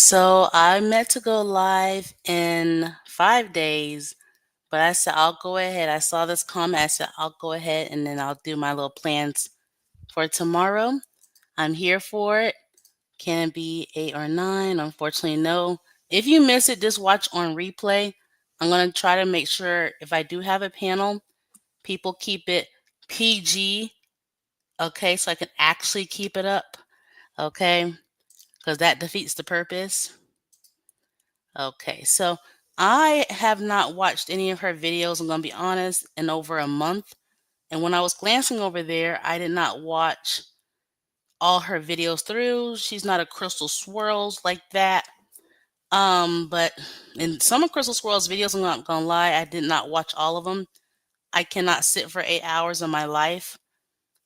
So I meant to go live in 5 days, but I said I'll go ahead. I saw this comment. I said I'll go ahead and then I'll do my little plans for tomorrow. I'm here for it. Can it be 8 or 9? Unfortunately, no. If you miss it, just watch on replay. I'm going to try to make sure if I do have a panel, people keep it PG, okay, so I can actually keep it up, okay, because that defeats the purpose. Okay, so I have not watched any of her videos, I'm going to be honest, in over a month. And when I was glancing over there, I did not watch all her videos through. She's not a Crystal Swirls like that. But in some of Crystal Swirls videos, I'm not gonna lie, I did not watch all of them. I cannot sit for 8 hours of my life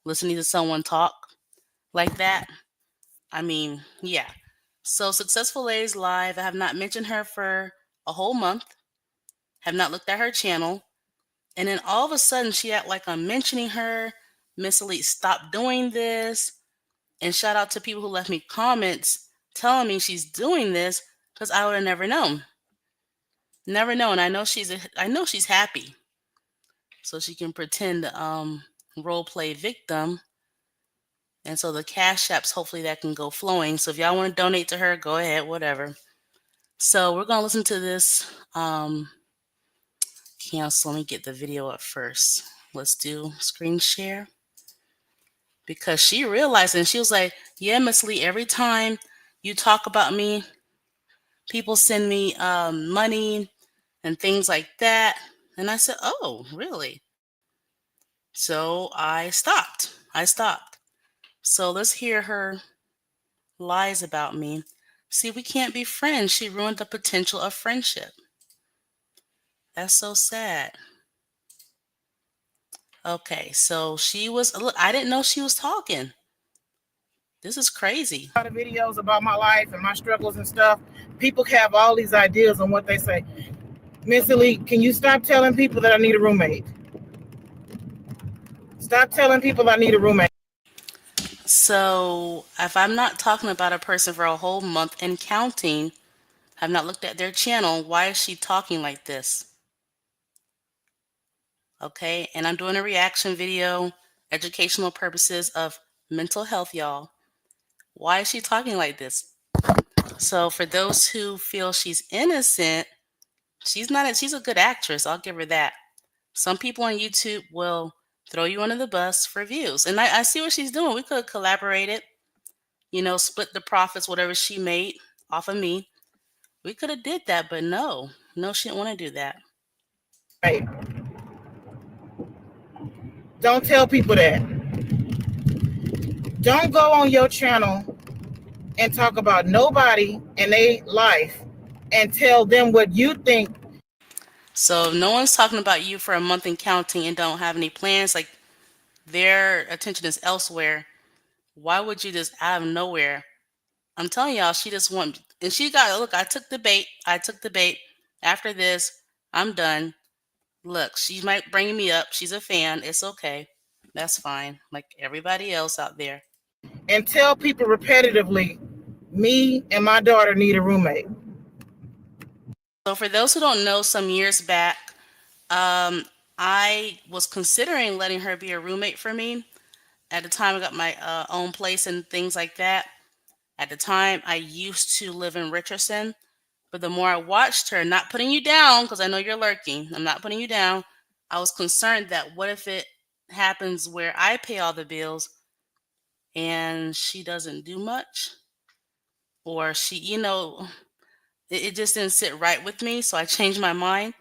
listening to someone talk like that. I mean, yeah. So Successful Ladies Live, I have not mentioned her for a whole month, have not looked at her channel, and then all of a sudden she act like I'm mentioning her. Miss Elite, stop doing this. And shout out to people who left me comments telling me she's doing this because I would have never known. Never known. I know she's happy. So she can pretend role play victim. And so the cash apps, hopefully that can go flowing. So if y'all want to donate to her, go ahead, whatever. So we're gonna listen to this. Cancel. Let me get the video up first. Let's do screen share. Because she realized, and she was like, yeah, Miss Lee, every time you talk about me, people send me money and things like that. And I said, oh, really? So I stopped. So let's hear her lies about me. See, we can't be friends. She ruined the potential of friendship. That's so sad. Okay, so she was, look, I didn't know she was talking. This is crazy. A lot of videos about my life and my struggles and stuff. People have all these ideas on what they say. Miss Elite, can you stop telling people that I need a roommate? Stop telling people I need a roommate. So if I'm not talking about a person for a whole month and counting, have not looked at their channel, why is she talking like this? Okay, and I'm doing a reaction video, educational purposes of mental health, y'all. Why is she talking like this? So for those who feel she's innocent, she's not. She's a good actress. I'll give her that. Some people on YouTube will throw you under the bus for views, and I see what she's doing. We could have collaborated, split the profits, whatever she made off of me. We could have did that, but no, she didn't want to do that. Right. Don't tell people that. Don't go on your channel and talk about nobody and their life and tell them what you think. So if no one's talking about you for a month and counting and don't have any plans, like their attention is elsewhere, why would you just out of nowhere? I'm telling y'all, she just want, and she got, look, I took the bait. After this, I'm done. Look, she might bring me up. She's a fan. It's okay. That's fine. Like everybody else out there. And tell people repetitively, me and my daughter need a roommate. So for those who don't know, some years back, I was considering letting her be a roommate for me. At the time, I got my own place and things like that. At the time, I used to live in Richardson, but the more I watched her, not putting you down, because I know you're lurking, I'm not putting you down, I was concerned that what if it happens where I pay all the bills and she doesn't do much? Or she, it just didn't sit right with me, so I changed my mind.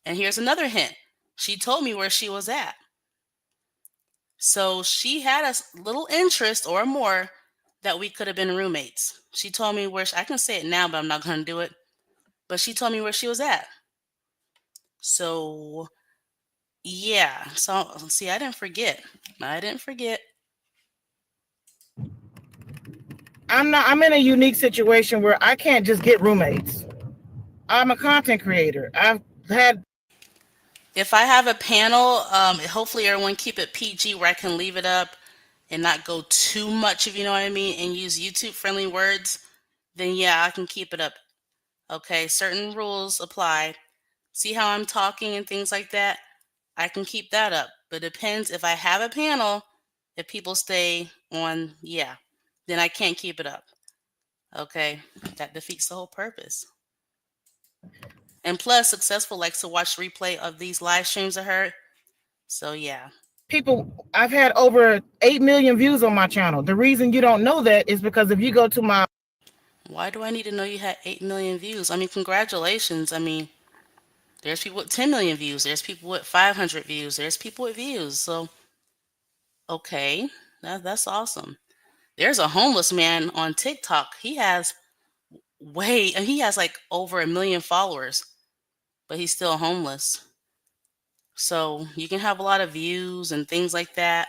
And here's another hint. She told me where she was at. So she had a little interest or more that we could have been roommates. She told me where, I can say it now, but I'm not going to do it. But she told me where she was at. So, yeah. So, see, I didn't forget. I'm in a unique situation where I can't just get roommates. I'm a content creator. If I have a panel, hopefully everyone keep it PG where I can leave it up and not go too much, if you know what I mean, and use YouTube friendly words, then yeah, I can keep it up. Okay, certain rules apply. See how I'm talking and things like that? I can keep that up. But it depends if I have a panel, if people stay on, yeah, then I can't keep it up. Okay, that defeats the whole purpose. And plus, Successful likes to watch replay of these live streams of her. So yeah. People, I've had over 8 million views on my channel. The reason you don't know that is because if you go to my... Why do I need to know you had 8 million views? I mean, congratulations. I mean, there's people with 10 million views. There's people with 500 views. There's people with views. So, okay, that's awesome. There's a homeless man on TikTok. He has like over 1 million followers, but he's still homeless. So you can have a lot of views and things like that.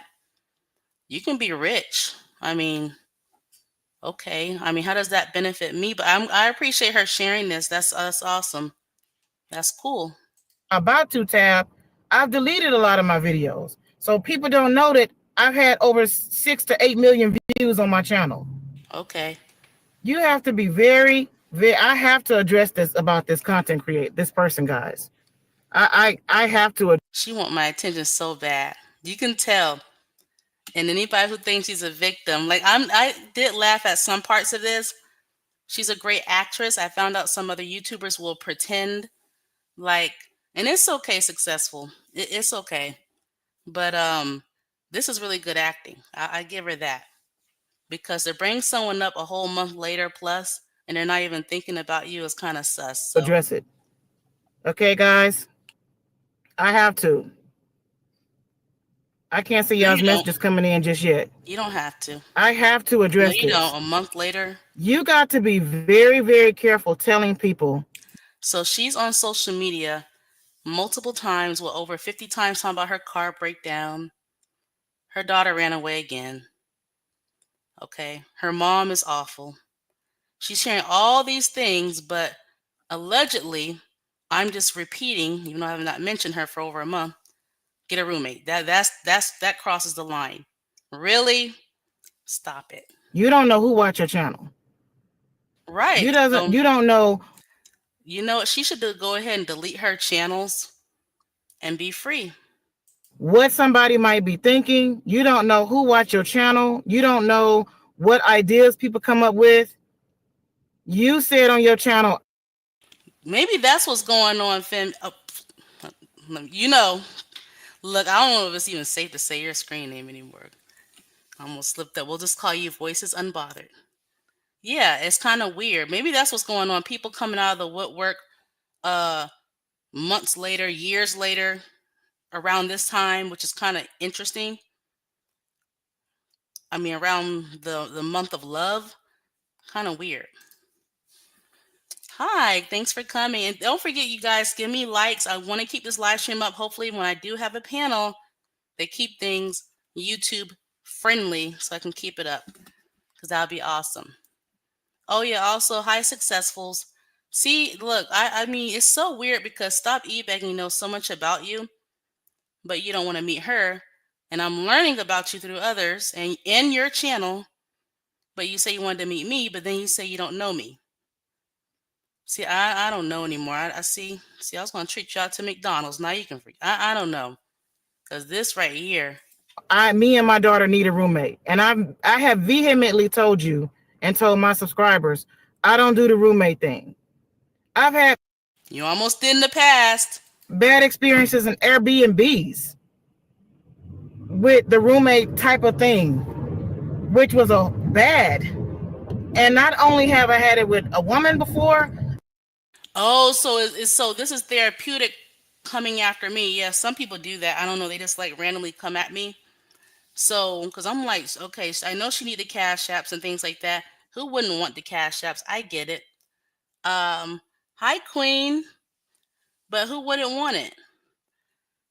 You can be rich. I mean, okay. I mean, how does that benefit me? But I appreciate her sharing this. That's awesome. That's cool. About to tab, I've deleted a lot of my videos. So people don't know that I've had over 6 to 8 million views on my channel. Okay. You have to be very, very... I have to address this about this content this person, guys. I have to. She want my attention so bad. You can tell. And anybody who thinks she's a victim, like I did laugh at some parts of this. She's a great actress. I found out some other YouTubers will pretend like, and it's okay, Successful. It's okay. But this is really good acting. I give her that. Because to bring someone up a whole month later plus, and they're not even thinking about you is kind of sus. So. Address it. Okay, guys. I have to. I can't see y'all's messages coming in just yet. You don't have to. I have to address this. Don't. A month later. You got to be very, very careful telling people. So she's on social media multiple times, over 50 times talking about her car breakdown. Her daughter ran away again. Okay. Her mom is awful. She's sharing all these things, but allegedly, I'm just repeating, even though I have not mentioned her for over a month, get a roommate. That crosses the line. Really? Stop it. You don't know who watch your channel. Right. You don't know. You know what? She should go ahead and delete her channels and be free. What somebody might be thinking. You don't know who watch your channel. You don't know what ideas people come up with. You said on your channel. Maybe that's what's going on, Finn. You know, look, I don't know if it's even safe to say your screen name anymore. I almost slipped up. We'll just call you Voices Unbothered. Yeah, it's kind of weird. Maybe that's what's going on. People coming out of the woodwork months later, years later, around this time, which is kind of interesting. I mean, around the month of love, kind of weird. Hi, thanks for coming. And don't forget, you guys, give me likes. I want to keep this live stream up. Hopefully, when I do have a panel, they keep things YouTube friendly so I can keep it up, because that would be awesome. Oh, yeah. Also, hi, Successfuls. See, look, I mean, it's so weird because Stop E-Begging knows so much about you, but you don't want to meet her. And I'm learning about you through others and in your channel, but you say you wanted to meet me, but then you say you don't know me. See, I don't know anymore. I see, I was going to treat you out to McDonald's. Now you can freak. I don't know. Because this right here. Me and my daughter need a roommate. And I have vehemently told you and told my subscribers, I don't do the roommate thing. I've had... You almost did in the past. Bad experiences in Airbnbs with the roommate type of thing, which was a bad. And not only have I had it with a woman before. Oh, so this is therapeutic coming after me. Yeah, some people do that. I don't know. They just like randomly come at me. So, because I'm like, okay, so I know she needed cash apps and things like that. Who wouldn't want the cash apps? I get it. Hi, Queen. But who wouldn't want it?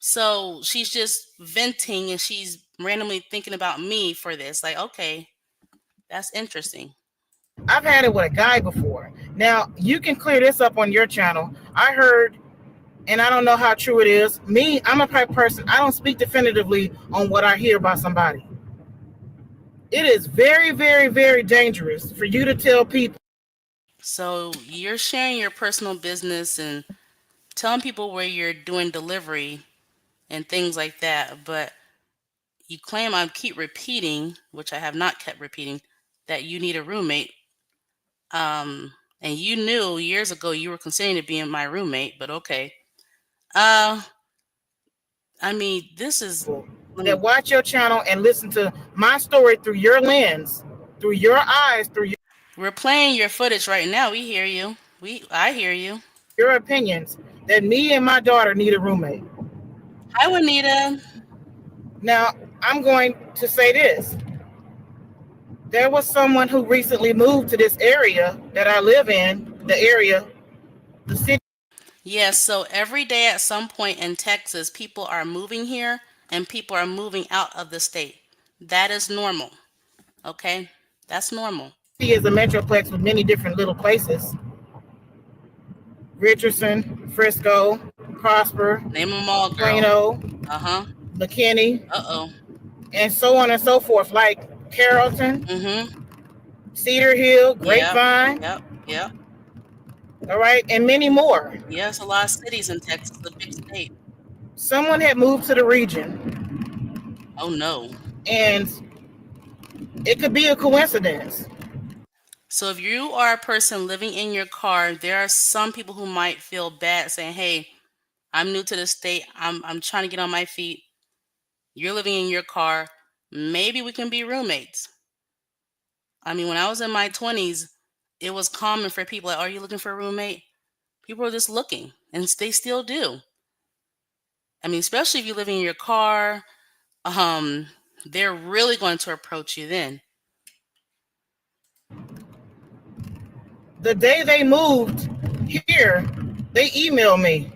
So she's just venting and she's randomly thinking about me for this. Like, okay, that's interesting. I've had it with a guy before. Now, you can clear this up on your channel. I heard, and I don't know how true it is. Me, I'm a type person. I don't speak definitively on what I hear about somebody. It is very, very, very dangerous for you to tell people So you're sharing your personal business and telling people where you're doing delivery and things like that, but you claim I keep repeating, which I have not kept repeating, that you need a roommate. And you knew years ago you were considering to being my roommate, but okay. Uh, I mean, this is. Let that me. watch your channel and listen to my story through your lens, through your eyes, through We're playing your footage right now. We hear you. I hear you. your opinions, that me and my daughter need a roommate. Hi, Juanita. Now, I'm going to say this. There was someone who recently moved to this area that I live in, the city Yes, so every day at some point in Texas, people are moving here and people are moving out of the state. That is normal. Okay? That's normal. is a metroplex with many different little places. Richardson, Frisco, Prosper, Name them all, girl. Plano, Uh huh. McKinney, Uh oh. and so on and so forth, like Carrollton, Mm hmm. Cedar Hill, Yep. Grapevine, Yep. Yep. all right, and many more. Yes, a lot of cities in Texas, a big state. Someone had moved to the region, Oh no. and it could be a coincidence. So if you are a person living in your car, there are some people who might feel bad saying, "Hey, I'm new to the state. I'm trying to get on my feet. You're living in your car. Maybe we can be roommates." I mean, when I was in my 20s, it was common for people like, "Are you looking for a roommate?" People were just looking, and they still do. I mean, especially if you live in your car, um, they're really going to approach you then. The day they moved here, they emailed me.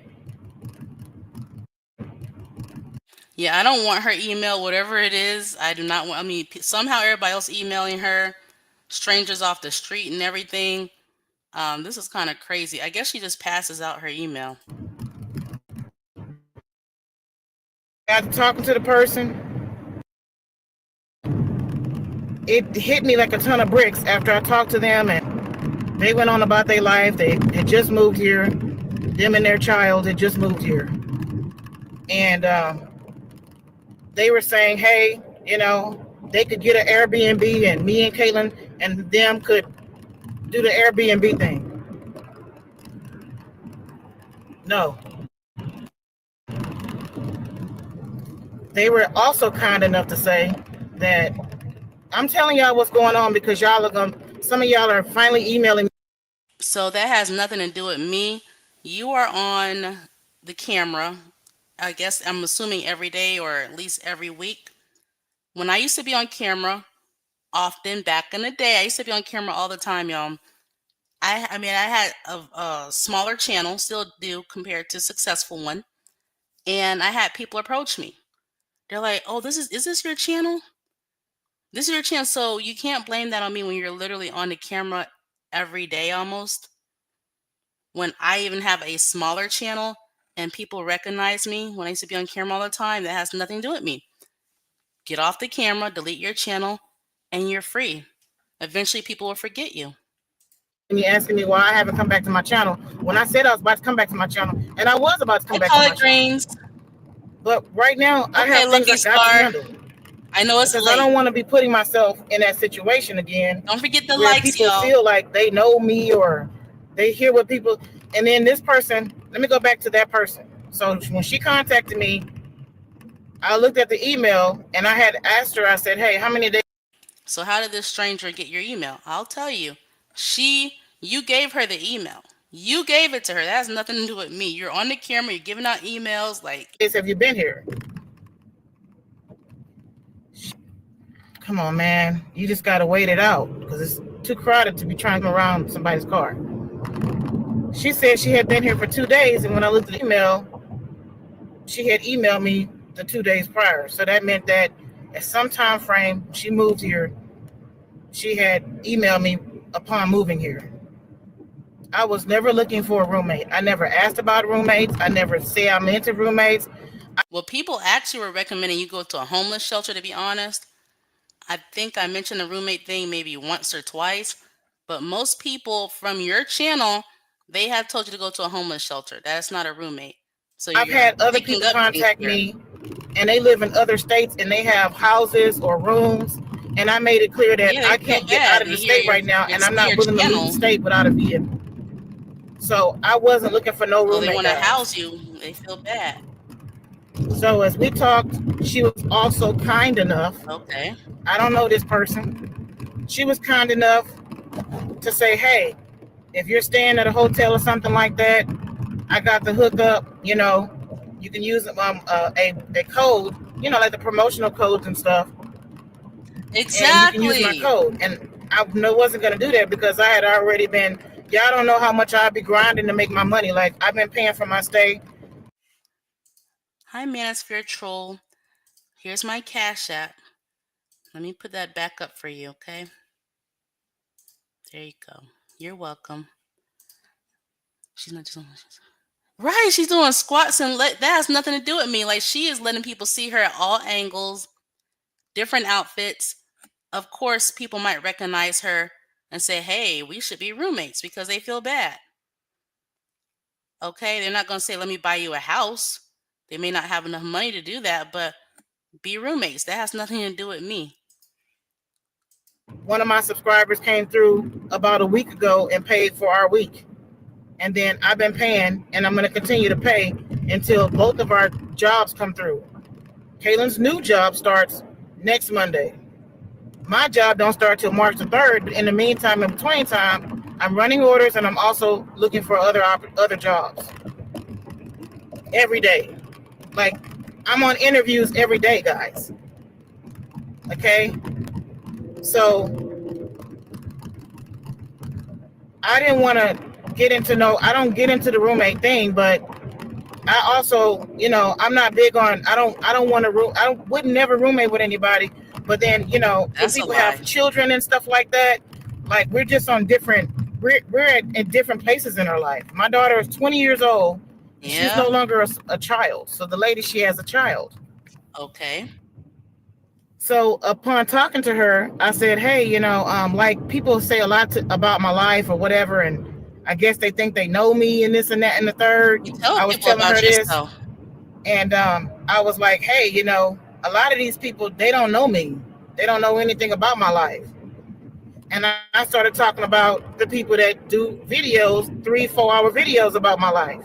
Yeah, I don't want her email, whatever it is. I do not want. I mean, somehow everybody else emailing her, strangers off the street and everything. This is kind of crazy. I guess she just passes out her email. After talking to the person, it hit me like a ton of bricks after I talked to them, and they went on about their life. They had just moved here. Them and their child had just moved here. And they were saying, hey, they could get an Airbnb, and me and Caitlin and them could do the Airbnb thing. No. They were also kind enough to say that I'm telling y'all what's going on because some of y'all are finally emailing me. So that has nothing to do with me. You are on the camera. I guess I'm assuming every day or at least every week. When I used to be on camera, often back in the day, I used to be on camera all the time, y'all. I mean, I had a smaller channel, still do compared to successful one, and I had people approach me. They're like, "Oh, is this your channel? This is your channel." So you can't blame that on me when you're literally on the camera every day almost. When I even have a smaller channel and people recognize me when I used to be on camera all the time, that has nothing to do with me. Get off the camera, delete your channel, and you're free. Eventually, people will forget you. You asking me why I haven't come back to my channel when I said I was about to come back to my channel, and I was about to come I back to call my it channel. greens. But right now, I Okay, have things Lucky I got to Star. handle I know it's because I late. don't want to be putting myself in that situation again Don't forget the where likes, people y'all. feel like they know me or they hear what people. And then this person, let me go back to that person. So when she contacted me, I looked at the email and I had asked her, I said, hey, how many days? So how did this stranger get your email? I'll tell you. You gave her the email. You gave it to her. That has nothing to do with me. You're on the camera. You're giving out emails. Like, Have you been here? Come on, man. You just got to wait it out because it's too crowded to be trying to come around somebody's car. She said she had been here for 2 days, and when I looked at the email, she had emailed me the 2 days prior. So that meant that at some time frame she moved here, she had emailed me upon moving here. I was never looking for a roommate. I never asked about roommates. I never say I'm into roommates. well, people actually were recommending you go to a homeless shelter, to be honest. I think I mentioned the roommate thing maybe once or twice, But most people from your channel, they have told you to go to a homeless shelter. That's not a roommate. So I've you're had other making people up things contact here. me, and they live in other states, and they have houses or rooms. And I made it clear that Yeah, they I feel can't get out bad. of They the hear state right now, they and I'm see not your willing to leave the channel, state without a vehicle. So I wasn't looking for no so they roommate, want to guys. house you. They feel bad. So as we talked, she was also kind enough. Okay. I don't know this person. She was kind enough to say, hey, if you're staying at a hotel or something like that, I got the hookup. You can use a code, like the promotional codes and stuff, and you can use my Exactly. code. And I wasn't going to do that because I had already been. Y'all don't know how much I'd be grinding to make my money. Like I've been paying for my stay. Hi, Manosphere Troll. Here's my Cash App. Let me put that back up for you, okay? There you go. You're welcome. She's not just right. She's doing squats and that has nothing to do with me. Like she is letting people see her at all angles, different outfits. Of course, people might recognize her and say, "Hey, we should be roommates," because they feel bad. Okay, they're not going to say, "Let me buy you a house." They may not have enough money to do that, but be roommates. That has nothing to do with me. One of my subscribers came through about a week ago and paid for our week. And then I've been paying, and I'm going to continue to pay until both of our jobs come through. Kaylin's new job starts next Monday. My job don't start till March the 3rd, but in the meantime, in between time, I'm running orders and I'm also looking for other jobs every day. Like I'm on interviews every day, guys. Okay? So I didn't want to I don't get into the roommate thing, but I also, I'm not big on. I don't want to. I wouldn't never roommate with anybody. But then, when That's a people have lie. children and stuff like that, like we're just on different. We're at different places in our life. My daughter is 20 years old. She's no Yeah. longer a child. So the lady, she has a child. Okay. So upon talking to her, I said, hey, like people say a lot about my life or whatever, and I guess they think they know me and this and that and the third. You tell I was people telling her about this. yourself. And I was like, hey, a lot of these people, they don't know me. They don't know anything about my life. And I started talking about the people that do videos, 3-4 hour videos about my life.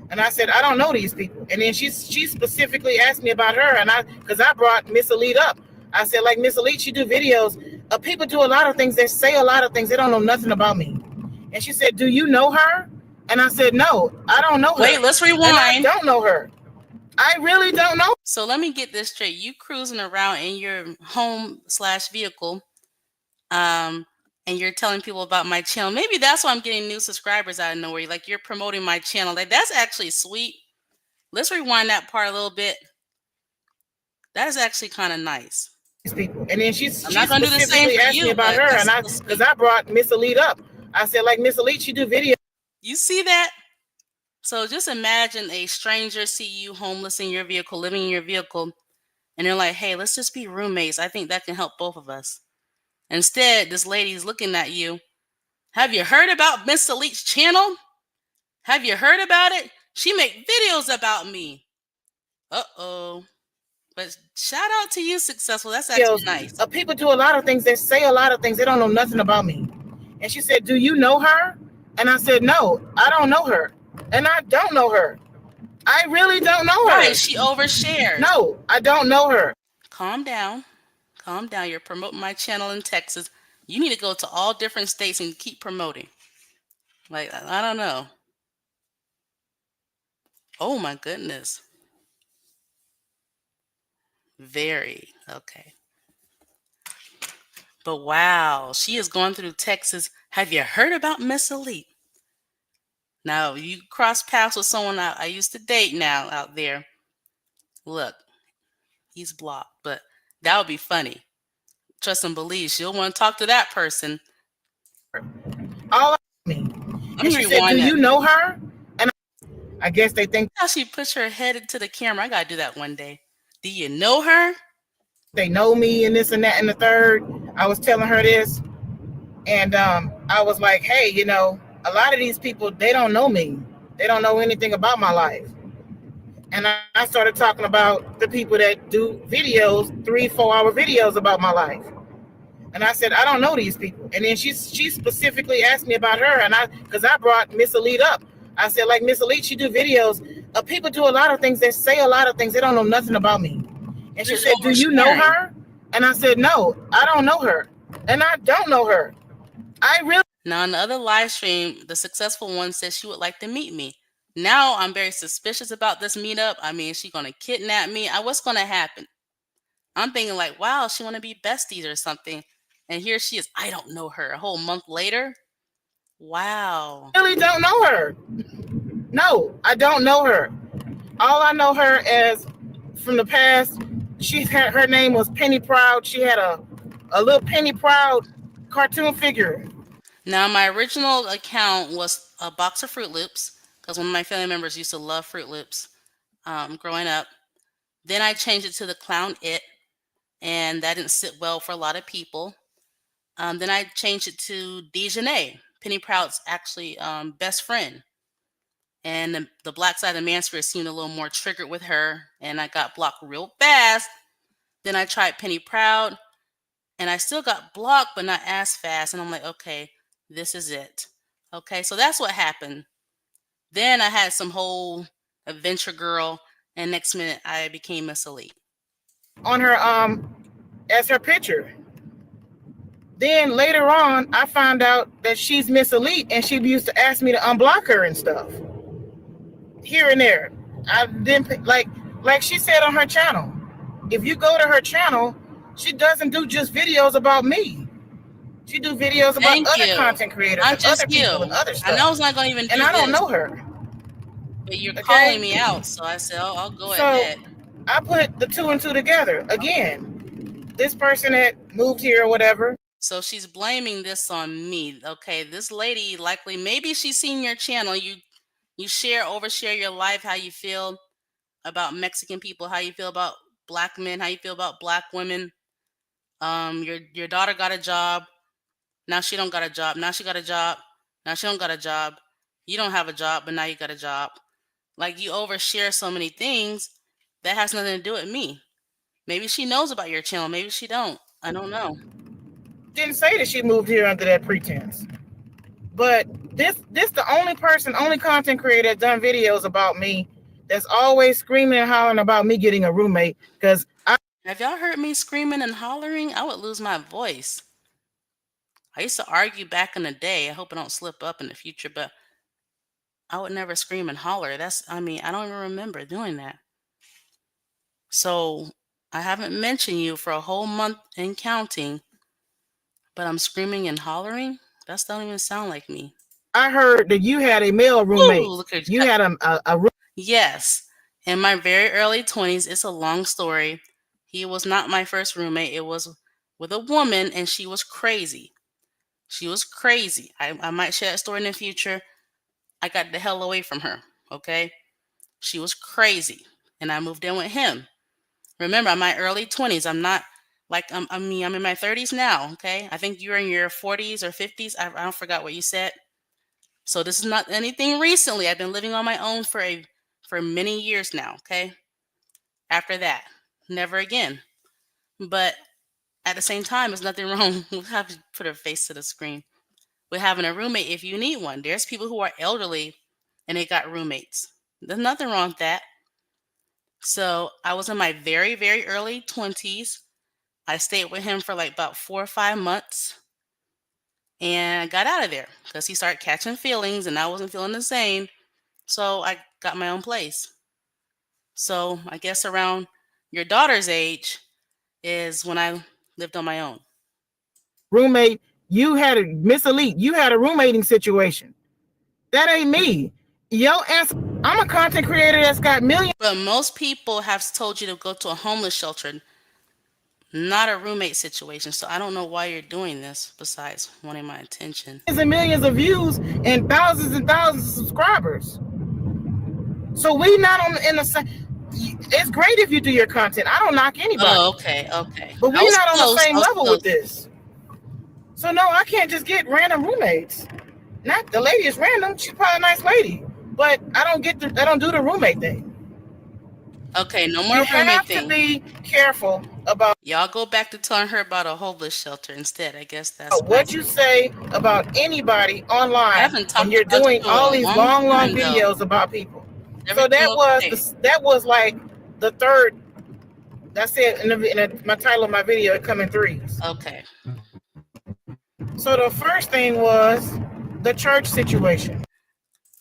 And I said, I don't know these people. And then she specifically asked me about her. And because I brought Miss Elite up. I said, like, Miss Elite, she do videos. People do a lot of things. They say a lot of things. They don't know nothing about me. And she said, do you know her? And I said, no, I don't know her. Wait, let's And I rewind. don't know her. I really don't know. So let me get this straight. You cruising around in your home/vehicle, and you're telling people about my channel. Maybe that's why I'm getting new subscribers out of nowhere. Like you're promoting my channel. Like that's actually sweet. Let's rewind that part a little bit. That is actually kind of nice. People. And then she I'm not gonna do the same specifically for asked me you, about but her, that's and still because sweet. I brought Miss Elite up. I said, like, Miss Elite, she do videos. You see that? So just imagine a stranger see you homeless in your vehicle, living in your vehicle, and they're like, "Hey, let's just be roommates. I think that can help both of us." Instead, this lady's looking at you. Have you heard about Miss Elite's channel? Have you heard about it? She make videos about me. Uh-oh. But shout out to you, Successful. That's actually nice. People do a lot of things. They say a lot of things. They don't know nothing about me. And she said, do you know her? And I said, no, I don't know her. And I don't know her. I really don't know her. Right, she overshares. No, I don't know her. Calm down. Calm down. You're promoting my channel in Texas. You need to go to all different states and keep promoting. Like, I don't know. Oh my goodness. Very. Okay. But wow, she is going through Texas. Have you heard about Miss Elite? Now, you cross paths with someone I used to date now out there. Look, he's blocked, but that would be funny. Trust and believe she'll want to talk to that person. All me. Let And me she said, do rewind that. you know her? And I guess they think How she puts her head into the camera. I got to do that one day. Do you know her? they know me and this and that and the third. I was telling her this. And I was like, hey, a lot of these people, they don't know me. They don't know anything about my life. And I started talking about the people that do videos, 3-4 hour videos about my life. And I said, I don't know these people. And then she specifically asked me about her, and because I brought Miss Elite up. I said, like, Miss Elite, she do videos. People do a lot of things. They say a lot of things. They don't know nothing about me. And she Just said, do you know oversharing. her? And I said, no, I don't know her. And I don't know her. I really Now, in the other live stream, the successful one said she would like to meet me. Now, I'm very suspicious about this meetup. I mean, is she going to kidnap me? What's going to happen? I'm thinking like, wow, she want to be besties or something. And here she is. I don't know her. A whole month later. Wow. really don't know her. No, I don't know her. All I know her as from the past, her name was Penny Proud. She had a little Penny Proud cartoon figure. Now, my original account was a box of Fruit Loops because one of my family members used to love Fruit Loops growing up. Then I changed it to the Clown It, and that didn't sit well for a lot of people. Then I changed it to Dejanay, Penny Proud's actually best friend. And the black side of the manosphere seemed a little more triggered with her, and I got blocked real fast. Then I tried Penny Proud, and I still got blocked, but not as fast. And I'm like, okay, this is it. Okay, so that's what happened. Then I had some whole adventure girl, and next minute I became Miss Elite. On her as her picture. Then later on, I found out that she's Miss Elite, and she used to ask me to unblock her and stuff. Here and there. I didn't like she said on her channel. If you go to her channel, she doesn't do just videos about me. She do videos about Thank other you. content creators I'm and just other you. people and other stuff. I know it's not going to even do and I don't this, know her. but you're Okay? calling me out, so I said, oh, I'll go So ahead. I put the 2 and 2 together again. This person that moved here or whatever. So she's blaming this on me. Okay, this lady likely, maybe she's seen your channel. You overshare your life, how you feel about Mexican people, how you feel about black men, how you feel about black women. Your daughter got a job. Now she don't got a job. Now she got a job. Now she don't got a job. You don't have a job, but now you got a job. Like, you overshare so many things that has nothing to do with me. Maybe she knows about your channel. Maybe she don't. I don't know. Didn't say that she moved here under that pretense. But this the only content creator that's done videos about me that's always screaming and hollering about me getting a roommate. Because Have y'all heard me screaming and hollering? I would lose my voice. I used to argue back in the day. I hope I don't slip up in the future, but I would never scream and holler. I don't even remember doing that. So I haven't mentioned you for a whole month and counting, but I'm screaming and hollering? That don't even sound like me. I heard that you had a male roommate. Ooh, look at You had a roommate. Yes. In my very early 20s, it's a long story. He was not my first roommate. It was with a woman, and she was crazy. She was crazy. I might share that story in the future. I got the hell away from her, okay? She was crazy, and I moved in with him. Remember, I'm in my early 20s. I'm not like, I'm in my 30s now, okay? I think you're in your 40s or 50s. I don't forgot what you said. So this is not anything recently. I've been living on my own for many years now, okay? After that, never again. But at the same time, there's nothing wrong with having to put a face to the screen. With having a roommate if you need one. There's people who are elderly and they got roommates. There's nothing wrong with that. So I was in my very, very early 20s. I stayed with him for like about 4 or 5 months and I got out of there because he started catching feelings and I wasn't feeling the same. So I got my own place. So I guess around your daughter's age is when I lived on my own. Roommate, you had a Miss Elite, you had a roommating situation. That ain't me. Yo, answer. I'm a content creator that's got millions. But most people have told you to go to a homeless shelter, not a roommate situation. So I don't know why you're doing this besides wanting my attention. And millions of views and thousands of subscribers. So we not in the same. It's great if you do your content. I don't knock anybody. Oh, okay. But we're not on the same level with this. So no, I can't just get random roommates. Not the lady is random. She's probably a nice lady, but I don't do the roommate thing. Okay, no You more roommate have to thing. be careful about Y'all go back to telling her about a homeless shelter instead. I guess that's what you nicer. say about anybody I online haven't when talked you're about doing you in all a these long long time though. videos about people. So Everything okay? that was like the third. That's it my title of my video. It come in threes. Okay. So the first thing was the church situation.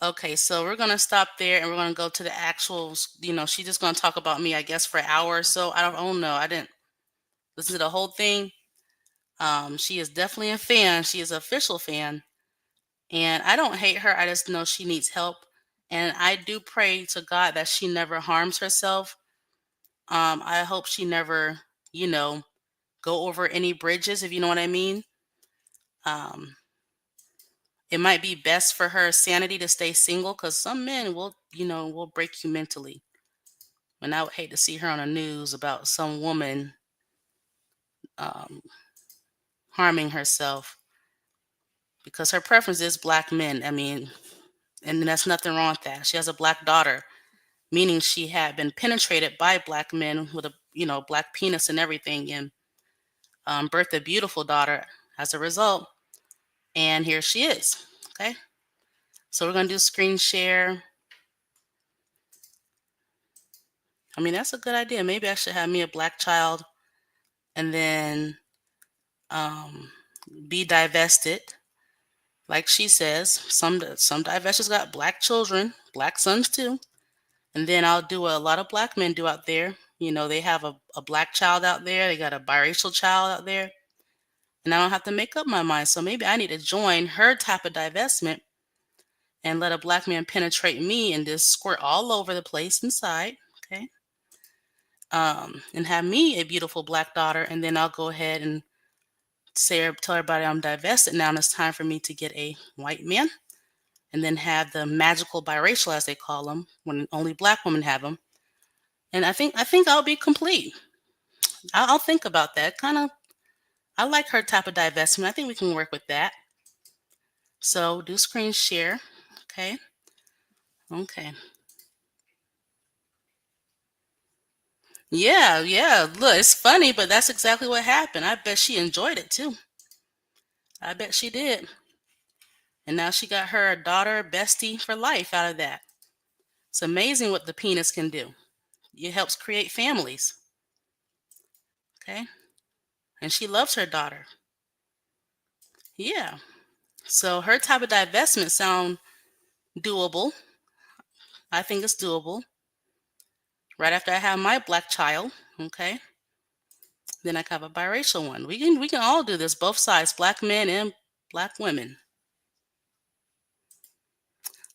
Okay, so we're gonna stop there and we're gonna go to the actual, she's just gonna talk about me, I guess, for an hour or so. I don't know. I didn't listen to the whole thing. She is definitely a fan. She is an official fan. And I don't hate her. I just know she needs help. And I do pray to God that she never harms herself. I hope she never, you know, go over any bridges, if you know what I mean. Um, it might be best for her sanity to stay single because some men will break you mentally. And I would hate to see her on the news about some woman um, harming herself because her preference is black men. I mean, and that's nothing wrong with that. She has a black daughter, meaning she had been penetrated by black men with a black penis and everything, and birthed a beautiful daughter as a result. And here she is. Okay, so we're gonna do screen share. I mean, that's a good idea. Maybe I should have me a black child and then um, be divested. Like she says, some divestors got black children, black sons too. And then I'll do what a lot of black men do out there. They have a black child out there, they got a biracial child out there, and I don't have to make up my mind. So maybe I need to join her type of divestment and let a black man penetrate me and just squirt all over the place inside. Okay. And have me a beautiful black daughter, and then I'll go ahead and tell everybody I'm divested now, and it's time for me to get a white man, and then have the magical biracial, as they call them, when only black women have them. And I think I'll be complete. I'll think about that. Kind of, I like her type of divestment. I think we can work with that. So do screen share. Okay. Okay. Yeah, yeah. Look, it's funny, but that's exactly what happened. I bet she enjoyed it too. I bet she did. And now she got her daughter bestie for life out of that. It's amazing what the penis can do. It helps create families. Okay. And she loves her daughter. Yeah. So her type of divestment sound doable. I think it's doable. Right after I have my black child, okay, then I can have a biracial one. We can all do this, both sides, black men and black women.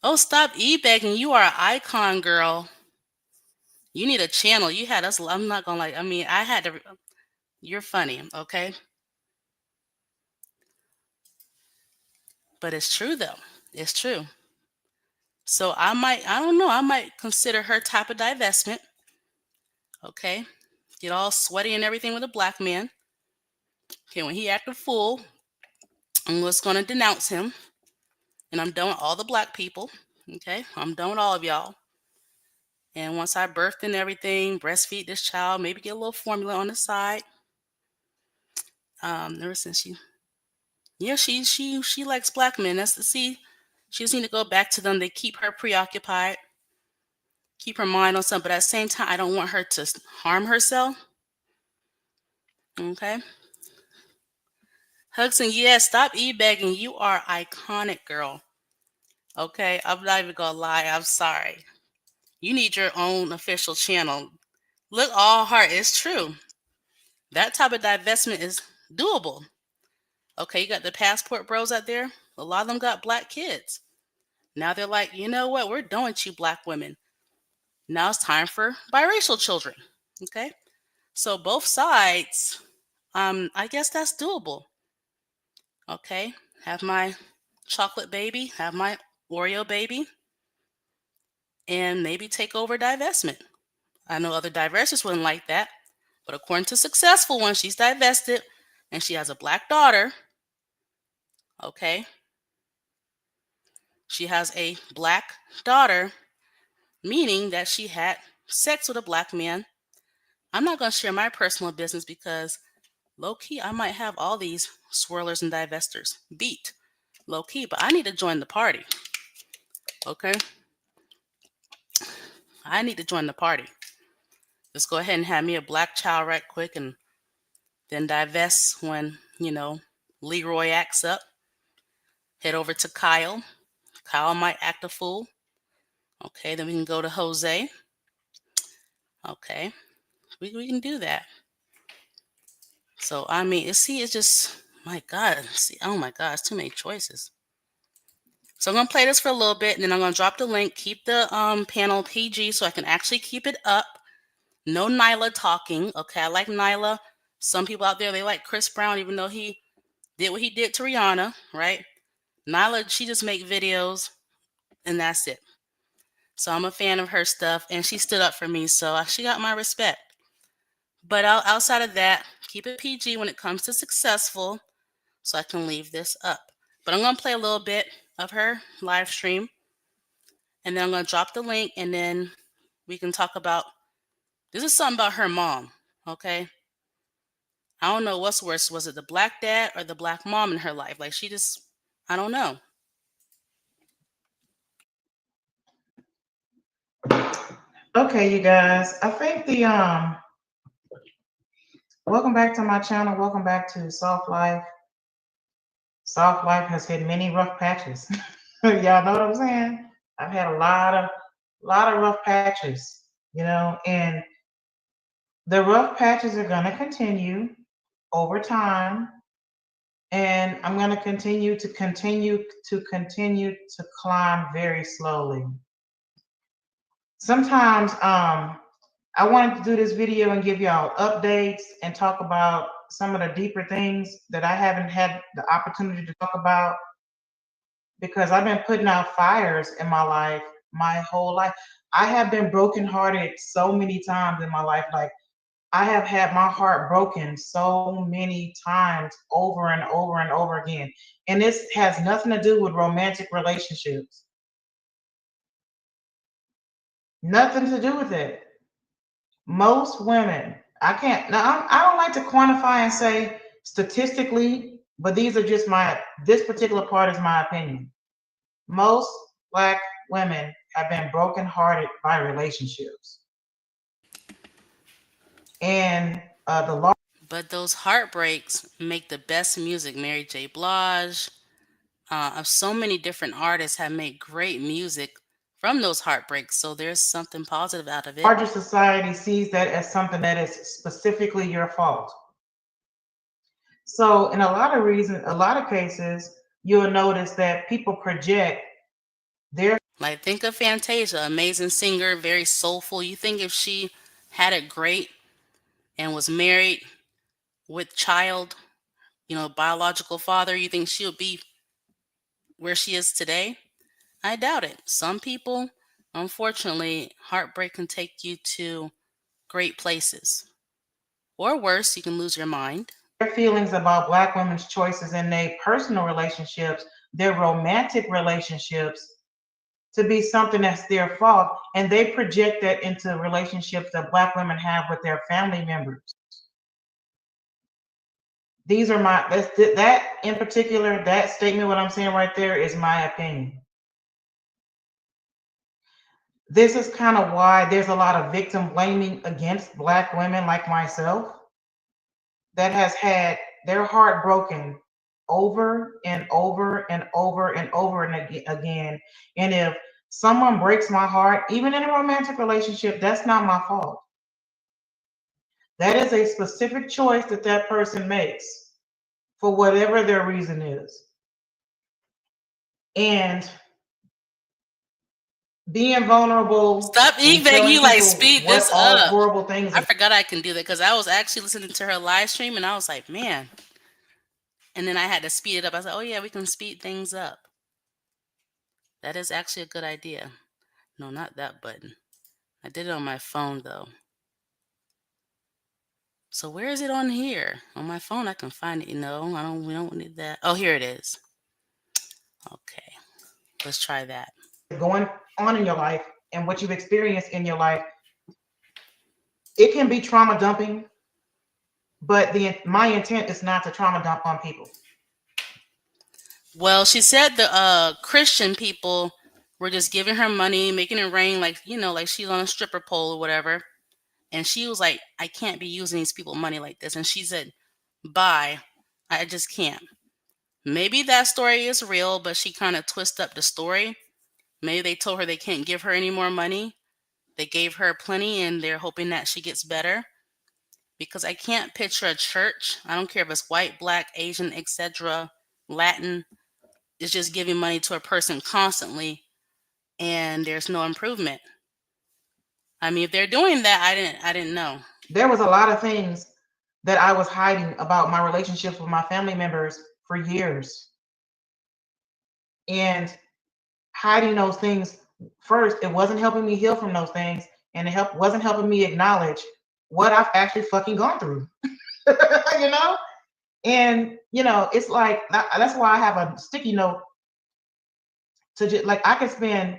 Oh, stop e-begging. You are an icon, girl. You need a channel. You had us. I'm not gonna like. I mean, I had to. You're funny, okay? But it's true though. It's true. So I might. I don't know. I might consider her type of divestment. Okay, get all sweaty and everything with a black man. Okay, when he act a fool, I'm just gonna denounce him, and I'm done with all the black people. Okay, I'm done with all of y'all. And once I birthed and everything, breastfeed this child, maybe get a little formula on the side. Ever since yeah, she likes black men. That's the see. She just need to go back to them. They keep her preoccupied, keep her mind on something. But at the same time, I don't want her to harm herself. Okay. Hudson, yeah, stop e-begging. You are iconic, girl. Okay, I'm not even gonna lie. I'm sorry. You need your own official channel. Look, all heart. It's true. That type of divestment is doable. Okay, you got the passport bros out there. A lot of them got black kids. Now they're like, you know what? We're done with you, black women. Now it's time for biracial children. Okay, so both sides. I guess that's doable. Okay, have my chocolate baby, have my Oreo baby, and maybe take over divestment. I know other divestors wouldn't like that, but according to successful ones, she's divested and she has a black daughter. Okay. She has a black daughter, meaning that she had sex with a black man. I'm not going to share my personal business because low key, I might have all these swirlers and divestors beat low key, but I need to join the party. Okay. I need to join the party. Let's go ahead and have me a black child right quick and then divest when, Leroy acts up. Head over to Kyle. Kyle might act a fool. Okay, then we can go to Jose. Okay, we can do that. So, I mean, it's just, my God. See, oh my God, it's too many choices. So I'm going to play this for a little bit, and then I'm going to drop the link. Keep the panel PG so I can actually keep it up. No Nyla talking. Okay, I like Nyla. Some people out there, they like Chris Brown, even though he did what he did to Rihanna, right? Nyla, she just make videos, and that's it. So I'm a fan of her stuff, and she stood up for me, so she got my respect. But outside of that, keep it PG when it comes to successful, so I can leave this up. But I'm going to play a little bit of her live stream, and then I'm going to drop the link, and then we can talk about, this is something about her mom, okay? I don't know what's worse. Was it the black dad or the black mom in her life? Like, she just, I don't know. Okay, you guys. I think the welcome back to my channel. Welcome back to Soft Life. Soft Life has hit many rough patches. Y'all know what I'm saying? I've had a lot of rough patches, and the rough patches are gonna continue over time. And I'm gonna continue to climb very slowly. Sometimes I wanted to do this video and give y'all updates and talk about some of the deeper things that I haven't had the opportunity to talk about, because I've been putting out fires in my life my whole life. I have been brokenhearted so many times in my life. Like, I have had my heart broken so many times over and over and over again. And this has nothing to do with romantic relationships. Nothing to do with it. Most women, I can't, now I don't like to quantify and say statistically, but these are just this particular part is my opinion. Most Black women have been brokenhearted by relationships. And the But those heartbreaks make the best music. Mary J. Blige, of so many different artists have made great music from those heartbreaks. So there's something positive out of it. larger society sees that as something that is specifically your fault. So in a lot of cases, you'll notice that people project their Like, think of Fantasia, amazing singer, very soulful. You think if she had it great and was married with child, biological father, you think she would be where she is today? I doubt it. Some people, unfortunately, heartbreak can take you to great places. Or worse, you can lose your mind. feelings about Black women's choices in their personal relationships, their romantic relationships, to be something that's their fault, and they project that into relationships that Black women have with their family members. These are that in particular, that statement, what I'm saying right there, is my opinion. This is kind of why there's a lot of victim blaming against Black women like myself that has had their heart broken over and over and over and over and again. And if someone breaks my heart, even in a romantic relationship, that's not my fault. That is a specific choice that that person makes for whatever their reason is. And being vulnerable Stop and begging telling you, like, people speed what this all up. horrible things I forgot I can do that because I was actually listening to her live stream and I was like, man. And then I had to speed it up. I was like, oh, yeah, we can speed things up. That is actually a good idea. No, not that button. I did it on my phone, though. So where is it on here? On my phone, I can find it. No, I don't. We don't need that. Oh, here it is. Okay, let's try that. Going on in your life and what you've experienced in your life, it can be trauma dumping, but my intent is not to trauma dump on people. Well, she said the Christian people were just giving her money, making it rain, like like she's on a stripper pole or whatever. And she was like, "I can't be using these people money like this." And she said, "Bye, I just can't." Maybe that story is real, but she kind of twisted up the story. Maybe they told her they can't give her any more money. They gave her plenty, and they're hoping that she gets better. Because I can't picture a church. I don't care if it's white, black, Asian, etc., Latin. It's just giving money to a person constantly, and there's no improvement. I mean, if they're doing that, I didn't know. There was a lot of things that I was hiding about my relationships with my family members for years. And hiding those things, first, it wasn't helping me heal from those things, and wasn't helping me acknowledge what I've actually fucking gone through. you know? And it's like that's why I have a sticky note to just like I could spend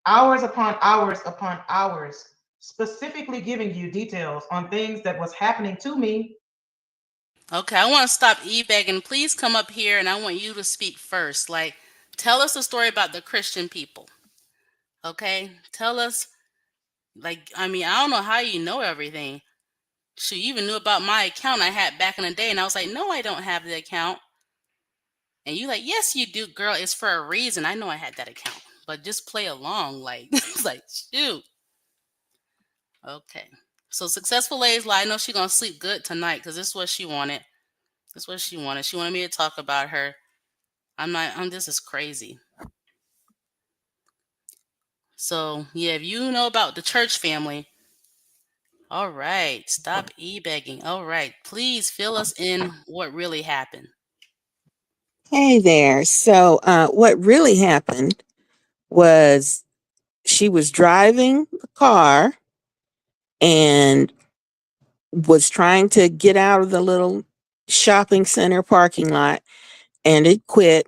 hours upon hours specifically giving you details on things that was happening to me. Okay, I want to stop e-begging. Please come up here, and I want you to speak first. Like, tell us the story about the Christian people. Okay, tell us. Like, I mean, I don't know how you know everything. She even knew about my account I had back in the day, and I was like, "No, I don't have the account." And you like, "Yes, you do, girl. It's for a reason. I know I had that account, but just play along." Like, it's like, shoot. Okay. So successful ladies lie. I know she gonna sleep good tonight because this is what she wanted. This is what she wanted. She wanted me to talk about her. I'm not. This is crazy. So yeah, if you know about the church family, all right. Stop e-begging. All right. Please fill us in what really happened. Hey there. So, what really happened was she was driving the car and was trying to get out of the little shopping center parking lot, and it quit.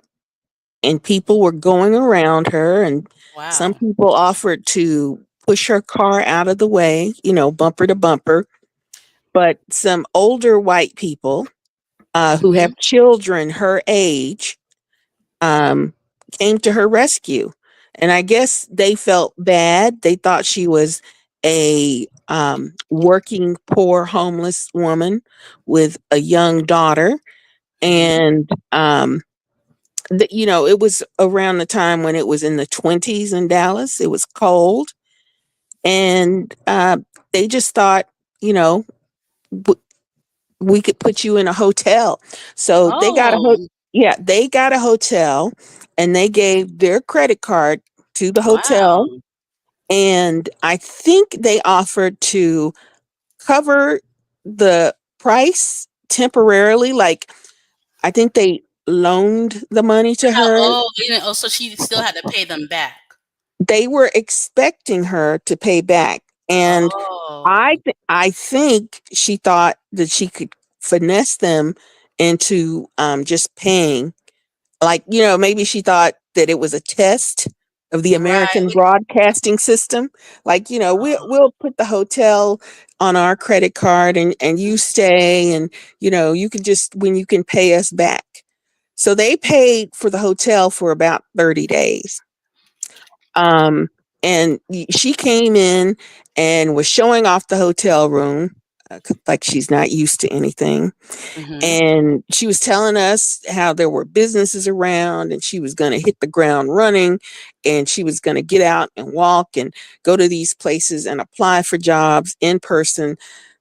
And people were going around her, and some Wow. people offered to push her car out of the way, bumper to bumper. But some older white people who Mhm. have children her age um, came to her rescue. And I guess they felt bad. They thought she was a working, poor, homeless woman with a young daughter. Mhm. And, it was around the time when it was in the 20s in Dallas. It was cold. And they just thought, you know, we could put you in a hotel. So they got Oh, yeah, they got a hotel and they gave their credit card to the hotel. wow. And I think they offered to cover the price temporarily. Like, I think they loaned the money to her. Oh, they didn't, oh, so she still had to pay them back. They were expecting her to pay back. And Oh, I think she thought that she could finesse them into just paying. Like, maybe she thought that it was a test of the American right. broadcasting system. Like, we'll put the hotel on our credit card, and you stay, and you can just when you can pay us back. So they paid for the hotel for about 30 days. Um, and she came in and was showing off the hotel room, like she's not used to anything. Mhm. And she was telling us how there were businesses around, and she was going to hit the ground running, and she was going to get out and walk and go to these places and apply for jobs in person.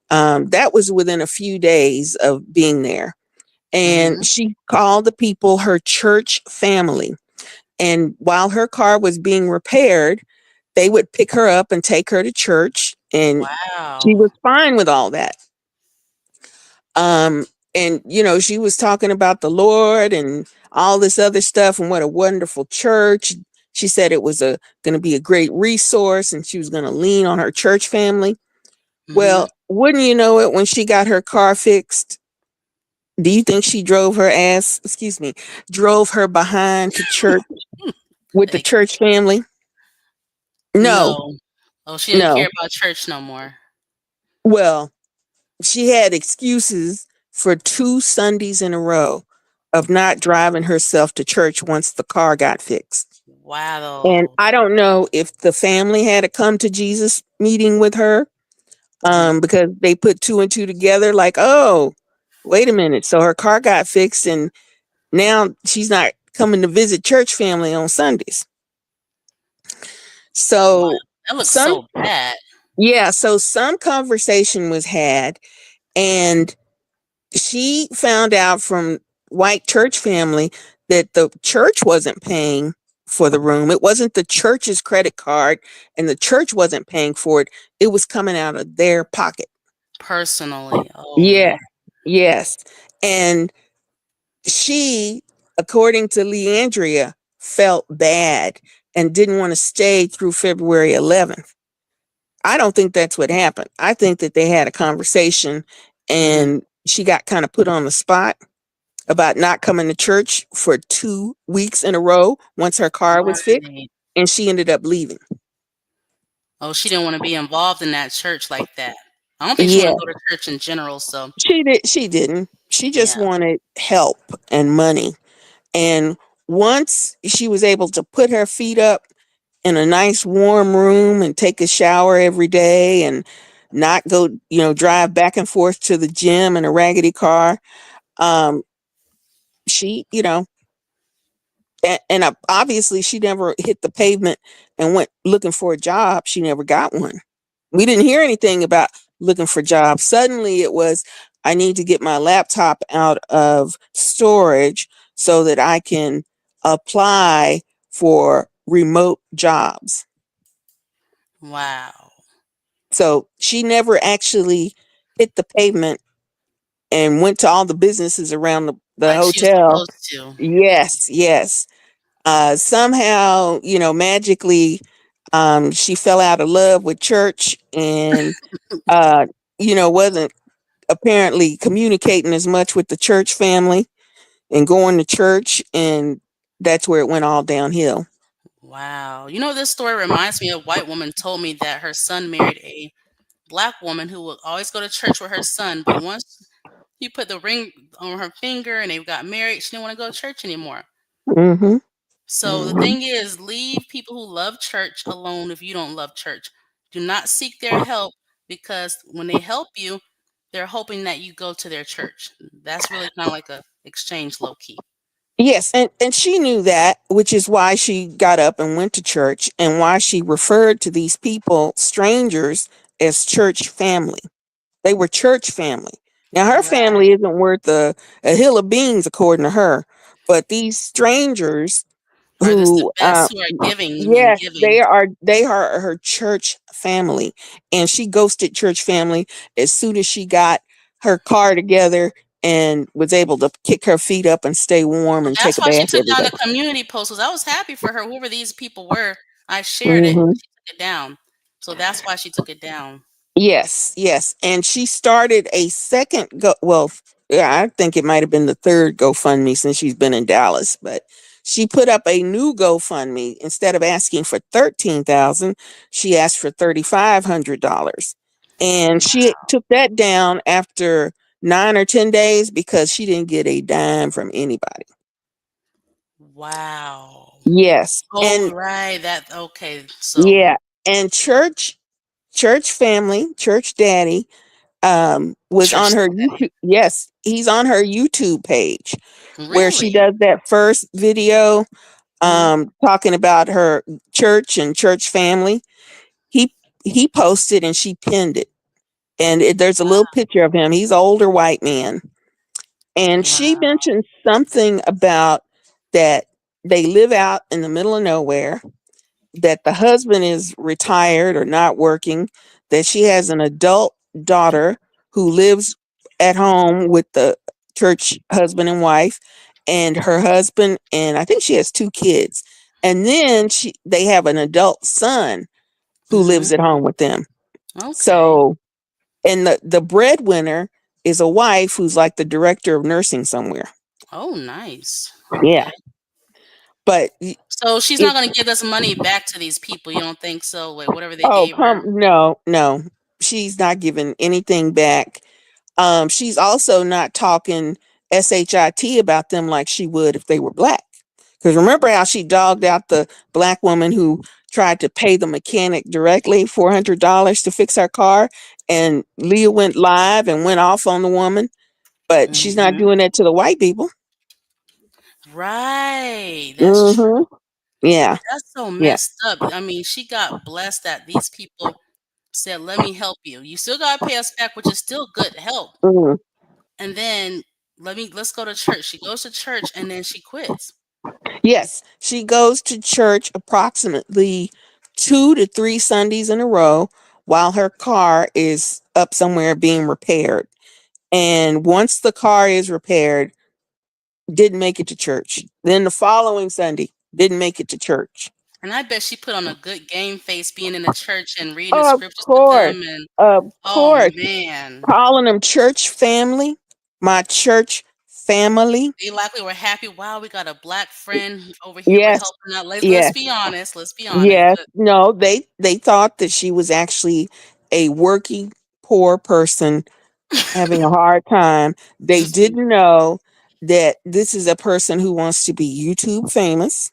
That was within a few days of being there. And Mhm. she called the people her church family. And while her car was being repaired, they would pick her up and take her to church. And she Wow. was fine with all that. Um, and she was talking about the Lord and all this other stuff and what a wonderful church. She said it was a going to be a great resource and she was going to lean on her church family. Mhm. Well, wouldn't you know it, when she got her car fixed, Do you think she drove her ass, excuse me, drove her behind to church with the Like, church family? No, no. Oh, she didn't care no. about church no more. Well, she had excuses for 2 Sundays in a row of not driving herself to church once the car got fixed. And Wow. I don't know if the family had a come to Jesus meeting with her, Mm, because they put 2 and 2 together like, "Oh, wait a minute. So her car got fixed and now she's not coming to visit church family on Sundays." wow. So That looks some so bad. yeah, so some conversation was had, and she found out from white church family that the church wasn't paying for the room. It wasn't the church's credit card, and the church wasn't paying for it. It was coming out of their pocket. Personally. Oh, Yeah. no. Yes. And she, according to Leandria, felt bad and didn't want to stay through February 11th. I don't think that's what happened. I think that they had a conversation Mhm. and she got kind of put on the spot about not coming to church for 2 weeks in a row once her car was fixed, Right. and she ended up leaving. Oh, she didn't wanna be involved in that church like that. I don't think she wanna Yeah, go to church in general, so she didn't. She just yeah. wanted help and money. And once she was able to put her feet up in a nice warm room and take a shower every day and not go, drive back and forth to the gym in a raggedy car, um, she, and obviously she never hit the pavement and went looking for a job. She never got one. We didn't hear anything about looking for jobs. Suddenly it was, I need to get my laptop out of storage so that I can apply for remote jobs. Wow. So she never actually hit the pavement and went to all the businesses around the Like she was hotel. supposed to. Yes, yes. Somehow, magically, she fell out of love with church and, uh, wasn't apparently communicating as much with the church family and going to church. And that's where it went all downhill. Wow. You know, this story reminds me of a white woman told me that her son married a black woman who would always go to church with her son, but once he put the ring on her finger and they got married, she didn't wanna go to church anymore. Hmm. So the Hmm. thing is, leave people who love church alone if you don't love church. Do not seek their help because when they help you, they're hoping that you go to their church. That's really kind of like a exchange low key. Yes, and she knew that, which is why she got up and went to church and why she referred to these people, strangers, as church family. They were church family. Now her family Right. isn't worth a hill of beans according to her, but these strangers Are this the who, best who are giving and yes, giving? they are her church family, and she ghosted church family as soon as she got her car together and was able to kick her feet up and stay warm Well, and take that's a why she bath took every down day. the community post. Cause I was happy for her, whoever these people were. I shared it. Hmm. She took it down. So that's why she took it down. Yes, yes. And she started a second yeah, I think it might have been the third GoFundMe since she's been in Dallas, but she put up a new GoFundMe. Instead of asking for 13,000, she asked for $3,500. And she took that down after 9 or 10 days because she didn't get a dime from anybody. Wow. Yes. Oh, And right. That okay. So yeah, and church family, church daddy, was church on her YouTube. Yes, he's on her YouTube page where she really? does that first video, Mhm. talking about her church and church family. He posted and she pinned it, and there's a little picture of him. He's an older white man, and she Wow. mentioned something about that they live out in the middle of nowhere, that the husband is retired or not working, that she has an adult daughter who lives at home with the church husband and wife, and her husband, and I think she has 2 kids. And then they have an adult son who Mhm. lives at home with them. Okay. So, and the breadwinner is a wife who's like the director of nursing somewhere. Oh, nice. Yeah, Okay. but So she's it not gonna give this money back to these people. You don't think so? Like whatever they oh gave her. come no, she's not giving anything back. She's also not talking shit about them like she would if they were black. Because remember how she dogged out the black woman who tried to pay the mechanic directly $400 to fix her car, and Leah went live and went off on the woman, but she's not Hmm. doing that to the white people. Right. That's true. Hmm. Yeah, That's so yeah. messed up. I mean, she got blessed that these people said, "Let me help you. You still gotta pay us back, which is still good help." Mhm. And then let's go to church. She goes to church and then she quits. Yes, she goes to church approximately 2 to 3 Sundays in a row while her car is up somewhere being repaired. And once the car is repaired, didn't make it to church. Then the following Sunday, didn't make it to church. And I bet she put on a good game face being in the church and reading the Of scriptures with course, them. And of oh course, man, calling them church family, my church family. they likely were happy. Wow, we got a black friend over here. We're Yes, helping out. Let's yes, be honest. Let's be honest. yes. But No, they thought that she was actually a working poor person having a hard time. They didn't know that this is a person who wants to be YouTube famous,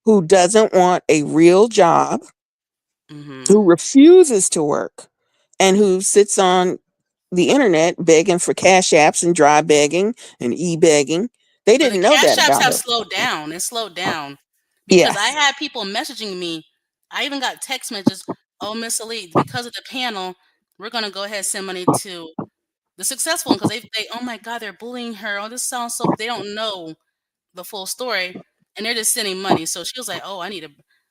who doesn't want a real job, hmm. who refuses to work, and who sits on the internet begging for cash apps and dry begging and e-begging. They But the didn't know cash that apps about have her. slowed down. It slowed down because I Yes. had people messaging me. I even got text messages. Oh, Miss Elite, because of the panel, we're gonna go ahead and send money to the successful one because they oh my god, they're bullying her. Oh, this sounds so. They don't know the full story, and they're just sending money. So she was like, "Oh, I need to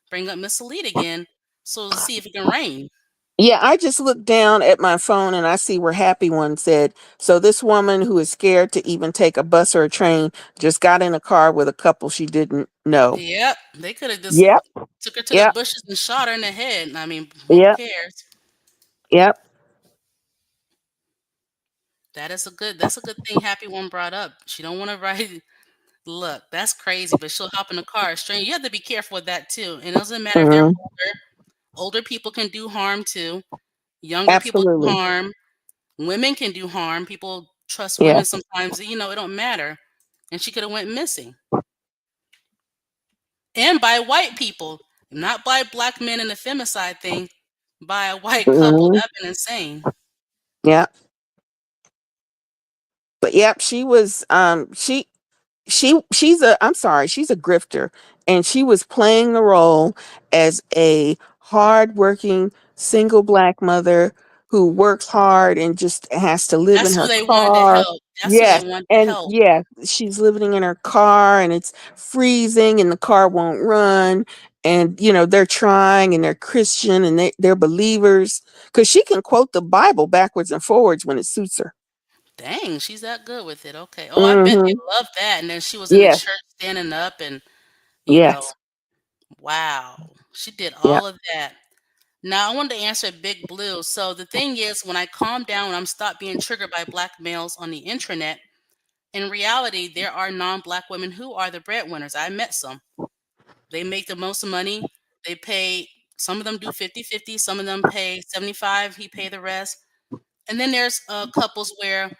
bring up Miss Elite again, so to see if it can rain." Yeah, I just looked down at my phone and I see where Happy One said, so this woman who is scared to even take a bus or a train just got in a car with a couple she didn't know. Yep, they could have just Yep, took her to the yep, bushes and shot her in the head. I mean, who yep, cares? yep. That's a good thing Happy One brought up. She don't want to ride. Look, that's crazy, but she'll hop in the car. Strange. You have to be careful with that too. And it doesn't matter if they're Hmm. older. Older people can do harm too. Younger people do Absolutely. harm. Women can do harm. People trust Yeah. women sometimes. It don't matter. And she could have went missing. And by white people, not by black men in the femicide thing. By a white couple. Hmm. That'd been insane. Yeah. But yep, she was she's a I'm sorry, she's a grifter, and she was playing the role as a hardworking single black mother who works hard and just has to live in That's who her they wanted to car. help. That's who they Yes, wanted to and help. yes, she's living in her car and it's freezing and the car won't run, and they're trying and they're Christian and they're believers because she can quote the Bible backwards and forwards when it suits her. Dang, she's that good with it. Okay. Oh, I bet they Hmm. love that. And then she was in the Yes, church standing up and, you know, yes, wow. She did yeah. all of that. Now, I wanted to answer Big Blue. So the thing is, when I calm down, when I'm stopped being triggered by black males on the internet, in reality, there are non-black women who are the breadwinners. I met some. They make the most money. They pay, some of them do 50-50. Some of them pay 75, he pay the rest. And then there's couples where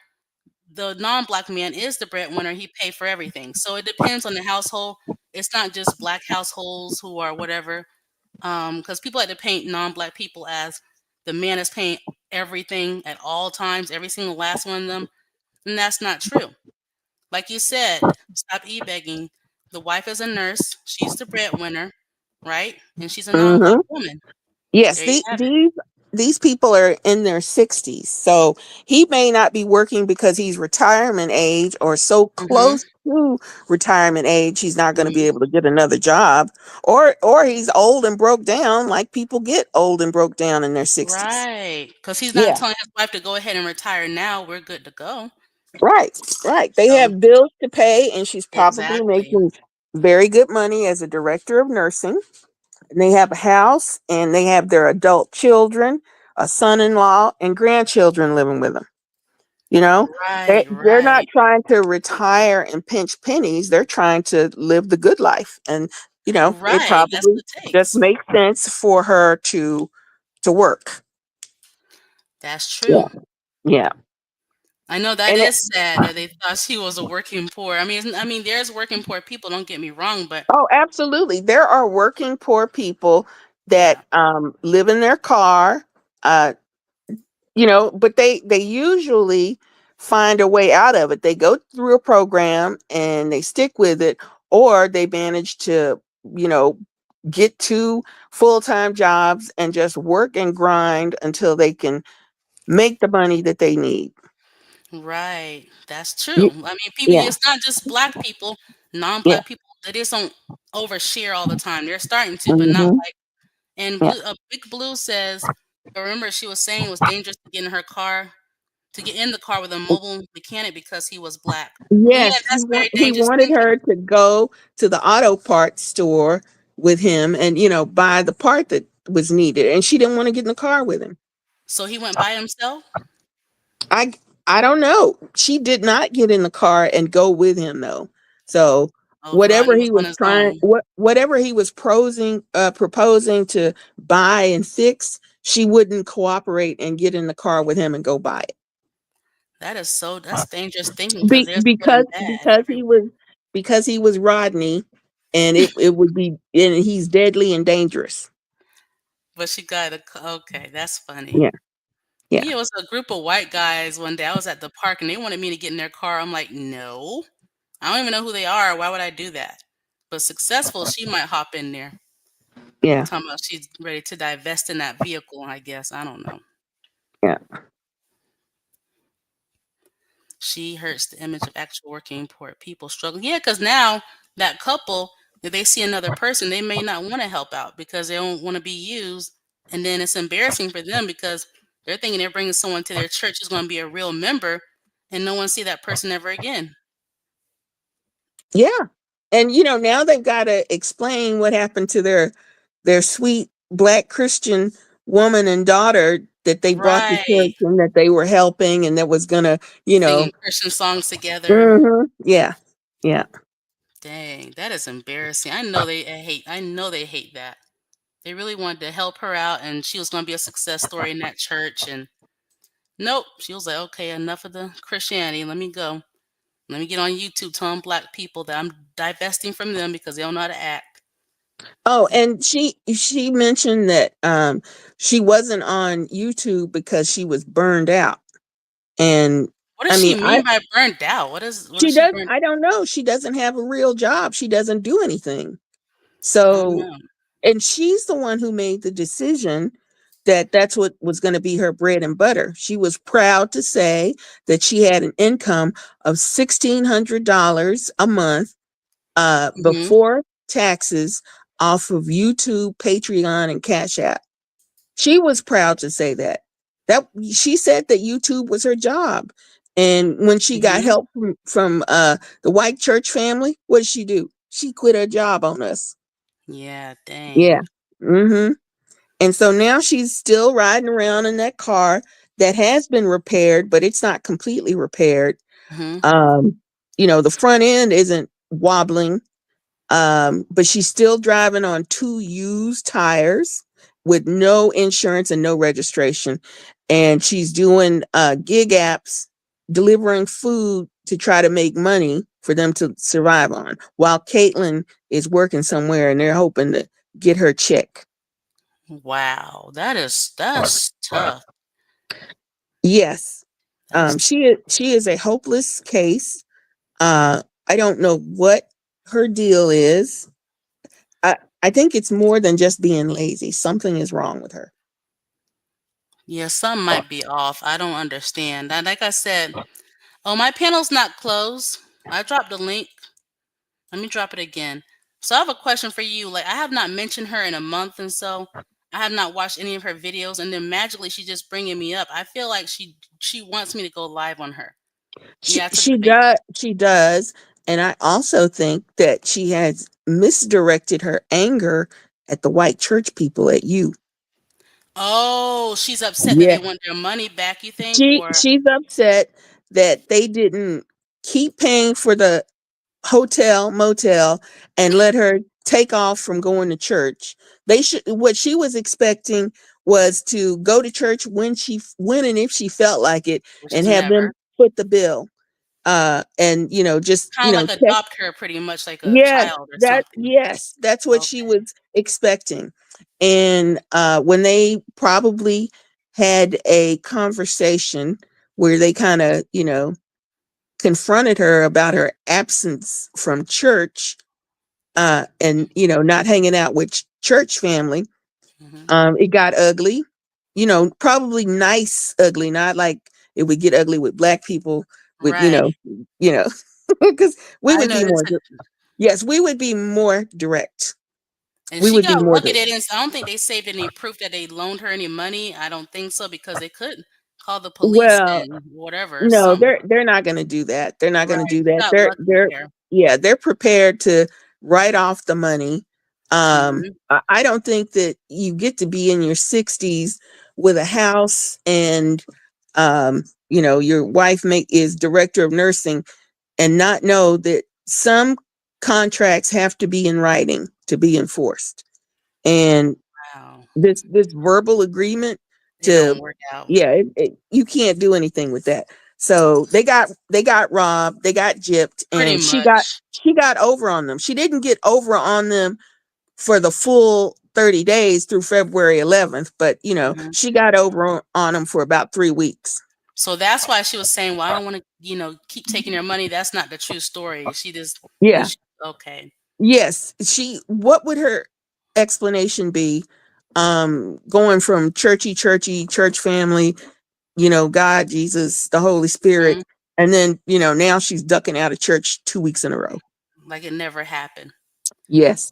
the non-black man is the breadwinner, he pay for everything. So it depends on the household. It's not just black households who are whatever. Because people like to paint non-black people as the man is paying everything at all times, every single last one of them. And that's not true. Like you said, stop e-begging. The wife is a nurse, she's the breadwinner, right? And she's a non-black Hmm. woman. Yes, There you have it. these people are in their 60s. So he may not be working because he's retirement age or so Hmm. close to retirement age he's not going to be Hmm. able to get another job, or he's old and broke down like people get old and broke down in their 60s. Right. Because he's not Yeah. telling his wife to go ahead and retire now. We're good to go. Right. Right. They So have bills to pay and she's probably exactly. making very good money as a director of nursing. And they have a house and they have their adult children, a son-in-law, and grandchildren living with them. You know, Right, they're not right, trying to retire and pinch pennies. They're trying to live the good life. And, it right. That's probably what it just takes. makes sense for her to work. That's Yeah. true. Yeah. I know that And it, is sad that they thought she was a working poor. I mean, there's working poor people. Don't get me wrong, but oh, absolutely. There are working poor people that yeah, live in their car. Uh, but they usually find a way out of it. They go through a program and they stick with it, or they manage to, you know get 2 full-time jobs and just work and grind until they can make the money that they need. right. That's true. Y- I mean, people. yeah. It's not just black people. Yeah. Non-black people. They just don't overshare all the time. They're starting to, but not Hmm. like. And Yeah. blue. Big Blue says. Remember, she was saying it was dangerous to get in her car, to get in the car with a mobile mechanic because he was black. Yeah, Yes, that's very he dangerous wanted thinking. her to go to the auto parts store with him and buy the part that was needed, and she didn't want to get in the car with him. So he went by himself. I I don't know. She did not get in the car and go with him though. So Oh, Rodney was on his own. whatever he was proposing to buy and fix, she wouldn't cooperate and get in the car with him and go buy it. That's dangerous thinking because Be, there's good because and bad because he everywhere. was because he was Rodney, and it would be, and he's deadly and dangerous. But she got okay, that's funny. Yeah. Yeah. Me, it was a group of white guys one day. I was at the park and they wanted me to get in their car. I'm like, no, I don't even know who they are. Why would I do that? But successful, she might hop in there. Yeah. Talking about she's ready to divest in that vehicle, I guess. I don't know. Yeah. She hurts the image of actual working poor people struggling. Yeah, because now that couple, if they see another person, they may not want to help out because they don't want to be used. And then it's embarrassing for them because they're thinking they're bringing someone to their church who's going to be a real member, and no one see that person ever again. Yeah. And now they've got to explain what happened to their sweet black Christian woman and daughter that they brought to Right. church and that they were helping, and that was gonna, Singing Christian songs together. yeah. Yeah. Dang, that is embarrassing. I know they hate that. They really wanted to help her out and she was going to be a success story in that church and nope. She was like, okay, enough of the Christianity. Let me go. Let me get on YouTube telling black people that I'm divesting from them because they don't know how to act. Oh, and she mentioned that she wasn't on YouTube because she was burned out. And What does I she mean, mean by burned out? What she is she does burned? I don't know. She doesn't have a real job. She doesn't do anything. I don't So, know. and she's the one who made the decision that that's what was going to be her bread and butter. She was proud to say that she had an income of $1,600 a month Hmm. before taxes off of YouTube, Patreon, and Cash App. She was proud to say that. That she said that YouTube was her job. And when she got Hmm. help from the white church family, what did she do? She quit her job on us. Yeah, Yeah. dang. Hmm. And so now she's still riding around in that car that has been repaired, but it's not completely repaired. Hmm. Um, the front end isn't wobbling. But she's still driving on 2 used tires with no insurance and no registration. And she's doing gig apps, delivering food to try to make money for them to survive on, while Caitlin is working somewhere and they're hoping to get her check. Wow, that's tough. Yes. That's She is a hopeless case. I don't know what her deal is. I think it's more than just being lazy. Something is wrong with her. yeah. Some might be off. I don't understand. Like I said, oh, my panel's not closed. I dropped the link. Let me drop it again. So I have a question for you. Like I have not mentioned her in a month, and so I have not watched any of her videos, and then magically she's just bringing me up. I feel like she wants me to go live on her. Yeah, to the debate. She does, and I also think that she has misdirected her anger at the white church people, at you. Oh, she's upset that Yeah. they want their money back. You think, or She's upset that they didn't keep paying for the hotel, motel, and let her take off from going to church. They should what she was expecting was to go to church when and if she felt like it, which and is have them never. put the bill. And just, Kinda like check. adopt her pretty much like a Yeah, child or something. that's what she Okay. was expecting. And when they probably had a conversation where they kind of, confronted her about her absence from church, and not hanging out with church family, Mhm. it got ugly. Probably nice ugly, not like it would get ugly with black people with Right. you know because we I would know be it's more yes, we would be more direct. and We she would be got more lucky direct. they didn't I don't think they saved any proof that they loaned her any money. I don't think so because they could call the police Well, and whatever, no, some they're not going to do that. They're not going to right. do She that. got lucky They're there. yeah, they're prepared to write off the money. Mhm. I don't think that you get to be in your 60s with a house, and your wife is director of nursing, and not know that some contracts have to be in writing to be enforced. And Wow. this verbal agreement It to don't work out. yeah, you can't do anything with that. So they got robbed, they got gypped, Pretty and she got much. she got over on them. She didn't get over on them for the full 30 days through February 11th, but Mhm. she got over on them for about 3 weeks. So that's why she was saying, "Well, I don't wanna, keep taking your money." That's not the true story. She just knew Yeah. she okay. Yes, what would her explanation be, going from churchy church family, God, Jesus, the Holy Spirit, Mhm. and then, now she's ducking out of church 2 weeks in a row. Like it never happened. Yes.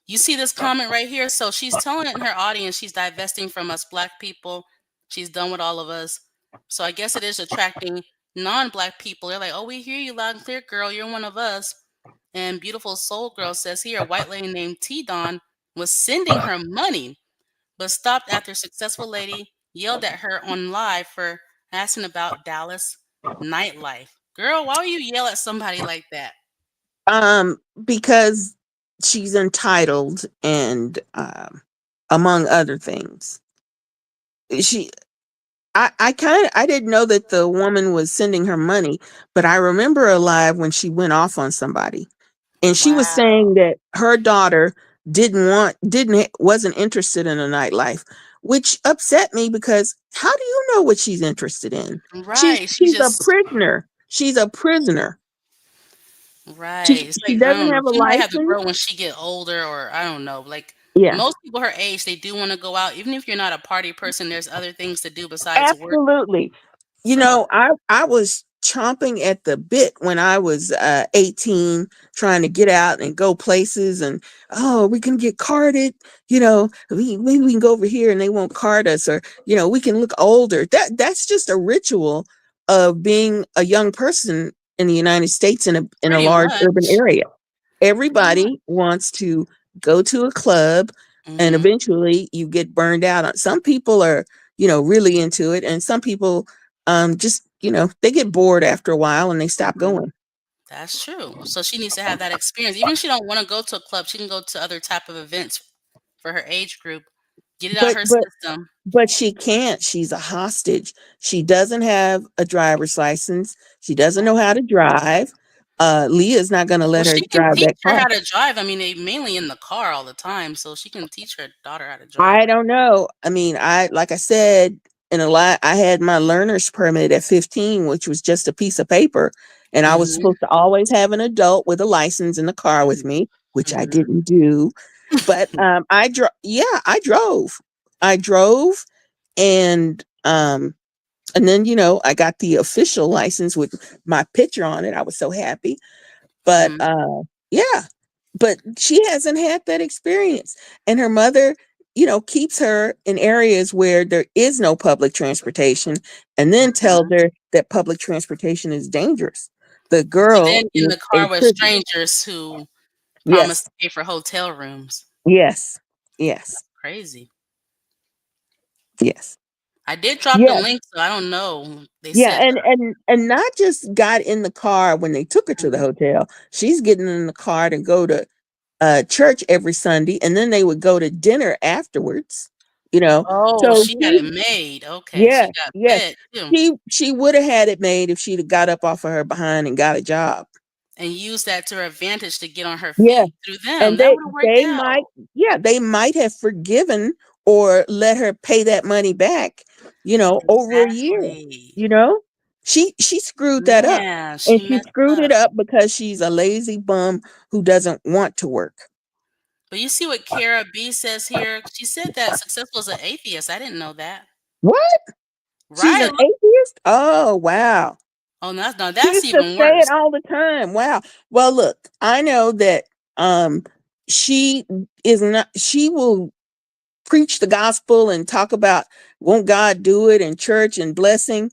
You see this comment right here? So she's telling her audience she's divesting from us black people. She's done with all of us. So I guess it is attracting non-black people. They're like, "Oh, we hear you loud and clear, girl. You're one of us." And beautiful soul girl says here, a white lady named T Don was sending her money, but stopped after successful lady yelled at her on live for asking about Dallas nightlife. Girl, why would you yell at somebody like that? Because she's entitled, and among other things. She I didn't know that the woman was sending her money, but I remember her live when she went off on somebody. And she was Wow. saying that her daughter wasn't interested in a nightlife, which upset me, because how do you know what she's interested in? she's Right. She's she's a just prisoner. She's a prisoner. she right. It's she like I doesn't don't know. have a She might have to license. grow when she get older, or I don't know. Like Yeah. most people her age, they do want to go out. Even if you're not a party person, there's other things to do besides work. Absolutely. So I was chomping at the bit when I was 18, trying to get out and go places, and oh, we can get carded, we can go over here and they won't card us, or we can look older. That's just a ritual of being a young person in the United States, in a pretty large urban much. area. Pretty much. Everybody wants to go to a club, and Hmm. eventually you get burned out. Some people are, really into it, and some people just, they get bored after a while and they stop Hmm. going. That's true. So she needs to have that experience. Even if she don't want to go to a club, she can go to other type of events for her age group. Get it out But her but system. but she can't. She's a hostage. She doesn't have a driver's license. She doesn't know how to drive. Leah's not going to Well, let her she can drive teach that her car. how to drive. I mean, they mainly in the car all the time, so she can teach her daughter how to drive. I don't know. I mean, like I said, in a lot, I had my learner's permit at 15, which was just a piece of paper, and I was Mhm, supposed to always have an adult with a license in the car with mhm, me, which I mhm, didn't do. But I drove. Yeah, I drove. I drove, and then I got the official license with my picture on it. I was so happy. But mhm, yeah, but she hasn't had that experience. And her mother, keeps her in areas where there is no public transportation, and then tells mhm. her that public transportation is dangerous. The And girl then in is the a car with prisoner. strangers who promise Yes. to pay for hotel rooms. Yes. Yes. Crazy. Yes. I did drop the Yeah, link, so I don't know. They yeah, said and not just got in the car when they took her to the hotel. She's getting in the car to go to church every Sunday, and then they would go to dinner afterwards. You know, oh, so she had she, it made. Okay, yeah, she got yeah, fed too she would have had it made if she'd have got up off of her behind and got a job. and used that to her advantage to get on her Yeah, feet through them. and That would have worked they out. might, yeah, they might have forgiven or let her pay that money back, over a year. Exactly. you know she screwed that up, Man, and she she messed screwed it up. up because she's a lazy bum who doesn't want to work. But you see what Kara B says here? She said that successful as an atheist. I didn't know that. What? She's Right? an Look. atheist? Oh, wow. Oh, no, She that's used to even say it worse. all the time. Wow. Well, look, I know that she is not, she will preach the gospel and talk about won't God do it in church and blessing,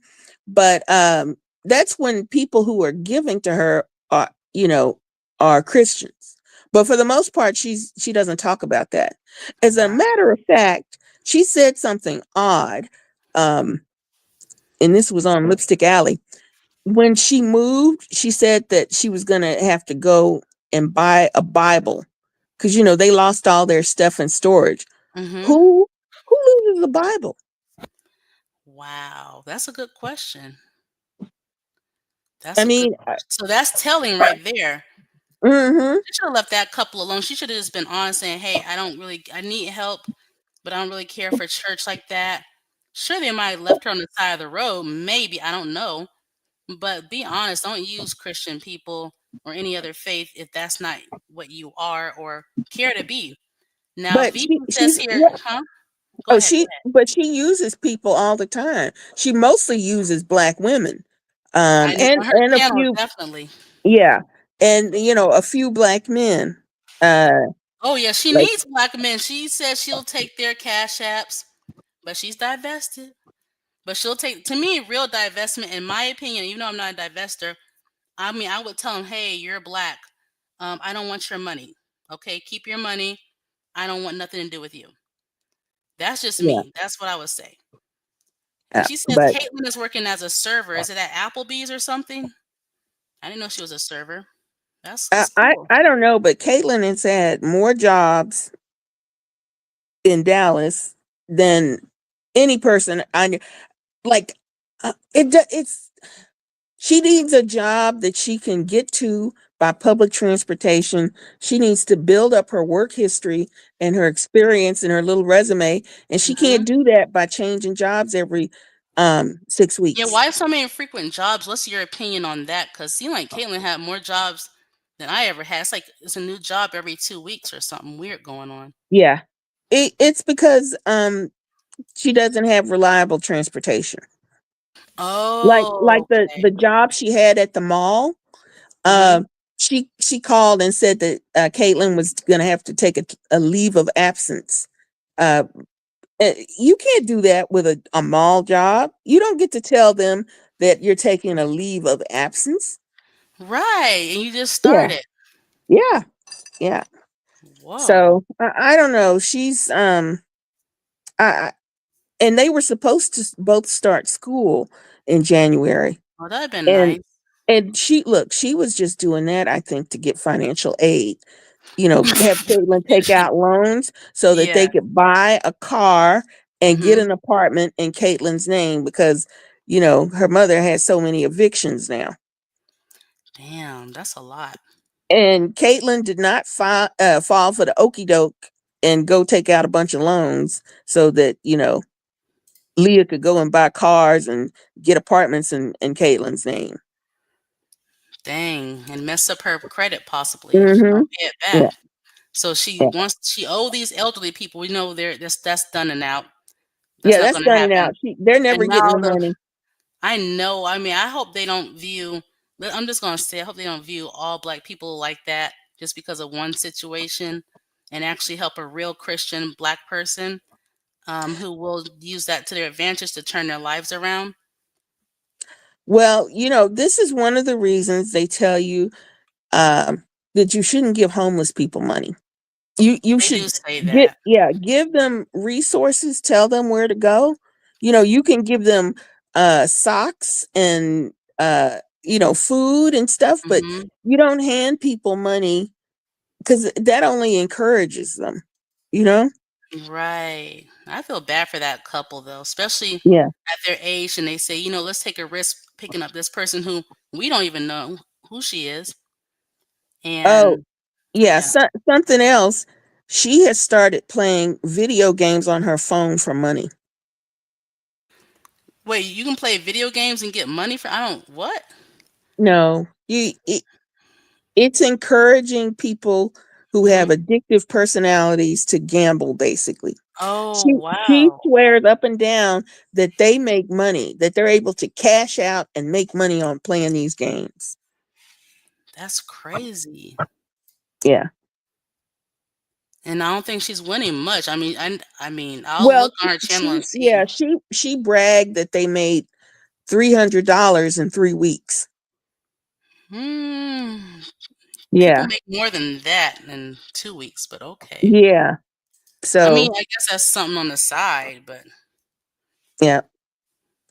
but that's when people who are giving to her are Christians. But for the most part, she doesn't talk about that. As a Wow. matter of fact, she said something odd, um, and this was on Lipstick Alley. When she moved, she said that she was going to have to go and buy a Bible because they lost all their stuff in storage. Mm-hmm. Who loses the Bible? Wow. That's a good question. I That's a good mean, so that's telling right there. mm-hmm. She should have left that couple alone. She should have just been honest saying, hey, I need help, but I don't really care for church like that. Sure, they might have left her on the side of the road. Maybe. I don't know. But be honest. Don't use Christian people or any other faith if that's not what you are or care to be. Now, But VP says she's here, what? huh? Go Oh, ahead. Go ahead. she uses people all the time. She mostly uses black women, I know and on her a channel, few, definitely. yeah, and a few black men. Uh, Oh, yeah. She like needs black men. She says she'll take their cash apps, but she's divested. But she'll take, to me, real divestment, in my opinion, even though I'm not a divestor, I mean, I would tell him, hey, you're black. I don't want your money. Okay, keep your money. I don't want nothing to do with you. That's just yeah, me. That's what I would say. And yeah, she says but Caitlyn is working as a server. Is it at Applebee's or something? I didn't know she was a server. That's cool. I don't know, but Caitlin has had more jobs in Dallas than any person I knew. Like, it's she needs a job that she can get to by public transportation. She needs to build up her work history and her experience and her little resume, and she Hmm. can't do that by changing jobs every 6 Yeah, weeks. why so many frequent jobs? What's your opinion on that? Because seemed like Caitlyn had more jobs than I ever had. It's like it's a new job every 2 weeks or something weird going on. Yeah. It's because she doesn't have reliable transportation. Like Oh, the job she had at the mall. okay. Um, she called and said that Caitlin was going to have to take a leave of absence. Uh, you can't do that with a mall job. You don't get to tell them that you're taking a leave of absence. Right, and you just Yeah, started. yeah, yeah. Whoa. So I don't know. She's I and they were supposed to both start school in January, Oh, that'd been and nice. she was just doing that, I think, to get financial aid. Have Caitlin take out loans so that Yeah. they could buy a car and get Mhm. an apartment in Caitlin's name because, her mother has so many evictions now. Damn, that's a lot. And Caitlin did not fall for the okey doke and go take out a bunch of loans so that, Leah could go and buy cars and get apartments in Caitlin's name. Dang, and mess up her credit possibly if she Mm-hmm. don't pay it Yeah. back. So Yeah. she owe these elderly people. We know that's done and out. That's Yeah, not that's gonna done and happen. out. They're And never getting now the money. I know. I mean, I hope they don't view. I'm just gonna say, I hope they don't view all black people like that just because of one situation, and actually help a real Christian black person who will use that to their advantage to turn their lives around. Well, this is one of the reasons they tell you um, that you shouldn't give homeless people money. You They do should say that. give them resources, tell them where to go. You can give them socks and food and stuff, but Mhm. you don't hand people money because that only encourages them, you know? Right. I feel bad for that couple though, especially Yeah. at their age and they say, let's take a risk picking up this person who we don't even know who she is. Oh, And yeah. yeah. Something else. She has started playing video games on her phone for money. Wait, you can play video games and get money for I don't what? No, it's encouraging people who have Mhm. addictive personalities to gamble, basically. Oh, She wow. swears up and down that they make money, that they're able to cash out and make money on playing these games. That's crazy. Yeah. And I don't think she's winning much. I mean, I'll Well, look on her channel and see. yeah, she bragged that they made $300 in 3 weeks. Hmm. People Yeah. make more than that in 2 weeks, but okay. Yeah. I mean, So, I guess that's something on the side, but yeah.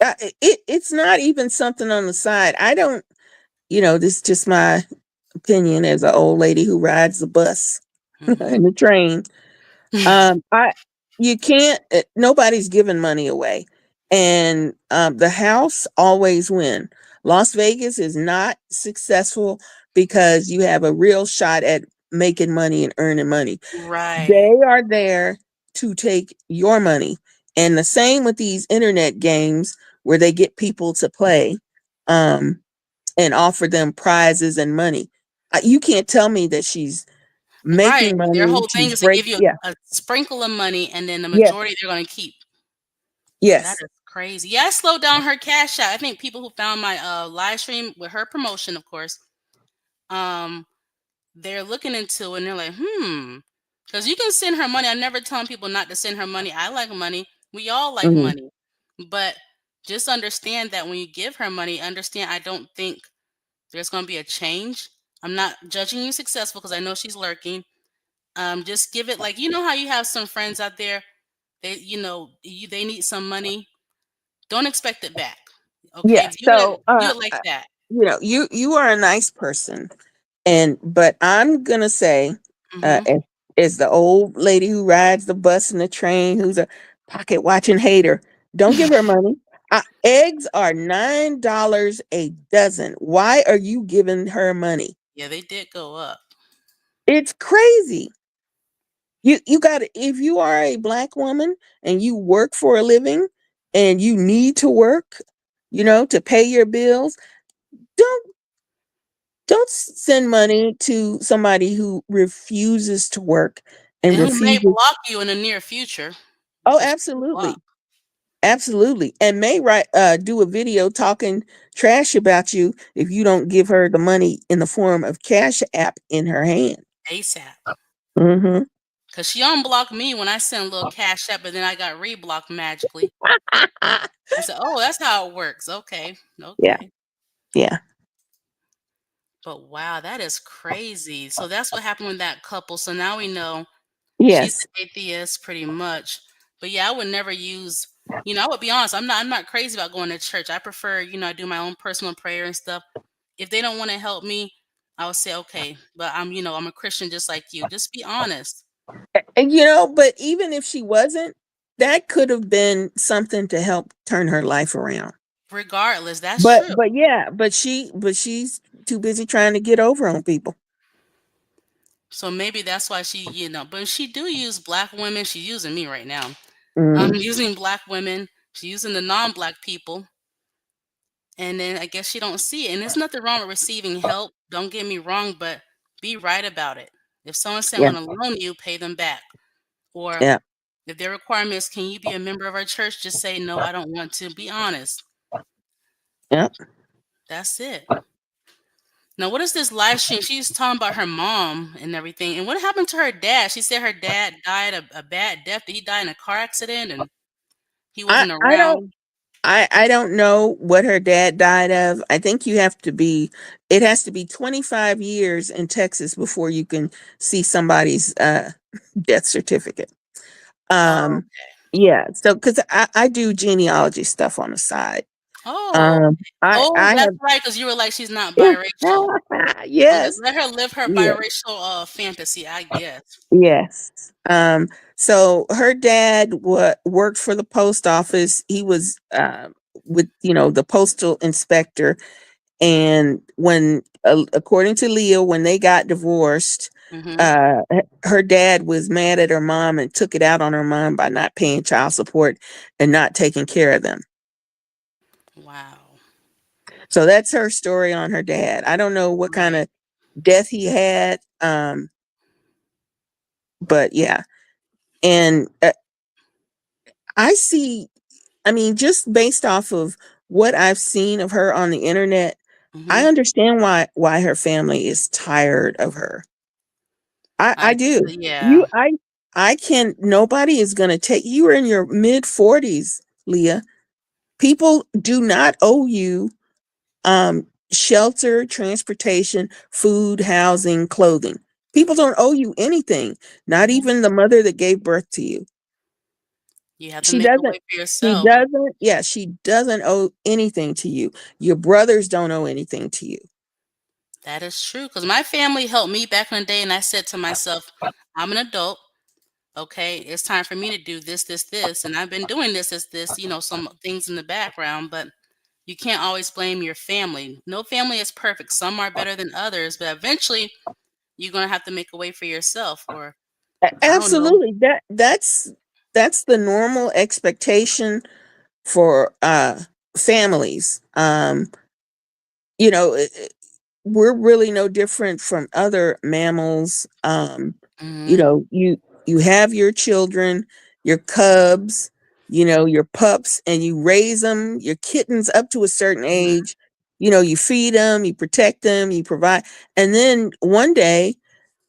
It's not even something on the side. I don't, this is just my opinion as an old lady who rides the bus mhm. and the train. I You can't. Nobody's giving money away, and the house always win. Las Vegas is not successful because you have a real shot at making money and earning money. Right. They are there to take your money, and the same with these internet games where they get people to play, um, and offer them prizes and money. You can't tell me that she's Right. making Their money whole to thing is to break. give you Yeah. a sprinkle of money and then the Yes. majority they're gonna keep. That Yes. is crazy. Yeah, I slowed down her cash out. I think people who found my live stream with her promotion, of course, um, they're looking into it and they're like, because you can send her money. I'm never telling people not to send her money. I like money. We all like Mhm. money. But just understand that when you give her money, understand I don't think there's going to be a change. I'm not judging you successful because I know she's lurking. Just give it like how you have some friends out there. They need some money. Don't expect it back. Okay, Yeah. view it So, view it like that. you are a nice person, but I'm gonna say, uh, Hmm. as, as the old lady who rides the bus and the train, who's a pocket watching hater, don't give her money. Eggs are $9 a dozen. Why are you giving her money? Yeah, they did go up. It's crazy. You got to, if you are a black woman and you work for a living and you need to work, to pay your bills, don't send money to somebody who refuses to work and And who may refuses. block you in the near future Oh, because she can block. absolutely. Absolutely. And may do a video talking trash about you if you don't give her the money in the form of cash app in her hand. ASAP. Mhm. Cause she unblocked me when I sent a little cash app, but then I got reblocked magically. I said, "Oh, that's how it works." Okay, Yeah. okay. Yeah. But wow, that is crazy. So that's what happened with that couple. So now we know she's Yes. an atheist pretty much. But yeah, I would never use, I would be honest, I'm not crazy about going to church. I prefer, I do my own personal prayer and stuff. If they don't want to help me, I would say, okay, but I'm a Christian just like you. Just be honest. And but even if she wasn't, that could have been something to help turn her life around. Regardless, that's But true. yeah, she's too busy trying to get over on people. So maybe that's why but she do use black women. She's using me right now. Mhm. Using black women. She's using the non-black people. And then I guess she don't see it. And there's nothing wrong with receiving help. Don't get me wrong, but be right about it. If someone said Yeah. want to loan you, pay them back. Or Yeah. if their requirement is, can you be a member of our church? Just say no, I don't want to. Be honest. Yeah. That's it. Now, what is this live stream? She's talking about her mom and everything. And what happened to her dad? She said her dad died a bad death. Did he die in a car accident and he I wasn't I don't around? I don't know what her dad died of. I think it has to be 25 years in Texas before you can see somebody's death certificate. Oh, Um Yeah. So, because I do genealogy stuff on the side. Oh, oh, I that's have, right. Because you were like, she's not yeah. biracial. Yes. Let her live her Yeah. biracial fantasy, I guess. Yes. So her dad worked for the post office. He was with, the postal inspector. And when, according to Leah, when they got divorced, Hmm. her dad was mad at her mom and took it out on her mom by not paying child support and not taking care of them. Wow. So that's her story on her dad. I don't know what kind Right. of death he had, but yeah. And I see, I mean, just based off of what I've seen of her on the internet, I Hmm. understand why her family is tired of her. I do. Yeah. You I can Nobody is gonna take you. Are in your mid-40s, Leah. People do not owe you shelter, transportation, food, housing, clothing. People don't owe you anything, not Hmm. even the mother that gave birth to you. You have to She make a doesn't way for she yourself. doesn't yeah, she doesn't owe anything to you. Your brothers don't owe anything to you. That is true. Because my family helped me back in the day, and I said to myself, I'm an adult. Okay, it's time for me to do this, this, this. And I've been doing this, some things in the background, but you can't always blame your family. No family is perfect. Some are better than others, but eventually you're going to have to make a way for yourself, or I don't know. Absolutely. That's the normal expectation for families. You know, we're really no different from other mammals. You Hmm. know, you have your children, your cubs, your pups, and you raise them, your kittens up to a certain age. You feed them, you protect them, you provide, and then one day,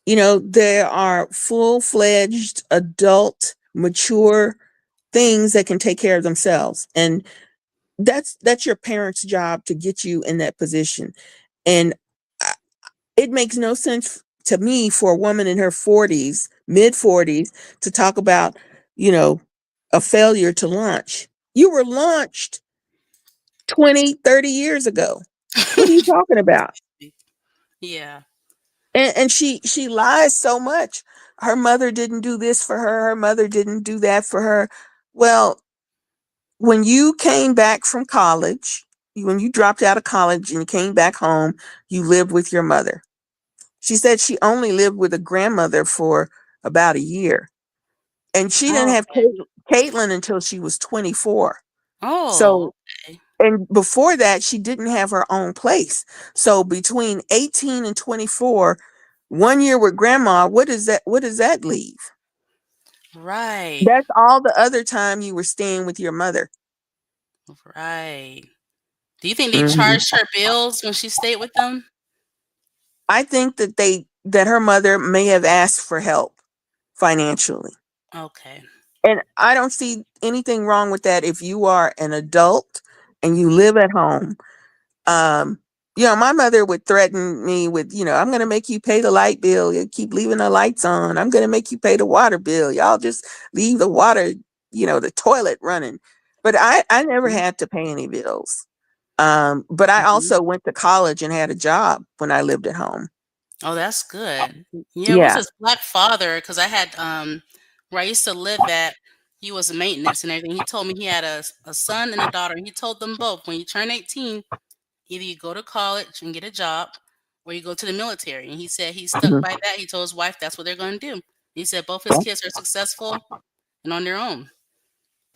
there are full-fledged adult, mature things that can take care of themselves. And that's your parents' job to get you in that position. And I- it makes no sense to me for a woman in her 40s, mid 40s, to talk about, you know, a failure to launch. You were launched 20, 30 years ago. What are you talking about? Yeah. And she lies so much. Her mother didn't do this for her. Her mother didn't do that for her. Well, when you came back from college, when you dropped out of college and you came back home, you lived with your mother. She said she only lived with a grandmother for about a year, and she didn't Oh, have okay. Caitlin until she was 24. Oh, So, okay. and before that, she didn't have her own place. So between 18 and 24, 1 year with grandma, what does that leave? Right. That's all the other time you were staying with your mother. Right. Do you think they Mhm. charged her bills when she stayed with them? I think that her mother may have asked for help financially. Okay. And I don't see anything wrong with that if you are an adult and you Mhm. live at home. Um, my mother would threaten me with, I'm going to make you pay the light bill. You keep leaving the lights on. I'm going to make you pay the water bill. Y'all just leave the water, the toilet running. But I never Mhm. had to pay any bills. But I Mhm. also went to college and had a job when I lived at home. Oh, that's good. Yeah, it was Yeah. his black father because I had where I used to live at, he was maintenance and everything. He told me he had a son and a daughter, and he told them both when you turn 18, either you go to college and get a job or you go to the military. And he said he stuck Mhm. by that. He told his wife that's what they're going to do. He said both his kids are successful and on their own.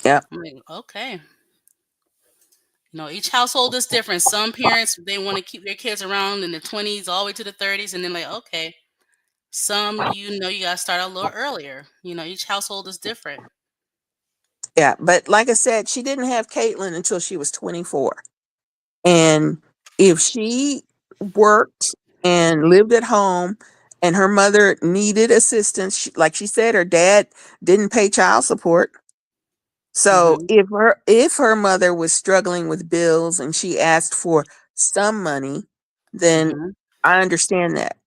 Yeah. I'm like, okay. Each household is different. Some parents they want to keep their kids around in the 20s all the way to the 30s, and then like, okay. Some you gotta start a little earlier. Each household is different. Yeah. But like I said, she didn't have Caitlin until she was 24. And if she worked and lived at home and her mother needed assistance, like she said, her dad didn't pay child support. So Mhm. if her mother was struggling with bills and she asked for some money, then Mhm. I understand that.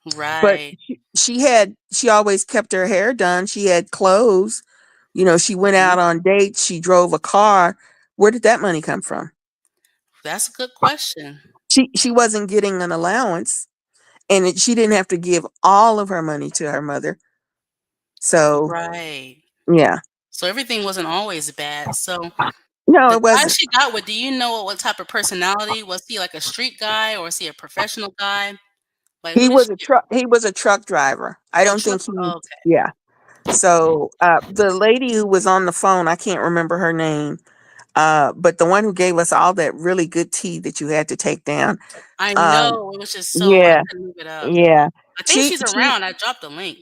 But Right. she always kept her hair done. She had clothes. She went Mhm. out on dates, she drove a car. Where did that money come from? That's a good question. She wasn't getting an allowance, and she didn't have to give all of her money to her mother. So, Right. yeah. So everything wasn't always bad. So No, the it guy wasn't. she got with, do you know what type of personality? Was he like a street guy or was he a professional guy? Like who He did was she a get? truck he was a truck driver. I Oh, don't truck. think he Oh, okay. yeah. So, the lady who was on the phone, I can't remember her name, but the one who gave us all that really good tea that you had to take down. I Um, know. It was just so I yeah, couldn't leave it up. yeah. I think She she's she around. I dropped the link.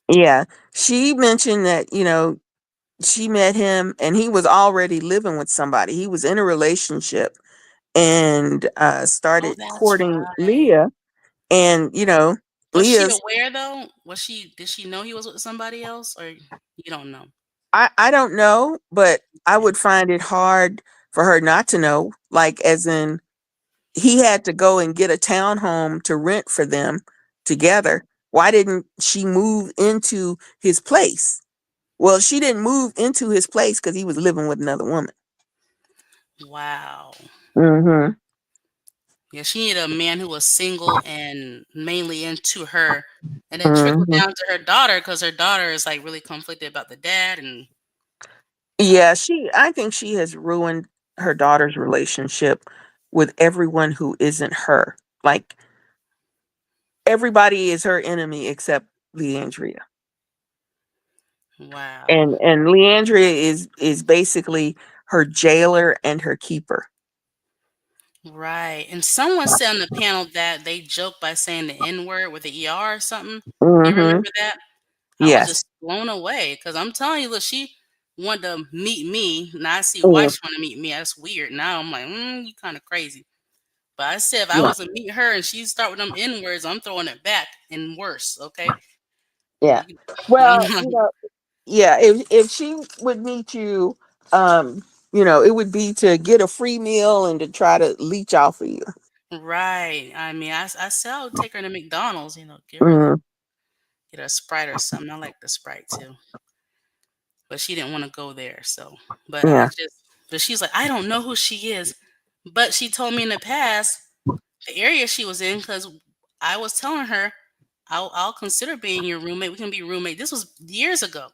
yeah. She mentioned that, she met him and he was already living with somebody. He was in a relationship and Oh, started that's courting right. Leah. And, Was she Leah's aware though? Did she know he was with somebody else or you don't know? I don't know, but I Okay. would find it hard for her not to know. Like, as in, he had to go and get a townhome to rent for them together. Why didn't she move into his place? Well, she didn't move into his place because he was living with another woman. Wow. Mm-hmm. Yeah, she needed a man who was single and mainly into her, and it trickled Mm-hmm. down to her daughter because her daughter is like really conflicted about the dad, and Yeah, I think she has ruined her daughter's relationship with everyone who isn't her. Like, everybody is her enemy except Leandria. wow, And Leandria is basically her jailer and her keeper. right. And someone said on the panel that they joked by saying the N word with the ER or something. You Mhm. remember that? I was Yes. just blown away because I'm telling you, look, she wanted to meet me. Now I see why Mm, she wanted to meet me. That's weird. Now I'm like, you kind of crazy. But I said if I yeah. was to meet her and she start with them N words, I'm throwing it back and worse. Okay. Yeah. You- I'm Well, not yeah, if she would meet you, it would be to get a free meal and to try to leech off of you. right. I mean, I said I would take her to McDonald's, Mm, get her a Sprite or something. I like the Sprite too. But she didn't want to go there. So, but yeah. but she's like, I don't know who she is. But she told me in the past the area she was in because I was telling her, I'll consider being your roommate. We can be roommate. This was years ago.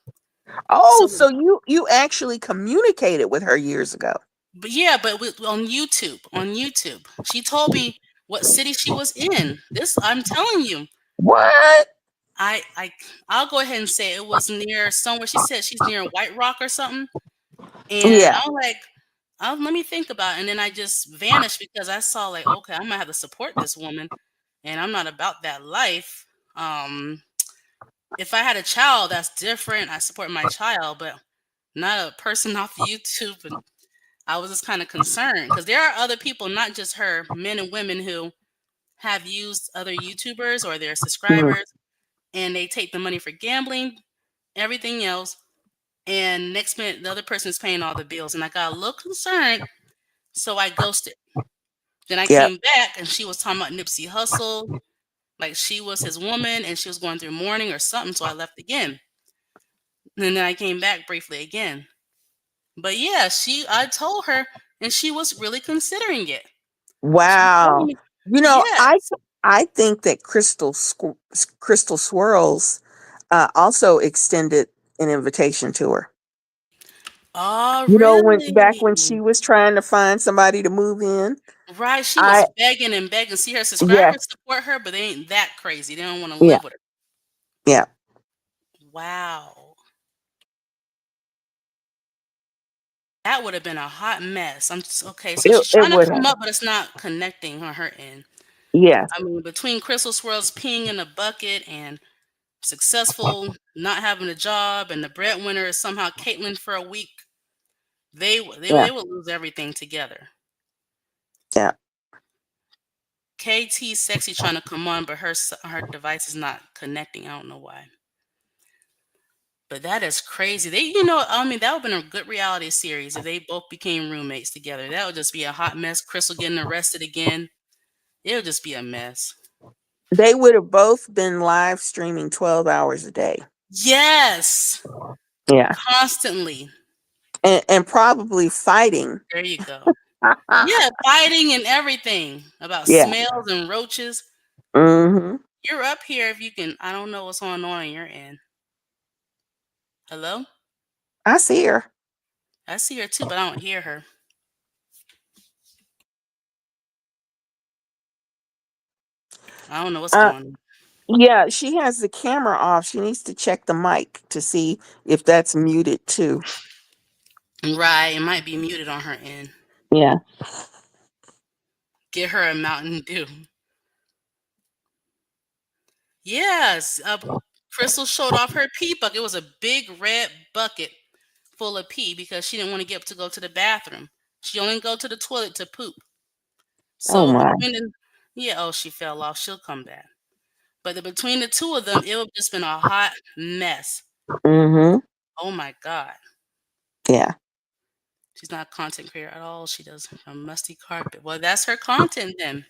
Oh, So, so you actually communicated with her years ago. but yeah, but on YouTube, she told me what city she was in. This I'm telling you. What? I I'll go ahead and say it was near somewhere. She said she's near White Rock or something, and Yeah. I'm like, let me think about it. And then I just vanished because I saw like, okay, I'm gonna have to support this woman, and I'm not about that life. Um, if I had a child, that's different. I support my child, but not a person off YouTube. And I was just kind of concerned because there are other people, not just her, men and women who have used other YouTubers or their Mm, subscribers, and they take the money for gambling, everything else. And next minute, the other person is paying all the bills. And I got a little concerned. So I ghosted. Then I yeah. came back and she was talking about Nipsey Hussle, like she was his woman and she was going through mourning or something. So I left again. And then I came back briefly again. But yeah, I told her and she was really considering it. She told Wow. me, You know, I yes. I think that Crystal Swirls also extended an invitation to her. Oh, When back when she really? was trying to find somebody to move in. Right. She was I begging and begging. See, her Yes, subscribers support her, but they ain't that crazy. They don't want to yeah, live with her. yeah. Wow. That would have been a hot mess. Okay. So she's It trying to would come have. up, but it's not connecting on her end. Yes, I mean, between Crystal Swirl's peeing in a bucket and successful not having a job, and the breadwinner is somehow Caitlyn for a week, yeah, they will lose everything together. yeah. KT sexy trying to come on, but her device is not connecting. I don't know why. But that is crazy. I mean, that would have been a good reality series if they both became roommates together. That would just be a hot mess. Crystal getting arrested again. It would just be a mess. They would have both been live streaming 12 hours a day. Yes. Yeah. Constantly. And probably fighting. There you go. Yeah, fighting and everything about Yeah. smells and roaches. Hmm. You're up here if you can. I don't know what's going on your end. Hello? I see her. I see her too, but I don't hear her. I don't know what's Uh, going on. yeah, she has the camera off. She needs to check the mic to see if that's muted too. Right, it might be muted on her end. Yeah. Get her a Mountain Dew. Yes, Crystal showed off her pee bucket. It was a big red bucket full of pee because she didn't want to get up to go to the bathroom. She only go to the toilet to poop. Oh So my. between the yeah, oh she fell off. She'll come back. But between the two of them, it would have just been a hot mess. Hmm. Oh my god, Yeah. she's not a content creator at all. She does a musty carpet. Well, that's her content then.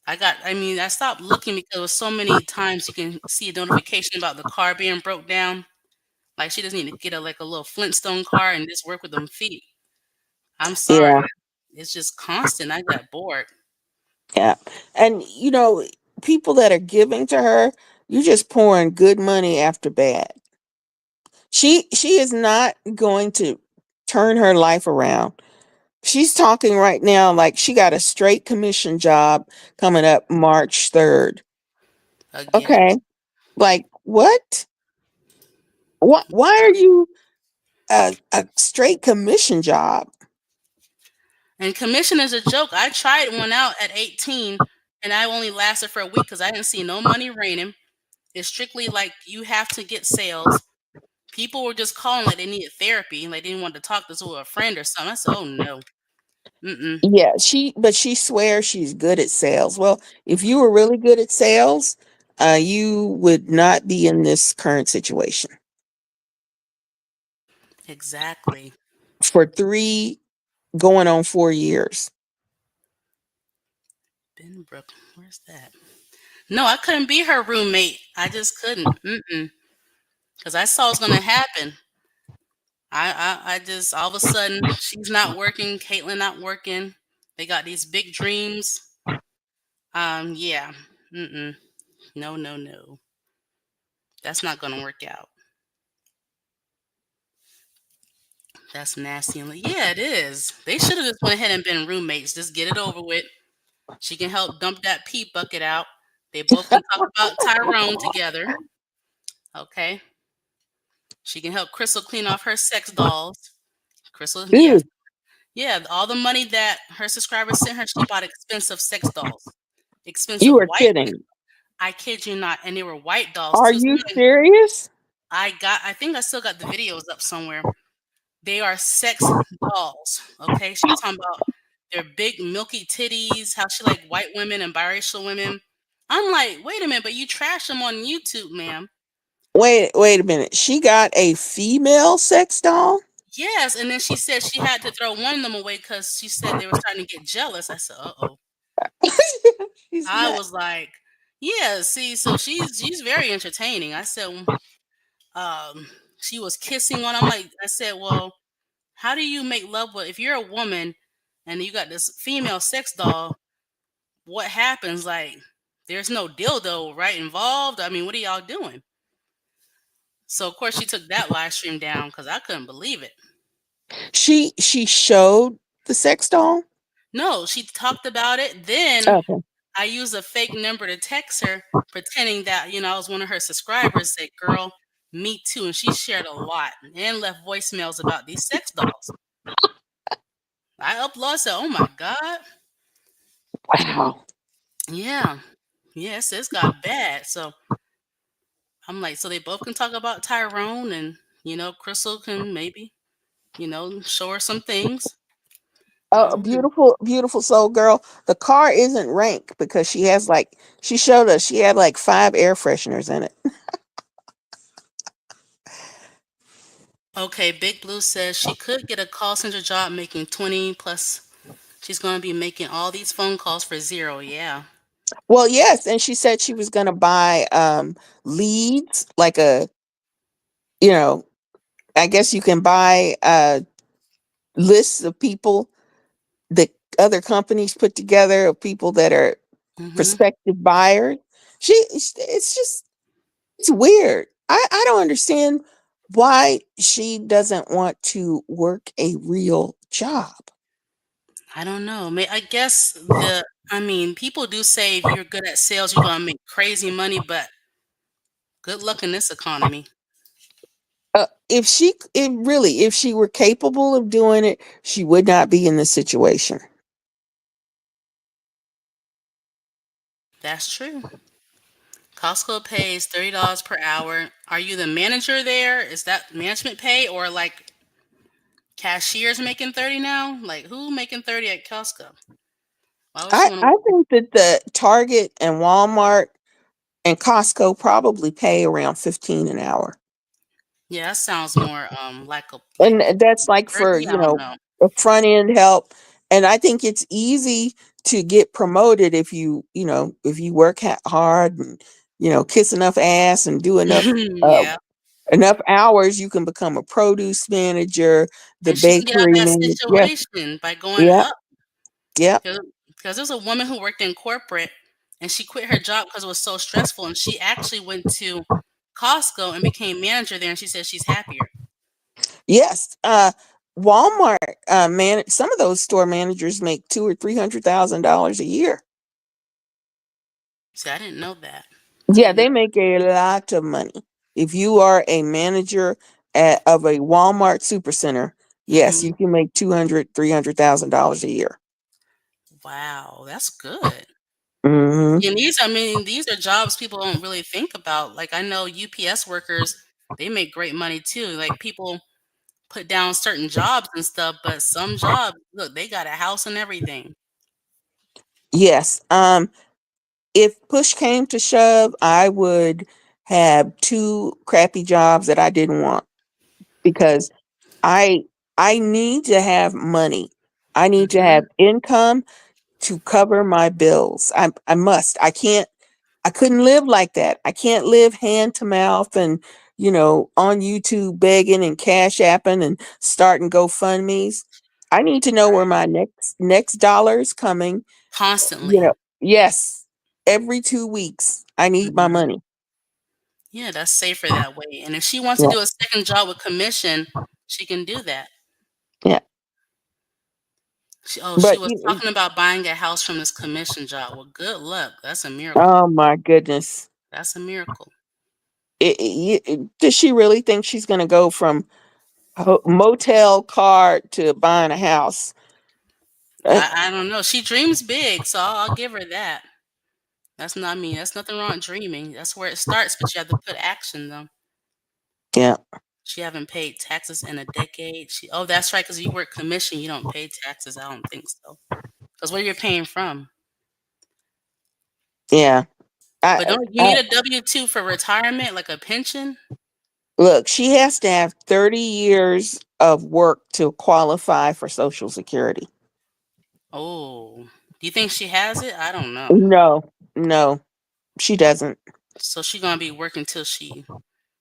I mean, I stopped looking because there was so many times you can see a notification about the car being broke down. Like she doesn't need to get a like a little Flintstone car and just work with them feet. I'm Yeah. sorry. It's just constant. I got bored. Yeah. And people that are giving to her, you just pouring good money after bad. She is not going to turn her life around. She's talking right now like she got a straight commission job coming up March 3rd. Again. Okay. Like what? What why are you a straight commission job? And commission is a joke. I tried one out at 18 and I only lasted for a week because I didn't see no money raining. It's strictly like you have to get sales. People were just calling like they needed therapy, like they didn't want to talk to a friend or something. I said, oh no. Mm-mm. Yeah, she swears she's good at sales. Well, if you were really good at sales, you would not be in this current situation Exactly. for 3 going on 4 years. Benbrook. Where's that? No, I couldn't be her roommate. I just couldn't. Mm-mm. Because I saw what's gonna happen. I just all of a sudden she's not working, Caitlin not working. They got these big dreams. Yeah. Mm-mm. No, no, no. That's not gonna work out. That's nasty. Yeah, it is. They should have just went ahead and been roommates. Just get it over with. She can help dump that pee bucket out. They both can talk about Tyrone together. Okay. She can help Crystal clean off her sex dolls. Crystal, yes. Ew, Yeah, all the money that her subscribers sent her, she bought expensive sex dolls. you Expensive are white. kidding. I kid you not. And they were white dolls Are too. you serious? I think I still got the videos up somewhere. They are sex dolls. Okay. She was talking about their big milky titties, how she like white women and biracial women. I'm like, wait a minute, but you trash them on YouTube, ma'am. Wait a minute. She got a female sex doll? Yes, and then she said she had to throw one of them away because she said they were starting to get jealous. I said, "Uh-oh." She's I not. was like, "Yeah, see, so she's very entertaining." I said, she was kissing on. I'm like, I said, "Well, how do you make love with if you're a woman and you got this female sex doll? What happens? Like, there's no dildo right involved. I mean, what are y'all doing?" So of course she took that live stream down because I couldn't believe it. She showed the sex doll? No, she talked about it. Then Okay. I used a fake number to text her, pretending that, I was one of her subscribers, said, girl, me too. And she shared a lot and left voicemails about these sex dolls. I uploaded, said, oh my God. Wow. Yeah. Yes, it's got bad. So I'm like, so they both can talk about Tyrone and, Crystal can maybe, show her some things. I Oh, don't know. beautiful, beautiful soul girl. The car isn't rank because she showed us she had like 5 air fresheners in it. Okay, Big Blue says she could get a call center job making 20 plus. She's going to be making all these phone calls for zero. Yeah. Well, yes, and she said she was gonna buy leads, like you know, I guess you can buy lists of people that other companies put together of people that are Hmm. prospective buyers. It's just, it's weird. I don't understand why she doesn't want to work a real job. I don't know. I guess I mean, people do say if you're good at sales, you're gonna make crazy money, but good luck in this economy. If she were capable of doing it, she would not be in this situation. That's true. Costco pays $30 per hour. Are you the manager there? Is that management pay or like cashiers making 30 now? Like who making 30 at Costco? Why would she want I to? think that the Target and Walmart and Costco probably pay around 15 an hour. Yeah, that sounds more like And that's like for, 30. I don't know. a front end help. And I think it's easy to get promoted if if you work hard and, kiss enough ass and do Yeah, enough hours, you can become a produce manager, the and she can get out of bakery that manager. Yes. situation by going Yep. up. Yep. Because there's a woman who worked in corporate and she quit her job because it was so stressful. And she actually went to Costco and became manager there. And she says she's happier. Yes. Walmart some of those store managers make $200,000 or $300,000 a See, I didn't know that. I Yeah, didn't. they make a lot of money. If you are a manager of a Walmart supercenter, yes, Hmm. you can make $200,000, $300,000 a year. Wow, that's good. Hmm. And I mean, these are jobs people don't really think about. Like I know UPS workers, they make great money too. Like people put down certain jobs and stuff, but some jobs, look, they got a house and everything. Yes. If push came to shove, I would have two crappy jobs that I didn't want because I I need to have money. I need to Hmm. have income to cover my bills. I must. I couldn't live like that. I can't live hand to mouth and, on YouTube begging and cash apping and starting GoFundMe's. I need to know where my next dollar is coming. Constantly. Yes, every 2 weeks I need my Hmm. money. Yeah, that's safer that way. And if she wants to Yeah, do a second job with commission, she can do that. yeah. She But was talking about buying a house from this commission job. Well, good luck. That's a miracle. oh my goodness, That's a miracle. does she really think she's going to go from motel card to buying a house? Uh, I don't know. She dreams big, so I'll give her that. That's not me. That's nothing wrong with dreaming. That's where it starts, but you have to put action though. yeah, She haven't paid taxes in a decade. Oh, that's right, because you work commission, you don't pay taxes. I don't think so. Because where you're paying from. yeah. But I, don't you I need a W-2 for retirement, like a pension? Look, she has to have 30 years of work to qualify for Social Security. Oh, do you think she has it? I don't know. No, no, she doesn't. So she gonna be working till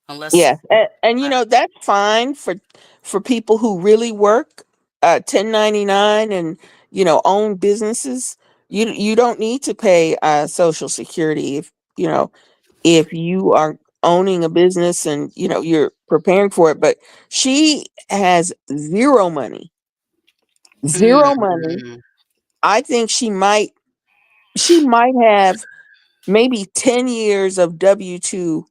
unless. Yes, and that's fine for people who really work 1099 and own businesses. You don't need to pay Social Security if you are owning a business and you're preparing for it. But she has zero money, zero money. Mm. I think she might have maybe 10 years of W2.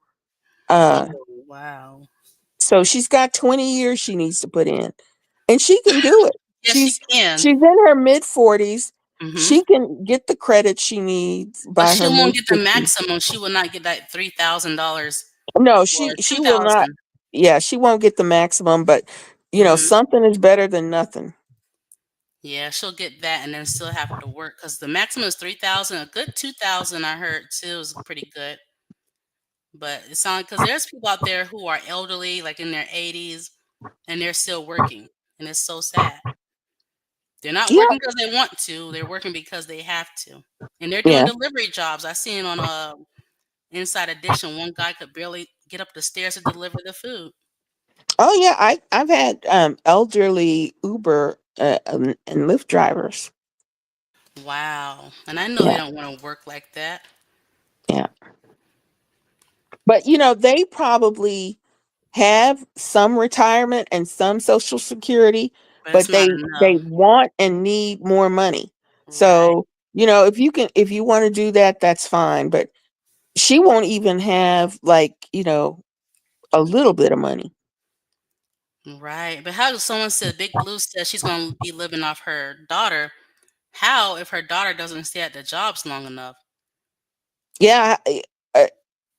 Oh, uh wow. so she's got 20 years she needs to put in, and she can do it. Yes, she she's can. she's in her mid 40s. Hmm. She can get the credit she needs But by she her won't mid get the 50s. maximum. She will not get that $3,000 No, or she two will not. thousand. Yeah, she won't get the maximum, but Mm-hmm. something is better than nothing. Yeah, she'll get that and then still have to work because the maximum is 3,000. A good 2,000 I heard too is pretty good. But it sounds because there's people out there who are elderly, like in their 80s, and they're still working, and it's so sad. They're not Yeah, working because they want to. They're working because they have to, and they're doing yeah, delivery jobs. I seen on Inside Edition, one guy could barely get up the stairs to deliver the food. Oh yeah, I've had elderly Uber and Lyft drivers. Wow. And I know they Yeah, don't want to work like that, yeah. But they probably have some retirement and some social security, but it's but not they enough. want and need more money. Right. So, if you want to do that, that's fine. But she won't even have like, a little bit of money. Right. But how does someone said Big Blue says she's going to be living off her daughter? How if her daughter doesn't stay at the jobs long enough? Yeah, uh,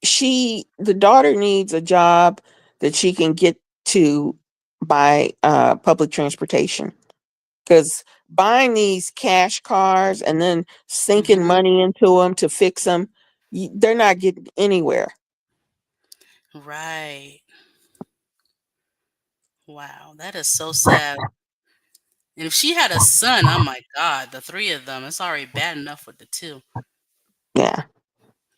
the daughter needs a job that she can get to by public transportation, because buying these cash cars and then sinking Hmm. money into them to fix them, they're not getting anywhere. Right. Wow. That is so sad. And if she had a son, oh my God, the three of them, it's already bad enough with the two. Yeah.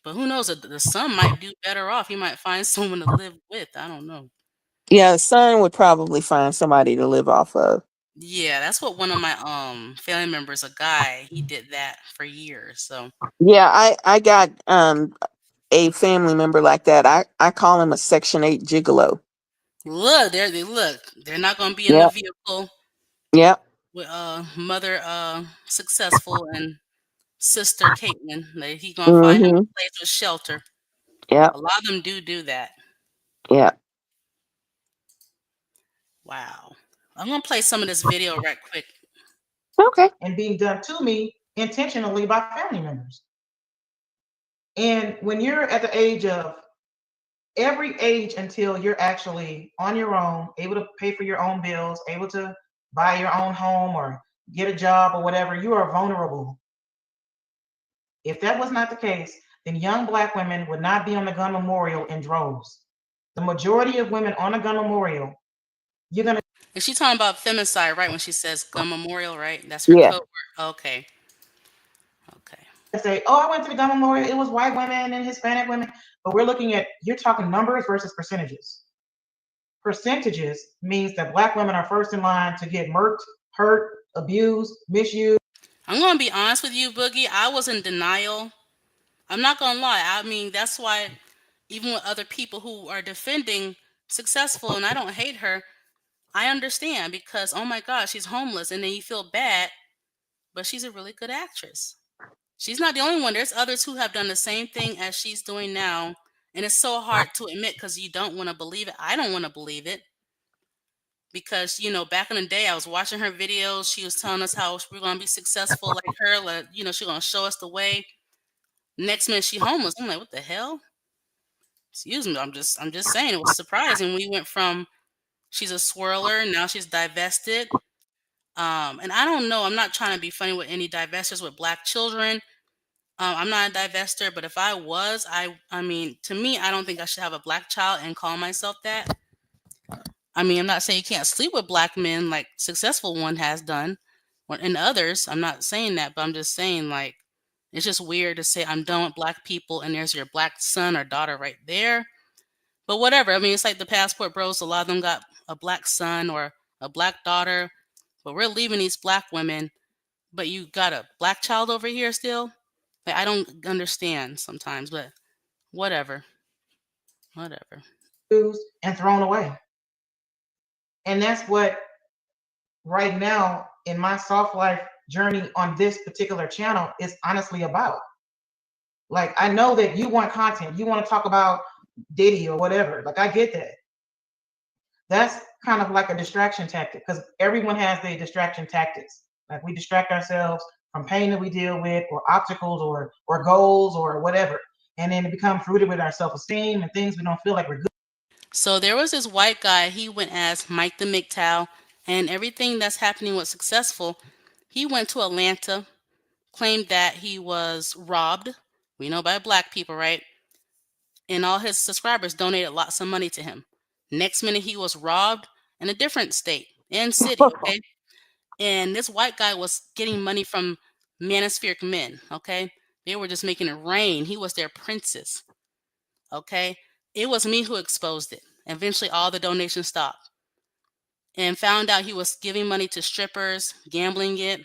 But who knows? The son might do better off. He might find someone to live with. I don't know. Yeah, the son would probably find somebody to live off of. Yeah, that's what one of my family members, a guy, he did that for years. So Yeah, I got a family member like that. I call him a Section 8 gigolo. look, there they look. They're not gonna be in the Yep. vehicle Yep. with mother successful and sister Caitlin. He gonna find him Mhm. a place with shelter. Yep. A lot of them do that. Yep. Wow. I'm gonna play some of this video right quick. Okay. and being done to me intentionally by family members. And when you're at the age of every age until you're actually on your own, able to pay for your own bills, able to buy your own home or get a job or whatever, you are vulnerable. If that was not the case, then young Black women would not be on the gun memorial in droves. The majority of women on a gun memorial, you're going to Is she talking about femicide, right? When she says gun memorial, right? That's her Yeah. code word. Okay. Okay. say, oh, I went to the gun memorial. It was white women and Hispanic women. But we're looking at, you're talking numbers versus percentages. Percentages means that Black women are first in line to get murked, hurt, abused, misused. I'm gonna be honest with you, Boogie. I was in denial. I'm not gonna lie. I mean, that's why even with other people who are defending successful, and I don't hate her, I understand because oh my God, she's homeless, and then you feel bad, but she's a really good actress. She's not the only one. There's others who have done the same thing as she's doing now, and it's so hard to admit because you don't want to believe it. I don't want to believe it because back in the day, I was watching her videos. She was telling us how we're gonna be successful like her. Like she's gonna show us the way. Next minute, she homeless. I'm like, what the hell? Excuse me. I'm just saying. It was surprising. We went from she's a swirler, now she's divested. And I don't know. I'm not trying to be funny with any divestors with black children. I'm not a divestor, but if I was, I mean, to me, I don't think I should have a black child and call myself that. I mean, I'm not saying you can't sleep with black men like successful one has done, or and others. I'm not saying that, but I'm just saying like it's just weird to say I'm done with black people and there's your black son or daughter right there. But whatever. I mean, it's like the passport bros. A lot of them got a black son or a black daughter, but we're leaving these black women. But you got a black child over here still. Like I don't understand sometimes, but whatever, whatever. And thrown away. And that's what right now in my soft life journey on this particular channel is honestly about. Like, I know that you want content, you want to talk about Diddy or whatever. Like, I get that. That's kind of like a distraction tactic because everyone has their distraction tactics. Like, we distract ourselves from pain that we deal with, or obstacles, or goals, or whatever, and then it becomes rooted with our self-esteem and things we don't feel like we're good. So there was this white guy. He went as Mike the MGTOW, and everything that's happening was successful. He went to Atlanta, claimed that he was robbed. We know by black people, right? And all his subscribers donated lots of money to him. Next minute, he was robbed in a different state and city. Okay, and this white guy was getting money from manospheric men. Okay, they were just making it rain. He was their princess. Okay, it was me who exposed it. Eventually, all the donations stopped. and found out he was giving money to strippers, gambling it.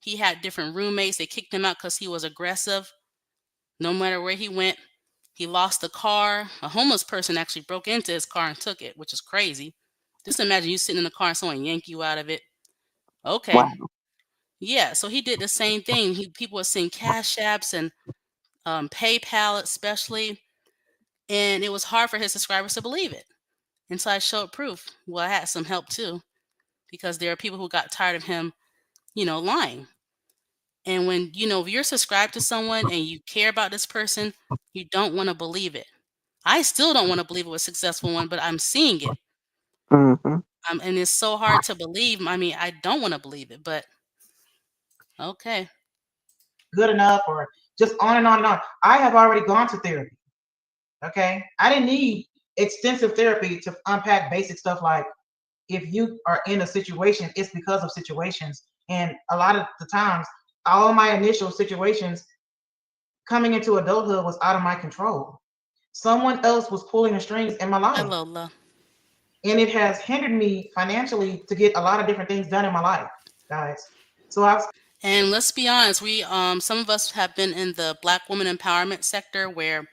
He had different roommates. They kicked him out because he was aggressive. No matter where he went, he lost the car. A homeless person actually broke into his car and took it, which is crazy. Just imagine you sitting in the car and someone yank you out of it. Okay. Wow. Yeah, so he did the same thing. People would send cash apps and PayPal especially, and it was hard for his subscribers to believe it. And so I showed proof. Well, I had some help too, because there are people who got tired of him, lying. And when, if you're subscribed to someone and you care about this person, you don't want to believe it. I still don't want to believe it was a successful one, but I'm seeing it. Mm-hmm. And it's so hard to believe. I mean, I don't want to believe it, but okay. Good enough, or just on and on and on. I have already gone to therapy. Okay. I didn't need extensive therapy to unpack basic stuff like if you are in a situation, it's because of situations. And a lot of the times, all my initial situations coming into adulthood was out of my control. Someone else was pulling the strings in my Hi, life. Lola. And it has hindered me financially to get a lot of different things done in my life, guys. So I've And let's be honest, we some of us have been in the black woman empowerment sector where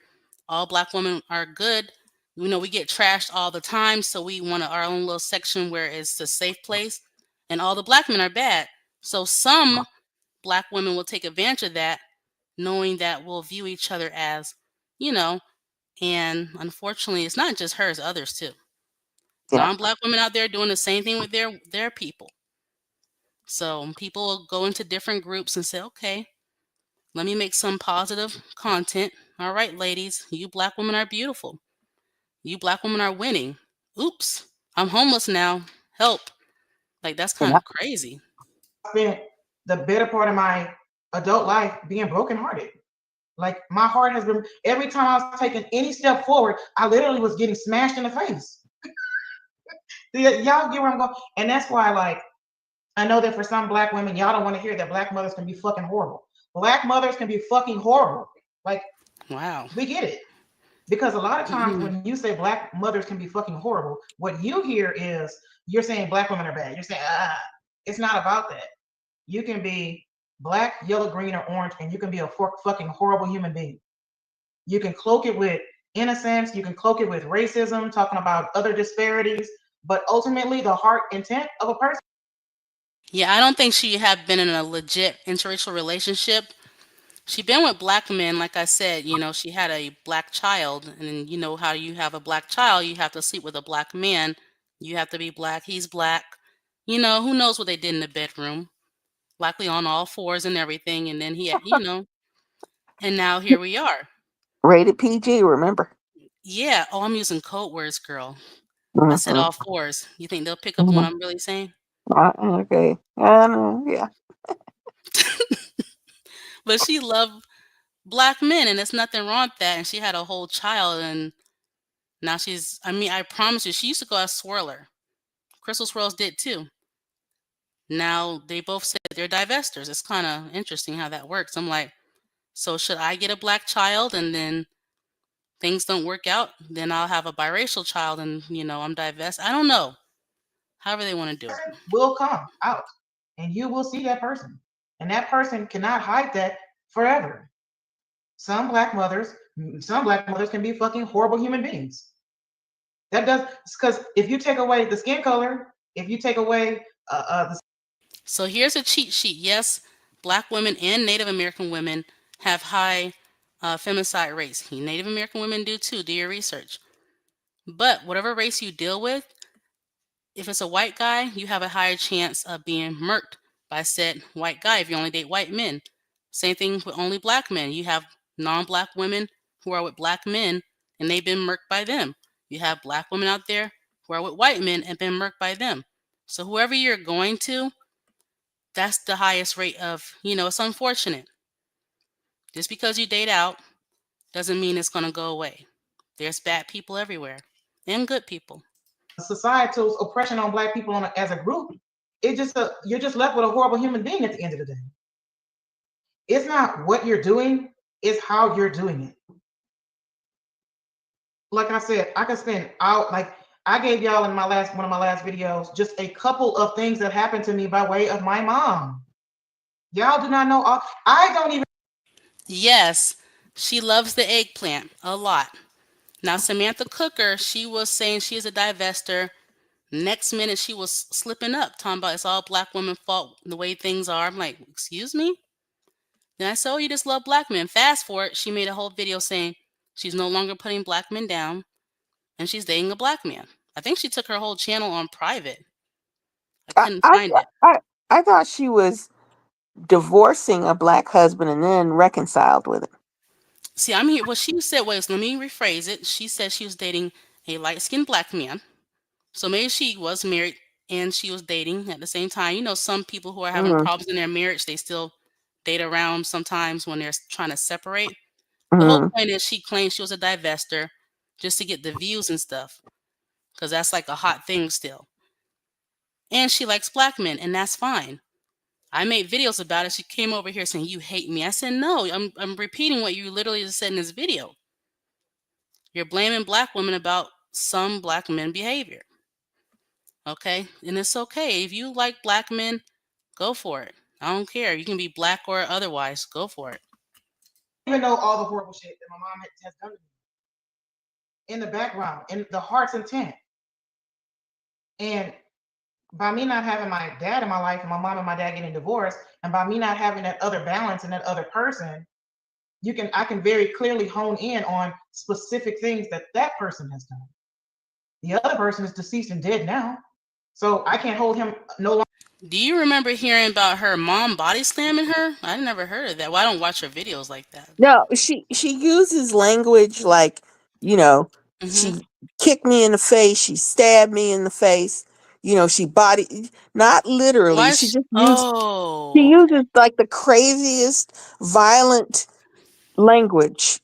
all black women are good. We get trashed all the time, so we want our own little section where it's a safe place. And all the black men are bad. So some black women will take advantage of that, knowing that we'll view each other as, you know, and unfortunately it's not just her, it's others too. Yeah. Non-black women out there doing the same thing with their people. So people will go into different groups and say, okay, let me make some positive content. All right, ladies, you black women are beautiful. You black women are winning. Oops, I'm homeless now. Help. Like, that's kind Yeah. of crazy. spent the better part of my adult life being brokenhearted. Like my heart has been every time I was taking any step forward, I literally was getting smashed in the face. Y'all get where I'm going, and that's why, like, I know that for some black women, y'all don't want to hear that black mothers can be fucking horrible. Black mothers can be fucking horrible. Like, Wow. we get it. Because a lot of times Mhm. when you say black mothers can be fucking horrible, what you hear is you're saying black women are bad. You're saying, it's not about that. You can be black, yellow, green, or orange, and you can be a fucking horrible human being. You can cloak it with innocence. You can cloak it with racism, talking about other disparities. But ultimately, the heart intent of a person. Yeah, I don't think she have been in a legit interracial relationship. She been with black men, like I said. She had a black child, and you know how you have a black child, you have to sleep with a black man. You have to be black. He's black. Who knows what they did in the bedroom? Likely on all fours and everything. And then and now here we are. Rated PG, remember? Yeah. Oh, I'm using code words, girl. I said Mm-hmm. all fours. You think they'll pick up on what Mm-hmm. I'm really saying? Okay. I know. Yeah. But she loved black men, and there's nothing wrong with that. And she had a whole child, and now I mean, I promise you, she used to go as Swirler. Crystal Swirls did too. Now they both said they're divestors. It's kind of interesting how that works. I'm like, so should I get a black child and then things don't work out? Then I'll have a biracial child and, I'm divest. I don't know. However they want to do it. Will come out and you will see that person. And that person cannot hide that forever. Some black mothers, some black mothers can be fucking horrible human beings. That does because if you take away the skin color, if you take away the So here's a cheat sheet. Yes, black women and Native American women have high femicide rates. Native American women do too. Do your research. But whatever race you deal with, if it's a white guy, you have a higher chance of being murked by said white guy if you only date white men. Same thing with only black men. You have non-black women who are with black men and they've been murked by them. You have black women out there who are with white men and been murked by them. So whoever you're going to, that's the highest rate of, it's unfortunate. Just because you date out doesn't mean it's going to go away. There's bad people everywhere and good people. societal's oppression on black people as a group, you're just left with a horrible human being at the end of the day. It's not what you're doing, it's how you're doing it. Like I said, I can spend out like I gave y'all in my last one of my last videos just a couple of things that happened to me by way of my mom. Y'all do not know all. I don't even. Yes, she loves the eggplant a lot. Now, Samantha Cooker, she was saying she is a divestor. Next minute, she was slipping up, talking about it's all black women' fault the way things are. I'm like, excuse me? Then I said, oh, you just love black men. Fast forward, she made a whole video saying she's no longer putting black men down and she's dating a black man. I think she took her whole channel on private. I I couldn't I find thought it. I thought she was divorcing a black husband and then reconciled with him. See, I'm here. What she said was, let me rephrase it. She said she was dating a light skinned black man. So maybe she was married and she was dating at the same time. You know, some people who are having Mm-hmm. problems in their marriage, they still date around sometimes when they're trying to separate. The whole Mm-hmm. point is she claimed she was a divestor just to get the views and stuff because that's like a hot thing still. And she likes black men, and that's fine. I made videos about it. She came over here saying, you hate me. I said, no, I'm repeating what you literally just said in this video. You're blaming black women about some black men behavior. Okay? And it's okay. If you like black men, go for it. I don't care. You can be black or otherwise. Go for it. Even know all the horrible shit that my mom has done to me in the background, in the heart's intent. And by me not having my dad in my life and my mom and my dad getting divorced, and by me not having that other balance and that other person, I can very clearly hone in on specific things that that person has done. The other person is deceased and dead now, so I can't hold him no longer. Do you remember hearing about her mom body slamming her? I never heard of that. Well, I don't watch her videos like that. No, she uses language like, you know, Hmm. she kicked me in the face, she stabbed me in the face, she body not literally. Why? She Oh, okay. uses like the craziest violent language.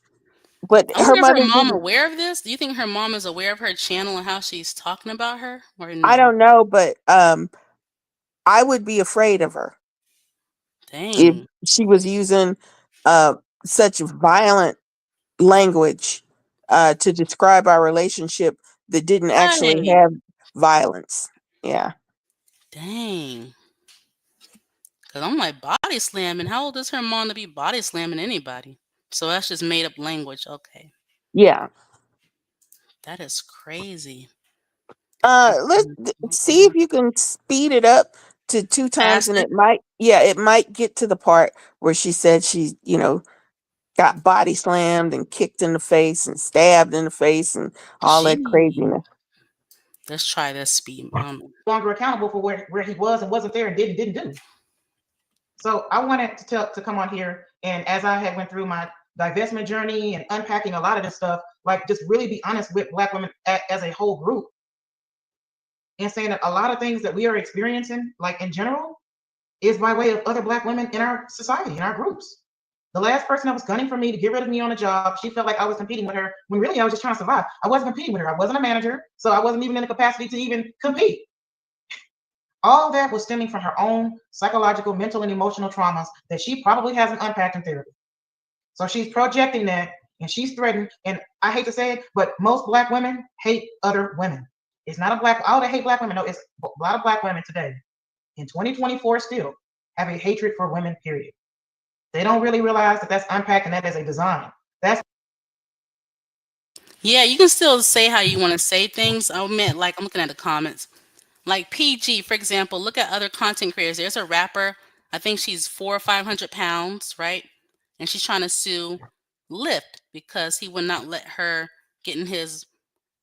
But I her wonder if her mother mom didn't. aware of this. Do you think her mom is aware of her channel and how she's talking about her, or I no? don't know, but I would be afraid of her if Dang. she was using uh such violent language to describe our relationship that didn't actually Right. have violence. Yeah. Dang. Cause I'm like body slamming. How old is her mom to be body slamming anybody? So that's just made up language. Okay, Yeah. that is crazy. Let's see if you can speed it up to two times, and Faster. it might get to the part where she said she, got body slammed and kicked in the face and stabbed in the face and all that Gee. craziness. Let's try this speed. Longer accountable for where he was and wasn't there and didn't do. So I wanted to come on here, and as I had went through my divestment journey and unpacking a lot of this stuff, like just really be honest with black women as a whole group, and saying that a lot of things that we are experiencing, like in general, is by way of other black women in our society, in our groups. The last person that was gunning for me to get rid of me on a job, she felt like I was competing with her when really I was just trying to survive. I wasn't competing with her. I wasn't a manager, so I wasn't even in the capacity to even compete. All that was stemming from her own psychological, mental, and emotional traumas that she probably hasn't unpacked in therapy. So she's projecting that and she's threatened. And I hate to say it, but most black women hate other women. It's not a black, oh, they hate black women. No, it's a lot of black women today in 2024 still have a hatred for women, period. They don't really realize that that's unpacking that as a design. That's Yeah, you can still say how you want to say things. I meant like I'm looking at the comments. Like PG, for example, look at other content creators. There's a rapper. I think she's 400 or 500 pounds, right? And she's trying to sue Lyft because he would not let her get in his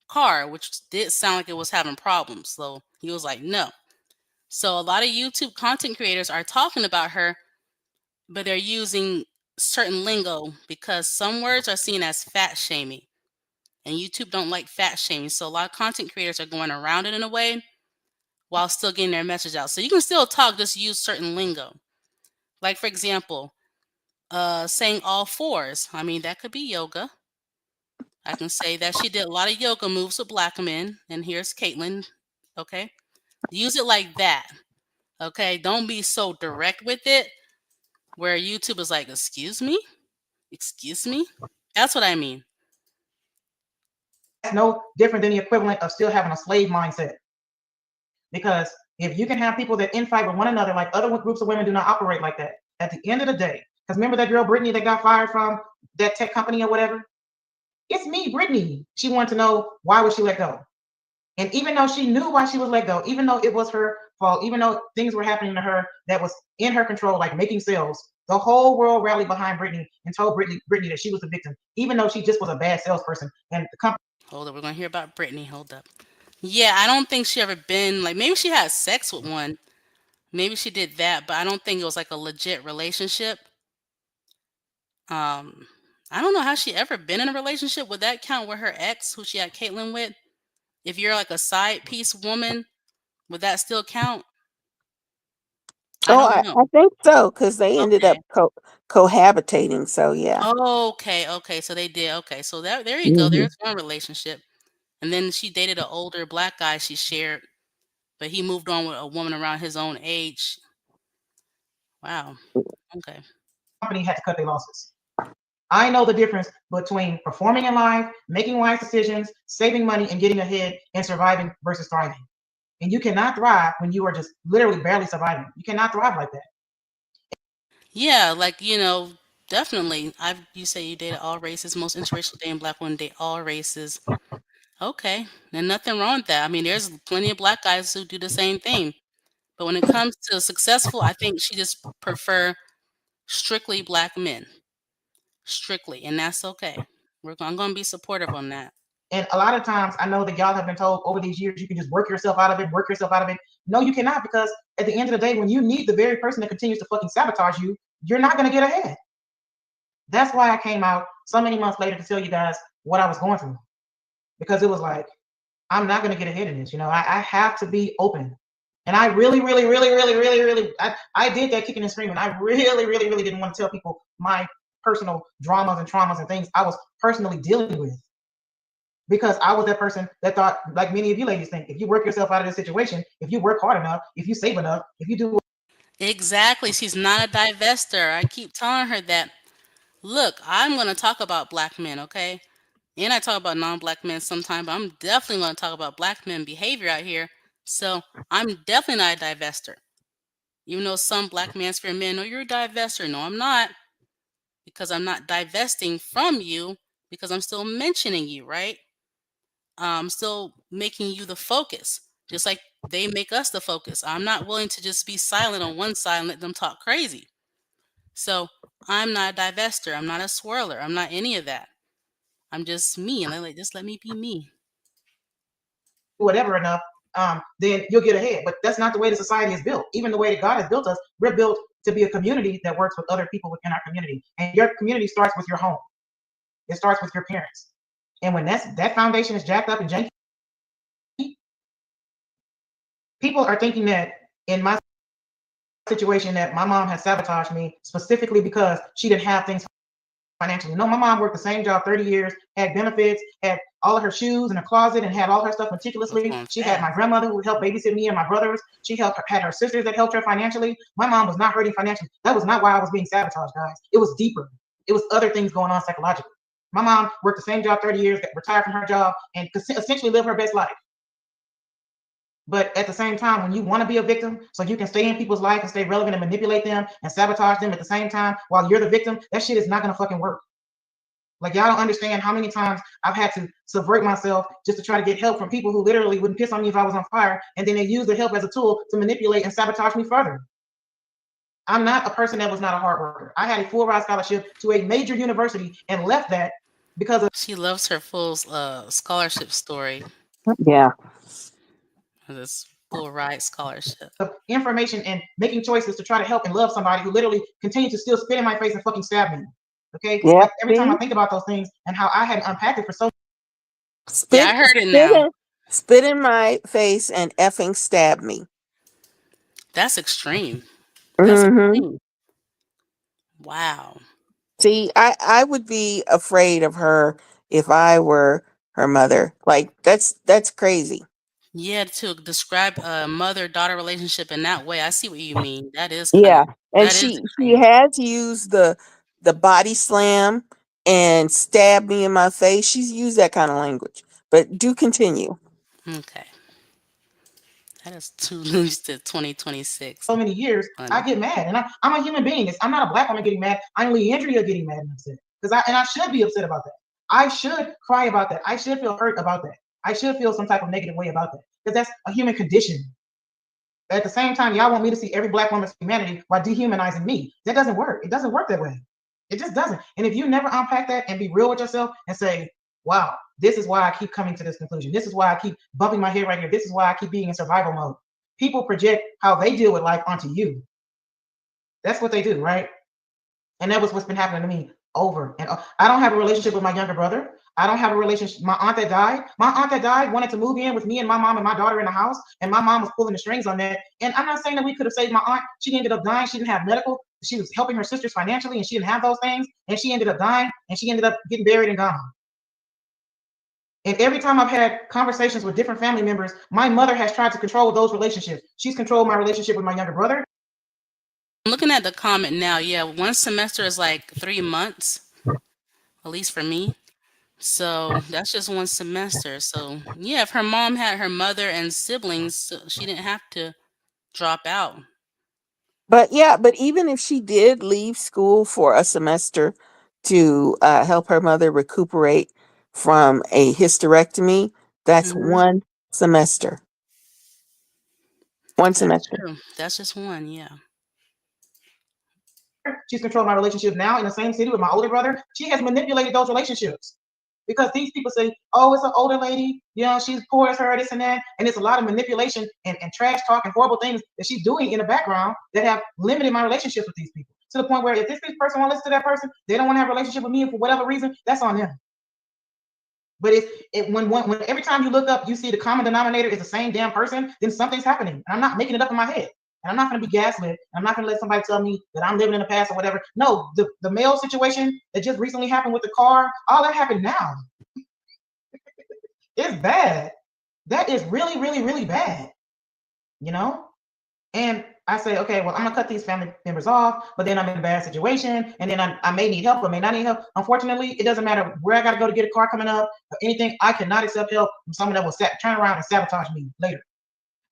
car, which did sound like it was having problems. So he was like, no. So a lot of YouTube content creators are talking about her, but they're using certain lingo because some words are seen as fat shaming. And YouTube don't like fat shaming. So a lot of content creators are going around it in a way while still getting their message out. So you can still talk, just use certain lingo. Like for example, saying all fours. I mean, that could be yoga. I can say that she did a lot of yoga moves with black men. And here's Caitlin. Okay. Use it like that. Okay. Don't be so direct with it where YouTube is like, excuse me? Excuse me? That's what I mean. no different than the equivalent of still having a slave mindset. Because if you can have people that infight with one another, like other groups of women do not operate like that. At the end of the day, because remember that girl Brittany that got fired from that tech company or whatever? It's me, Brittany. She wanted to know why was she let go. And even though she knew why she was let go, even though it was her fault, even though things were happening to her that was in her control, like making sales, the whole world rallied behind Brittany and told Brittany that she was the victim, even though she just was a bad salesperson. And the company Hold up, we're gonna hear about Brittany. Hold up. Yeah, I don't think she ever been like maybe she had sex with one. Maybe she did that, but I don't think it was like a legit relationship. Um, I don't know how she ever been in a relationship. Would that count with her ex, who she had Caitlyn with? If you're like a side piece woman, would that still count? I Oh, don't I know. think so because they ended up Okay. cohabitating. So yeah. Okay, okay. So they did. Okay, so there you go. Hmm. There's one relationship. And then she dated an older black guy she shared, but he moved on with a woman around his own age. Wow. Okay. had to cut their losses. I know the difference between performing in life, making wise decisions, saving money, and getting ahead and surviving versus thriving. And you cannot thrive when you are just literally barely surviving. You cannot thrive like that. Yeah, like, definitely. You say you dated all races, most interracial dating black women date all races. Okay. And nothing wrong with that. I mean, there's plenty of black guys who do the same thing. But when it comes to successful, I think she just prefer strictly black men. Strictly, and that's okay. I'm gonna be supportive on that. And a lot of times I know that y'all have been told over these years you can just work yourself out of it, work yourself out of it. No, you cannot, because at the end of the day, when you need the very person that continues to fucking sabotage you, you're not gonna get ahead. That's why I came out so many months later to tell you guys what I was going through. Because it was like, I'm not gonna get ahead in this. I have to be open. And I really, really, really, really, really, really, I did that kicking and screaming. I really, really, really didn't want to tell people my personal dramas and traumas and things I was personally dealing with, because I was that person that thought, like many of you ladies think, if you work yourself out of this situation, if you work hard enough, if you save enough, if you do Exactly. She's not a divestor. I keep telling her that. Look, I'm gonna talk about black men, okay? And I talk about non-black men sometimes, but I'm definitely gonna talk about black men behavior out here. So I'm definitely not a divestor. Even though some black manosphere men, no, you're a divestor. No, I'm not, because I'm not divesting from you, because I'm still mentioning you, right? Still making you the focus, just like they make us the focus. I'm not willing to just be silent on one side and let them talk crazy. So I'm not a divester. I'm not a swirler. I'm not any of that. I'm just me, and just let me be me. whatever enough, then you'll get ahead. But that's not the way the society is built. Even the way that God has built us, we're built to be a community that works with other people within our community. And your community starts with your home. It starts with your parents. And when that foundation is jacked up and janky, people are thinking that in my situation that my mom has sabotaged me specifically because she didn't have things financially. No, my mom worked the same job 30 years, had benefits, had all of her shoes in a closet, and had all her stuff It's meticulously. going She had my fast. grandmother who helped babysit me and my brothers. She had her sisters that helped her financially. My mom was not hurting financially. That was not why I was being sabotaged, guys. It was deeper. It was other things going on psychologically. My mom worked the same job 30 years, got retired from her job, and essentially lived her best life. But at the same time, when you want to be a victim, so you can stay in people's life and stay relevant and manipulate them and sabotage them at the same time while you're the victim, that shit is not gonna fucking work. Like, y'all don't understand how many times I've had to subvert myself just to try to get help from people who literally wouldn't piss on me if I was on fire, and then they use the help as a tool to manipulate and sabotage me further. I'm not a person that was not a hard worker. I had a full ride scholarship to a major university and left that because of She loves her full scholarship story. Yeah. This full ride scholarship. information and making choices to try to help and love somebody who literally continued to still spit in my face and fucking stab me. Okay? Yeah. Like, every time See, I think about those things and how I had unpacked it for so Yeah, spit, I heard it spit now. in, spit in my face and effing stab me. That's extreme. That's Hmm. extreme. Wow. See, I would be afraid of her if I were her mother. Like that's crazy. Yeah, to describe a mother-daughter relationship in that way, I see what you mean. That is kind of Yeah, and that is she extreme. had to use the body slam and stab me in my face. She's used that kind of language, But do continue. Okay. That is too loose to 2026. so many years, I Funny. get mad, and I'm a human being. I'm not a black woman getting mad. I'm Leandria getting mad and upset because I should be upset about that. I should cry about that. I should feel hurt about that. I should feel some type of negative way about that because that's a human condition. But at the same time, y'all want me to see every black woman's humanity while dehumanizing me. That doesn't work. It doesn't work that way. It just doesn't. And if you never unpack that and be real with yourself and say, wow, this is why I keep coming to this conclusion. This is why I keep bumping my head right here. This is why I keep being in survival mode. People project how they deal with life onto you. That's what they do, right? And that was what's been happening to me over and over. I don't have a relationship with my younger brother. I don't have a relationship. My aunt that died wanted to move in with me and my mom and my daughter in the house, and my mom was pulling the strings on that. And I'm not saying that we could have saved my aunt. She ended up dying. She didn't have medical. She was helping her sisters financially, and she didn't have those things. And she ended up dying, and she ended up getting buried and gone. And every time I've had conversations with different family members, my mother has tried to control those relationships. She's controlled my relationship with my younger brother. I'm looking at the comment now. Yeah, one semester is like 3 months, at least for me. So that's just one semester. So yeah, if her mom had her mother and siblings, so she didn't have to drop out. But yeah, but even if she did leave school for a semester to help her mother recuperate from a hysterectomy, that's Hmm. one semester. One That's semester. true. That's just one. Yeah. She's controlled my relationship now in the same city with my older brother. She has manipulated those relationships because these people say, oh, it's an older lady, she's poor as her, this and that. And it's a lot of manipulation and trash talk and horrible things that she's doing in the background that have limited my relationships with these people. To the point where if this person won't listen to that person, they don't want to have a relationship with me, and for whatever reason, that's on them. But when every time you look up, you see the common denominator is the same damn person, then something's happening. And I'm not making it up in my head. And I'm not going to be gaslit. I'm not going to let somebody tell me that I'm living in the past or whatever. No, the male situation that just recently happened with the car, all that happened now. It's bad. That is really, really, really bad. You know? And I say, okay, well, I'm gonna cut these family members off, but then I'm in a bad situation, and then I may need help, I may not need help. Unfortunately, it doesn't matter where I gotta go to get a car coming up or anything. I cannot accept help from someone that will turn around and sabotage me later.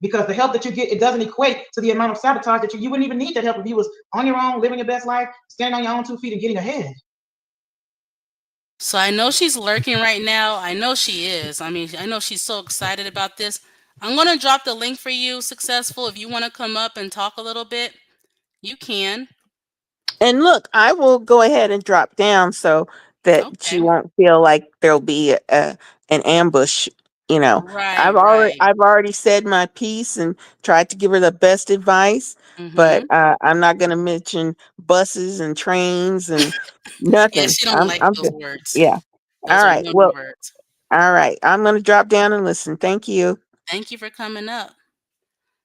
Because the help that you get, it doesn't equate to the amount of sabotage that you wouldn't even need that help if you was on your own, living your best life, standing on your own 2 feet and getting ahead. So I know she's lurking right now. I know she is. I mean, I know she's so excited about this. I'm going to drop the link for you, Successful. If you want to come up and talk a little bit, you can. And look, I will go ahead and drop down so that she Okay. won't feel like there'll be an ambush. You know, Right, right. I've already said my piece and tried to give her the best advice, but Mm-hmm. I'm not going to mention buses and trains and Yeah, nothing. she don't like I'm those just, words. yeah. All Those are right. no-no Well, words. all right. I'm going to drop down and listen. Thank you. Thank you for coming up.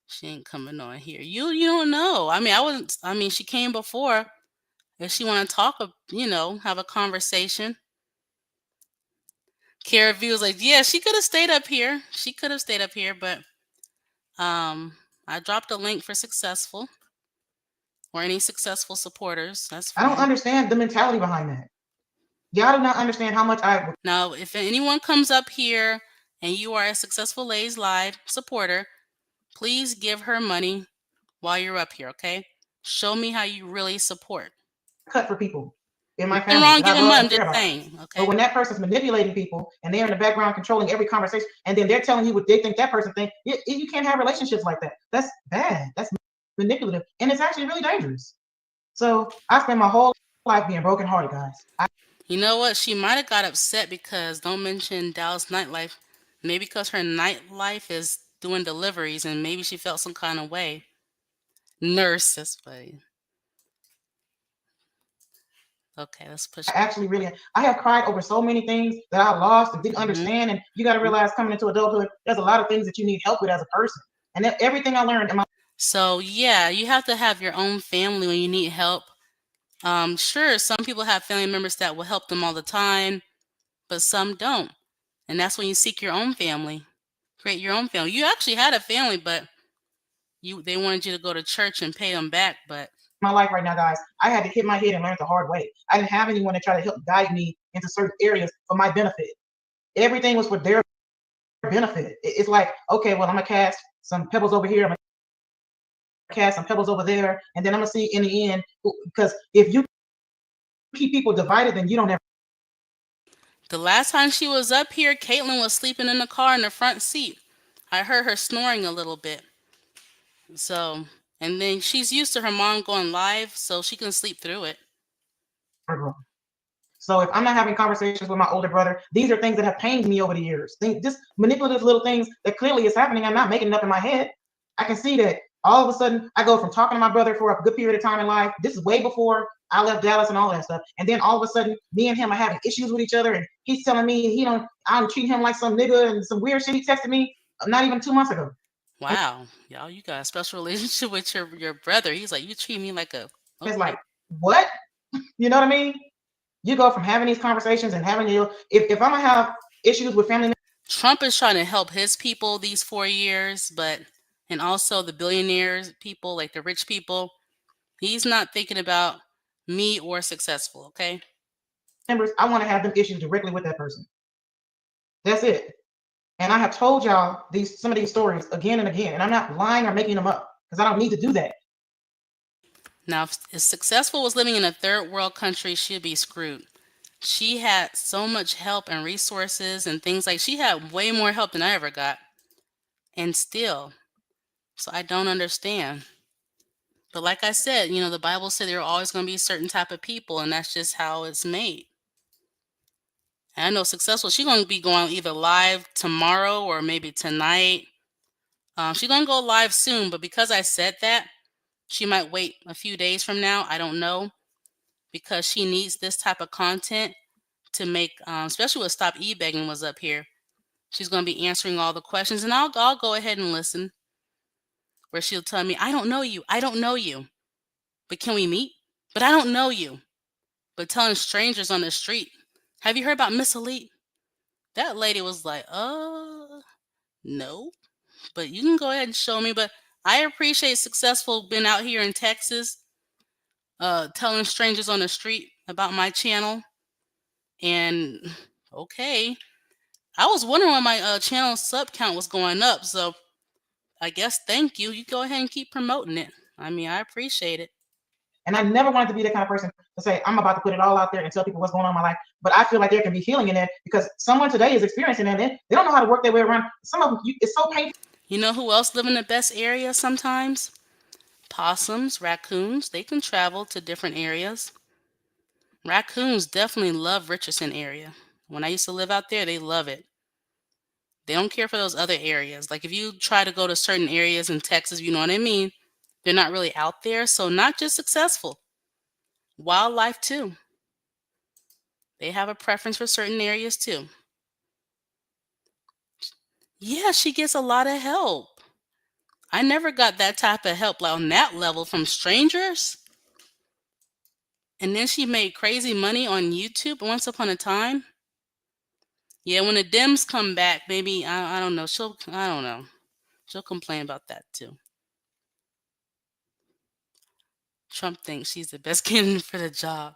She ain't coming on here. You don't know. I mean, I wasn't. I mean, she came before. If she want to talk, have a conversation. Kara V was like, yeah, she could have stayed up here. She could have stayed up here, but I dropped a link for Successful or any successful supporters. That's I don't fine. understand the mentality behind that. Y'all do not understand how much I Now, if anyone comes up here and you are a Successful Lays Live supporter, please give her money while you're up here, okay? Show me how you really support. cut for people in my Nothing family wrong that I giving love money. I'm and care just about. saying, But okay? when that person's manipulating people and they're in the background controlling every conversation, and then they're telling you what they think that person thinks, you can't have relationships like that. That's bad. That's manipulative, and it's actually really dangerous. So I spend my whole life being brokenhearted, guys. You know what? She might have got upset because don't mention Dallas nightlife. Maybe because her nightlife is doing deliveries and maybe she felt some kind of way. Nurse, that's funny. Okay, let's push. Actually really, I have cried over so many things that I lost and didn't Mhm. understand. And you got to realize, coming into adulthood, there's a lot of things that you need help with as a person. And everything I learned in my So yeah, you have to have your own family when you need help. Sure, some people have family members that will help them all the time, but some don't. And that's when you seek your own family. Create your own family. You actually had a family, but they wanted you to go to church and pay them back, but my life right now, guys, I had to hit my head and learn the hard way. I didn't have anyone to try to help guide me into certain areas for my benefit. Everything was for their benefit. It's like, okay, well, I'm gonna cast some pebbles over here, I'm gonna cast some pebbles over there, and then I'm gonna see in the end, because if you keep people divided, then you don't ever. The last time she was up here, Caitlin was sleeping in the car in the front seat. I heard her snoring a little bit. So, and then she's used to her mom going live, so she can sleep through it. So if I'm not having conversations with my older brother, these are things that have pained me over the years. Just manipulative little things that clearly is happening. I'm not making it up in my head. I can see that all of a sudden I go from talking to my brother for a good period of time in life. This is way before I left Dallas and all that stuff. And then all of a sudden, me and him are having issues with each other, and he's telling me I'm treating him like some nigga and some weird shit he texted me not even 2 months ago. Wow, y'all, you got a special relationship with your brother. He's like, you treat me like a It's okay. like, what? You know what I mean? You go from having these conversations and having if I'm gonna have issues with family. Trump is trying to help his people these 4 years, but and also the billionaires people, like the rich people. He's not thinking about me or successful, okay? Members, I want to have them issues directly with that person. That's it. And I have told y'all some of these stories again and again, and I'm not lying or making them up because I don't need to do that. Now, if successful was living in a third world country, she'd be screwed. She had so much help and resources and things like she had way more help than I ever got. And still, so I don't understand. But like I said, the Bible said there are always going to be a certain type of people, and that's just how it's made. And I know successful, she's going to be going either live tomorrow or maybe tonight. She's going to go live soon, but because I said that, she might wait a few days from now. I don't know, because she needs this type of content to make, especially with Stop E-Begging was up here. She's going to be answering all the questions, and I'll go ahead and listen. Where she'll tell me, I don't know you. I don't know you. But can we meet? But I don't know you. But telling strangers on the street, have you heard about Miss Elite? That lady was like, no. But you can go ahead and show me. But I appreciate successful being out here in Texas, telling strangers on the street about my channel. And okay, I was wondering why my channel sub count was going up. So I guess thank you. You go ahead and keep promoting it. I mean, I appreciate it. And I never wanted to be that kind of person to say, I'm about to put it all out there and tell people what's going on in my life. But I feel like there can be healing in that because someone today is experiencing that. And they don't know how to work their way around. Some of them, it's so painful. You know who else live in the best area sometimes? Possums, raccoons. They can travel to different areas. Raccoons definitely love Richardson area. When I used to live out there, they love it. They don't care for those other areas. Like if you try to go to certain areas in Texas, you know what I mean? They're not really out there. So not just successful. Wildlife too. They have a preference for certain areas too. Yeah, she gets a lot of help. I never got that type of help like on that level from strangers. And then she made crazy money on YouTube once upon a time. Yeah, when the Dems come back, maybe I don't know. I don't know. She'll complain about that too. Trump thinks she's the best candidate for the job.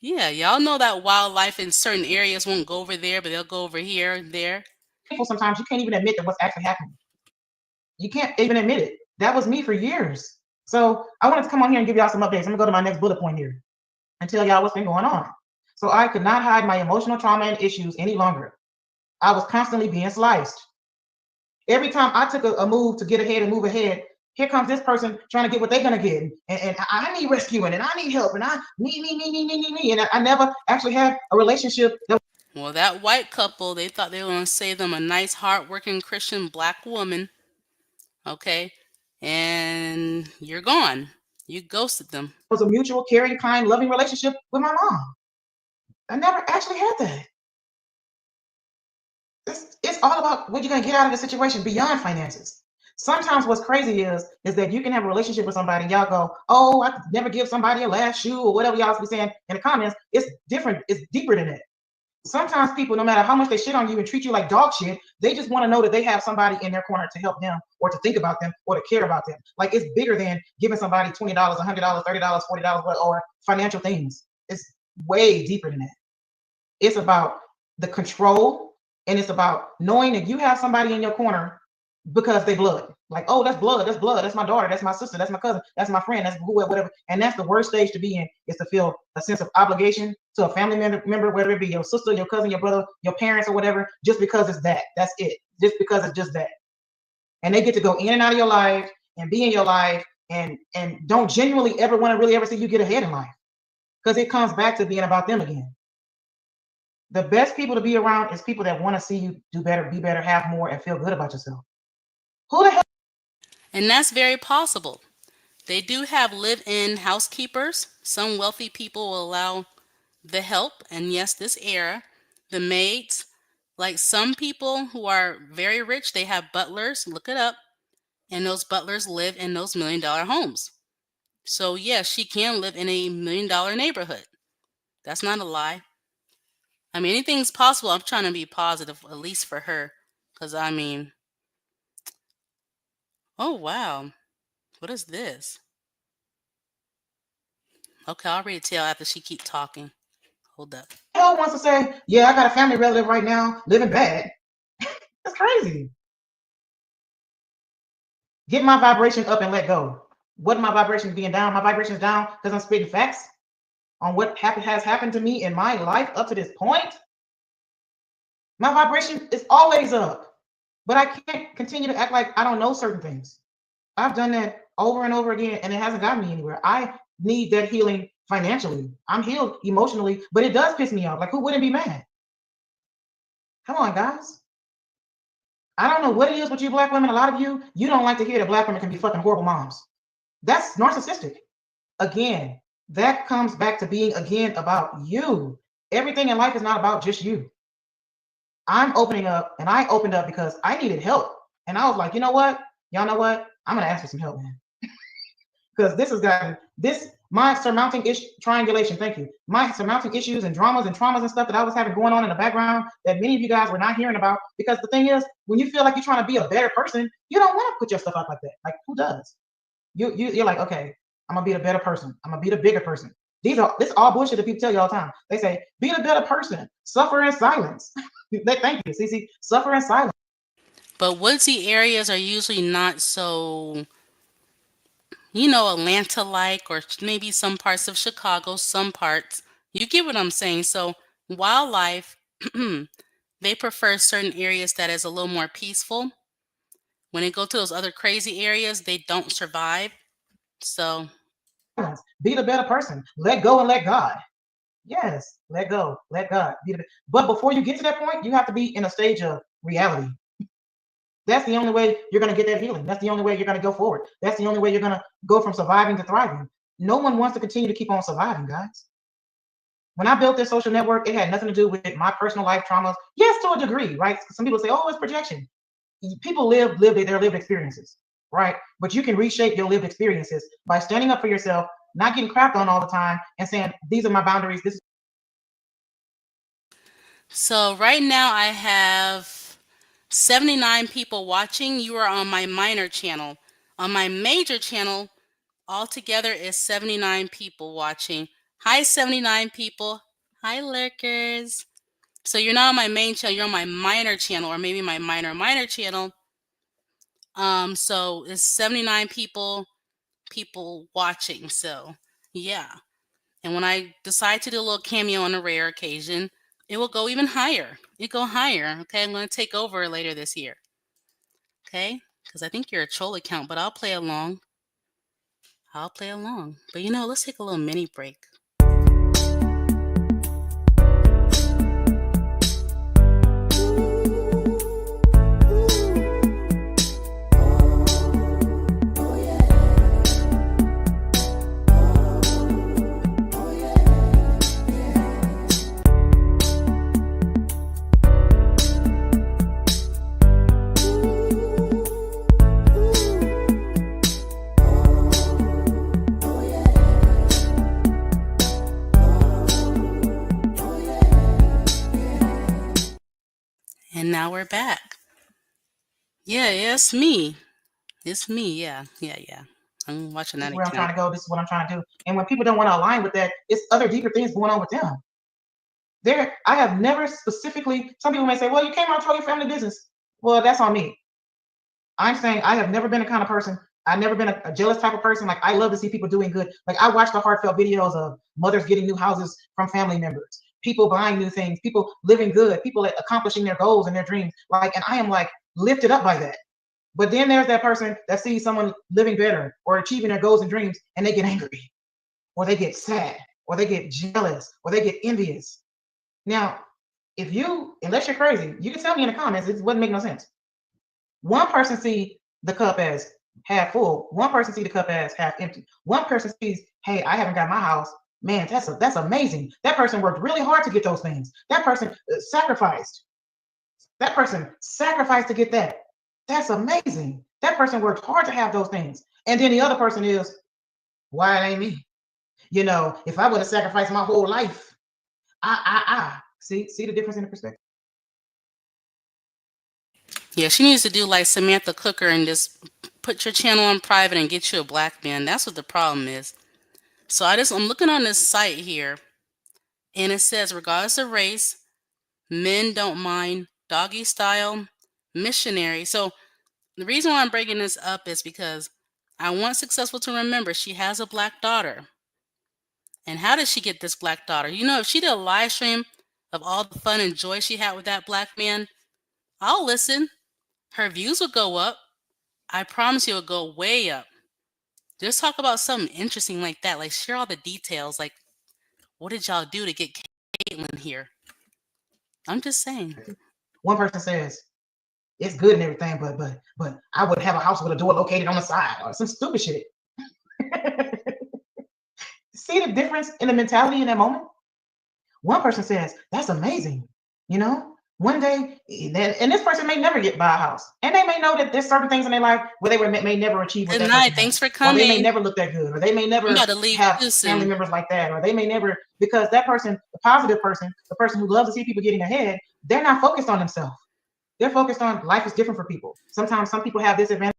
Yeah, y'all know that wildlife in certain areas won't go over there, but they'll go over here and there. Sometimes you can't even admit that what's actually happening. You can't even admit it. That was me for years. So I wanted to come on here and give y'all some updates. I'm gonna go to my next bullet point here and tell y'all what's been going on. So I could not hide my emotional trauma and issues any longer. I was constantly being sliced. Every time I took a move to get ahead and move ahead, here comes this person trying to get what they're gonna get, and I need rescuing, and I need help, and I need, and I never actually had a relationship. Well, that white couple, they thought they were going to save them a nice, hardworking Christian black woman. Okay, and you're gone. You ghosted them. Was a mutual, caring, kind, loving relationship with my mom. I never actually had that. It's all about what you're gonna get out of the situation beyond finances. Sometimes what's crazy is that you can have a relationship with somebody and y'all go, oh, I could never give somebody a last shoe or whatever y'all be saying in the comments. It's different. It's deeper than that. Sometimes people, no matter how much they shit on you and treat you like dog shit, they just want to know that they have somebody in their corner to help them or to think about them or to care about them. Like it's bigger than giving somebody $20, $100, $30, $40 or financial things. It's way deeper than that. It's about the control And it's about knowing that you have somebody in your corner because they blood. Like, oh, that's blood, that's blood, that's my daughter, that's my sister, that's my cousin, that's my friend, that's whoever, whatever. And that's the worst stage to be in, is to feel a sense of obligation to a family member, whether it be your sister, your cousin, your brother, your parents, or whatever, just because it's that. That's it. Just because it's just that. And they get to go in and out of your life and be in your life and don't genuinely ever want to really ever see you get ahead in life. Because it comes back to being about them again. The best people to be around is people that want to see you do better, be better, have more, and feel good about yourself. Who the hell? And that's very possible. They do have live in housekeepers. Some wealthy people will allow the help. And yes, this era, the maids, like some people who are very rich, they have butlers. Look it up. And those butlers live in those $1 million homes. So, yes, she can live in a $1 million neighborhood. That's not a lie. I mean, anything's possible. I'm trying to be positive, at least for her. Because, I mean, oh, wow. What is this? Okay, I'll read it to you after she keep talking. Hold up. Hell wants to say, yeah, I got a family relative right now living bad. That's crazy. Get my vibration up and let go. What my vibration being down? My vibration is down because I'm spitting facts on what has happened to me in my life up to this point. My vibration is always up, but I can't continue to act like I don't know certain things. I've done that over and over again, and it hasn't gotten me anywhere. I need that healing financially. I'm healed emotionally, but it does piss me off. Like, who wouldn't be mad? Come on, guys. I don't know what it is with you black women. A lot of you don't like to hear that black women can be fucking horrible moms. That's narcissistic. Again, that comes back to being, again, about you. Everything in life is not about just you. I'm opening up, and I opened up because I needed help. And I was like, you know what? Y'all know what? I'm going to ask for some help, man. Because this has gotten, my surmounting triangulation, thank you. My surmounting issues and dramas and traumas and stuff that I was having going on in the background that many of you guys were not hearing about. Because the thing is, when you feel like you're trying to be a better person, you don't want to put your stuff out like that. Like, who does? You're like, okay, I'm gonna be the better person. I'm gonna be the bigger person. This all bullshit that people tell you all the time. They say, be the better person. Suffer in silence. Thank you, Cece. Suffer in silence. But woodsy areas are usually not so, Atlanta like, or maybe some parts of Chicago, some parts. You get what I'm saying? So, wildlife, they prefer certain areas that is a little more peaceful. When they go to those other crazy areas, they don't survive. So, Be the better person. Let go and let God. Yes, let go, let God. But before you get to that point, you have to be in a stage of reality. That's the only way you're going to get that healing. That's the only way you're going to go forward. That's the only way you're going to go from surviving to thriving. No one wants to continue to keep on surviving, guys. When I built this social network, it had nothing to do with my personal life traumas. Yes, to a degree, right? Some people say, oh, it's projection. People live their lived experiences, right? But you can reshape your lived experiences by standing up for yourself, not getting crapped on all the time, and saying, these are my boundaries. so right now I have 79 people watching. You are on my minor channel. On my major channel, altogether is 79 people watching. Hi, 79 people. Hi, lurkers. So you're not on my main channel, you're on my minor channel, or maybe my minor channel. So it's 79 people watching. So yeah. And when I decide to do a little cameo on a rare occasion, it will go even higher. It go higher. Okay, I'm going to take over later this year. Okay, because I think you're a troll account, but I'll play along. I'll play along. But let's take a little mini break. And now we're back. Yeah, it's me. It's me. Yeah, yeah, yeah. I'm watching that Where I'm trying account. to go. This is what I'm trying to do. And when people don't want to align with that, it's other deeper things going on with them. I have never specifically, some people may say, well, you came out and told your family business. Well, that's on me. I'm saying I have never been a kind of person. I've never been a jealous type of person. Like, I love to see people doing good. Like, I watch the heartfelt videos of mothers getting new houses from family members, people buying new things, people living good, people accomplishing their goals and their dreams. Like, and I am like lifted up by that. But then there's that person that sees someone living better or achieving their goals and dreams, and they get angry, or they get sad, or they get jealous, or they get envious. Now, unless you're crazy, you can tell me in the comments. It wouldn't make no sense. One person see the cup as half full. One person see the cup as half empty. One person sees, hey, I haven't got my house. Man, that's amazing. That person worked really hard to get those things. That person sacrificed. That person sacrificed to get that. That's amazing. That person worked hard to have those things. And then the other person is, why it ain't me? You know, if I would have sacrificed my whole life, see the difference in the perspective. Yeah, she needs to do like Samantha Cooker and just put your channel on private and get you a black man. That's what the problem is. So I'm looking on this site here, and it says regardless of race, men don't mind doggy style, missionary. So the reason why I'm bringing this up is because I want Successful to remember she has a black daughter. And how did she get this black daughter? You know, if she did a live stream of all the fun and joy she had with that black man, I'll listen. Her views would go up. I promise you it would go way up. Just talk about something interesting like that. Like, share all the details. Like, what did y'all do to get Caitlyn here? I'm just saying. One person says, it's good and everything, but I would have a house with a door located on the side or some stupid shit. See the difference in the mentality in that moment? One person says, that's amazing. You know, one day, and this person may never get buy a house. And they may know that there's certain things in their life where they may never achieve what Good that night. person Thanks has. for coming. Or they may never look that good. Or they may never have family members like that. Or they may never, because that person, the positive person, the person who loves to see people getting ahead, they're not focused on themselves. They're focused on life is different for people. Sometimes some people have this advantage.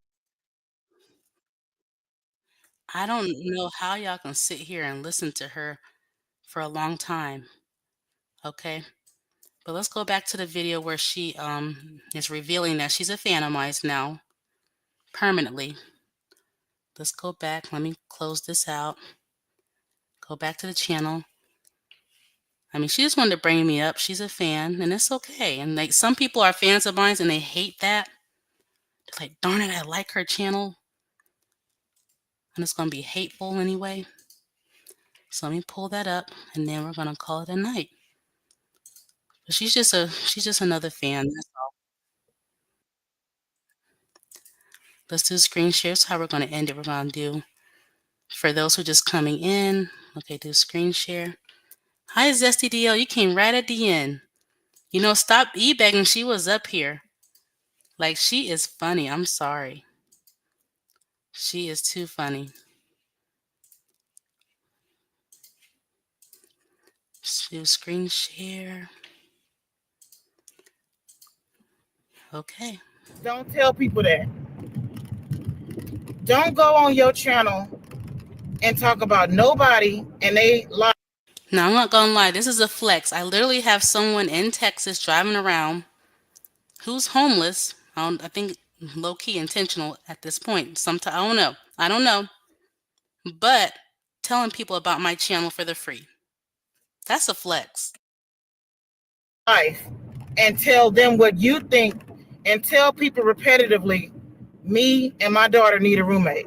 I don't know how y'all can sit here and listen to her for a long time. Okay. But let's go back to the video where she is revealing that she's a fan of mine now. Permanently. Let's go back. Let me close this out. Go back to the channel. I mean, she just wanted to bring me up. She's a fan, and it's okay. And like, some people are fans of mine and they hate that. They're like, darn it, I like her channel. And it's gonna be hateful anyway. So let me pull that up, and then we're gonna call it a night. But she's just another fan. That's all. Let's do screen shares. How we're gonna end it. We're gonna do, for those who are just coming in. Okay, do screen share. Hi, Zesty DL. You came right at the end. You know, stop e-begging. She was up here. Like, she is funny. I'm sorry. She is too funny. Do screen share. Okay. Don't tell people that. Don't go on your channel and talk about nobody and they lie. Now, I'm not gonna lie. This is a flex. I literally have someone in Texas driving around who's homeless. I think low-key intentional at this point. Sometimes I don't know. I don't know. But telling people about my channel for the free. That's a flex. Life and tell them what you think and tell people repetitively, me and my daughter need a roommate.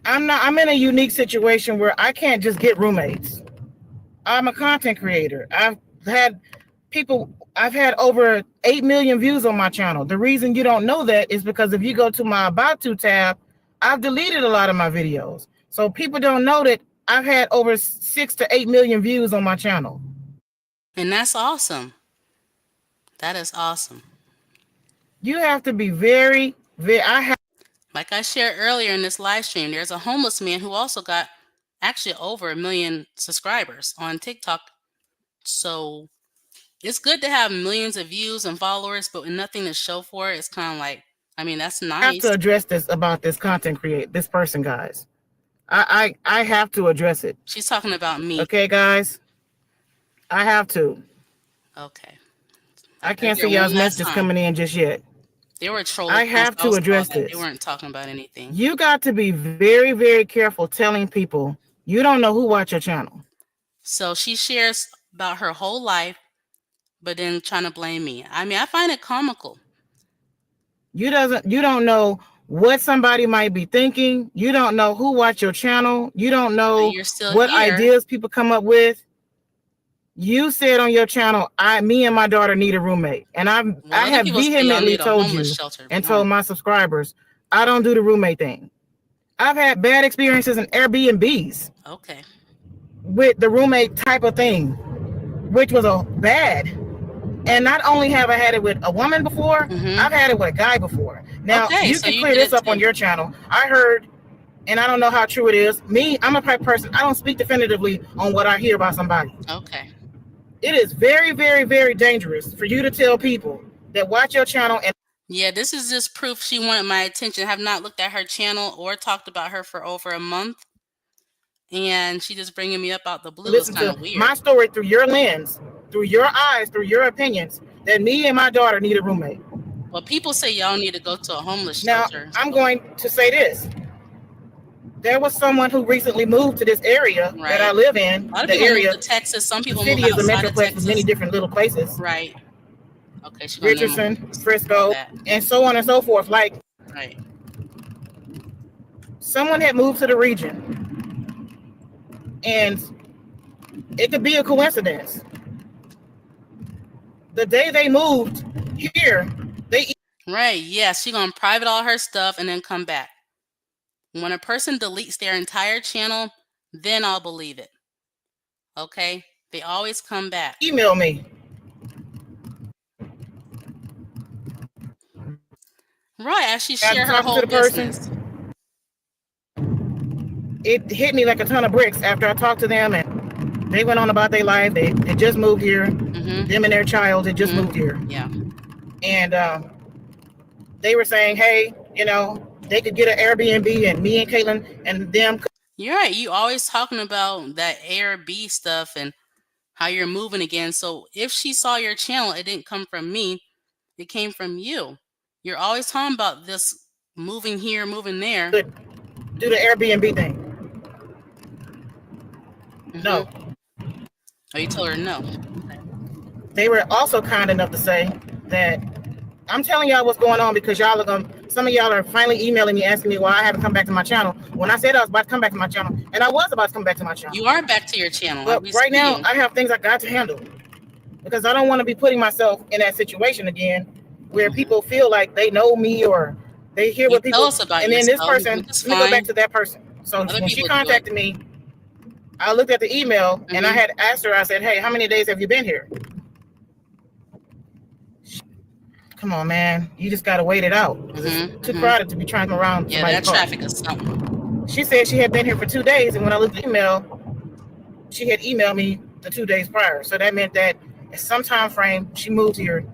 I'm in a unique situation where I can't just get roommates. I'm a content creator. I've had over 8 million views on my channel. The reason you don't know that is because if you go to my About To tab, I've deleted a lot of my videos. So people don't know that I've had over 6 to 8 million views on my channel. And that's awesome. That is awesome. You have to be very, like I shared earlier in this live stream, there's a homeless man who also got actually over 1 million subscribers on TikTok. So it's good to have millions of views and followers, but with nothing to show for it, it's kind of like, I mean, that's nice. I have to address this about this content this person, guys. I have to address it. She's talking about me. Okay, guys, I have to. Okay. I Right can't there, see one y'all's last messages time. coming in just yet. They were trolling I once have I to saw address that. They this. weren't talking about anything. You got to be very, very careful telling people you don't know who watch your channel. So she shares about her whole life, but then trying to blame me. I mean, I find it comical. You don't know what somebody might be thinking. You don't know who watch your channel. You don't But know you're still what here. ideas people come up with. You said on your channel, me and my daughter need a roommate. And I Well, other have people say y'all vehemently need a told homeless you shelter. and told my subscribers, I don't do the roommate thing. I've had bad experiences in Airbnbs Okay. with the roommate type of thing, which was a bad. And not only have I had it with a woman before, I've had it with a guy before. Now, Okay, you so can you clear did this it up on too. your channel. I heard, and I don't know how true it is. Me, I'm a type person, I don't speak definitively on what I hear about somebody. Okay. It is very, very, very dangerous for you to tell people that watch your channel and Yeah, this is just proof she wanted my attention. I have not looked at her channel or talked about her for over a month. And she just bringing me up out the blue. It's listen kind to of weird. my story through your lens, through your eyes, through your opinions, that me and my daughter need a roommate. Well, people say y'all need to go to a homeless Now, shelter. I'm going to say this. There was someone who recently moved to this area that I live in. A lot of The people area, move to Texas. Some the people move city is a outside of metroplex with many Texas. different little places. Right. Okay, she's gonna name Richardson, all Frisco, that. and so on and so forth. Like, Right. someone had moved to the region, and it could be a coincidence. The day they moved here, they Right. Yeah, she's gonna private all her stuff and then come back. When a person deletes their entire channel, then I'll believe it. Okay? They always come back. email me. Right, as she After share her talking whole to the person, business. it hit me like a ton of bricks after I talked to them, and they went on about their life. They just moved here. Them and their child had just moved here. Yeah. And they were saying, hey, you know, they could get an Airbnb, and me and Caitlin and them. You're right. You always talking about that A or B stuff and how you're moving again. So if she saw your channel, it didn't come from me. It came from you. You're always talking about this moving here, moving there. Do the Airbnb thing. No. Oh, you told her no. They were also kind enough to say that I'm telling y'all what's going on because y'all are going. Some of y'all are finally emailing me asking me why I haven't come back to my channel. When I said I was about to come back to my channel, and I was about to come back to my channel. You are back to your channel. But right now, I have things I got to handle because I don't want to be putting myself in that situation again, where people feel like they know me or they hear what people. Tell us about and then this yourself, person. Let me go back to that person. So when she contacted me, I looked at the email and I had asked her. I said, "Hey, how many days have you been here?" Come on, man. You just got to wait it out. It's too crowded to be trying around. Yeah, that traffic is something. She said she had been here for 2 days, and when I looked at the email, she had emailed me the 2 days prior. So that meant that at some time frame, she moved here.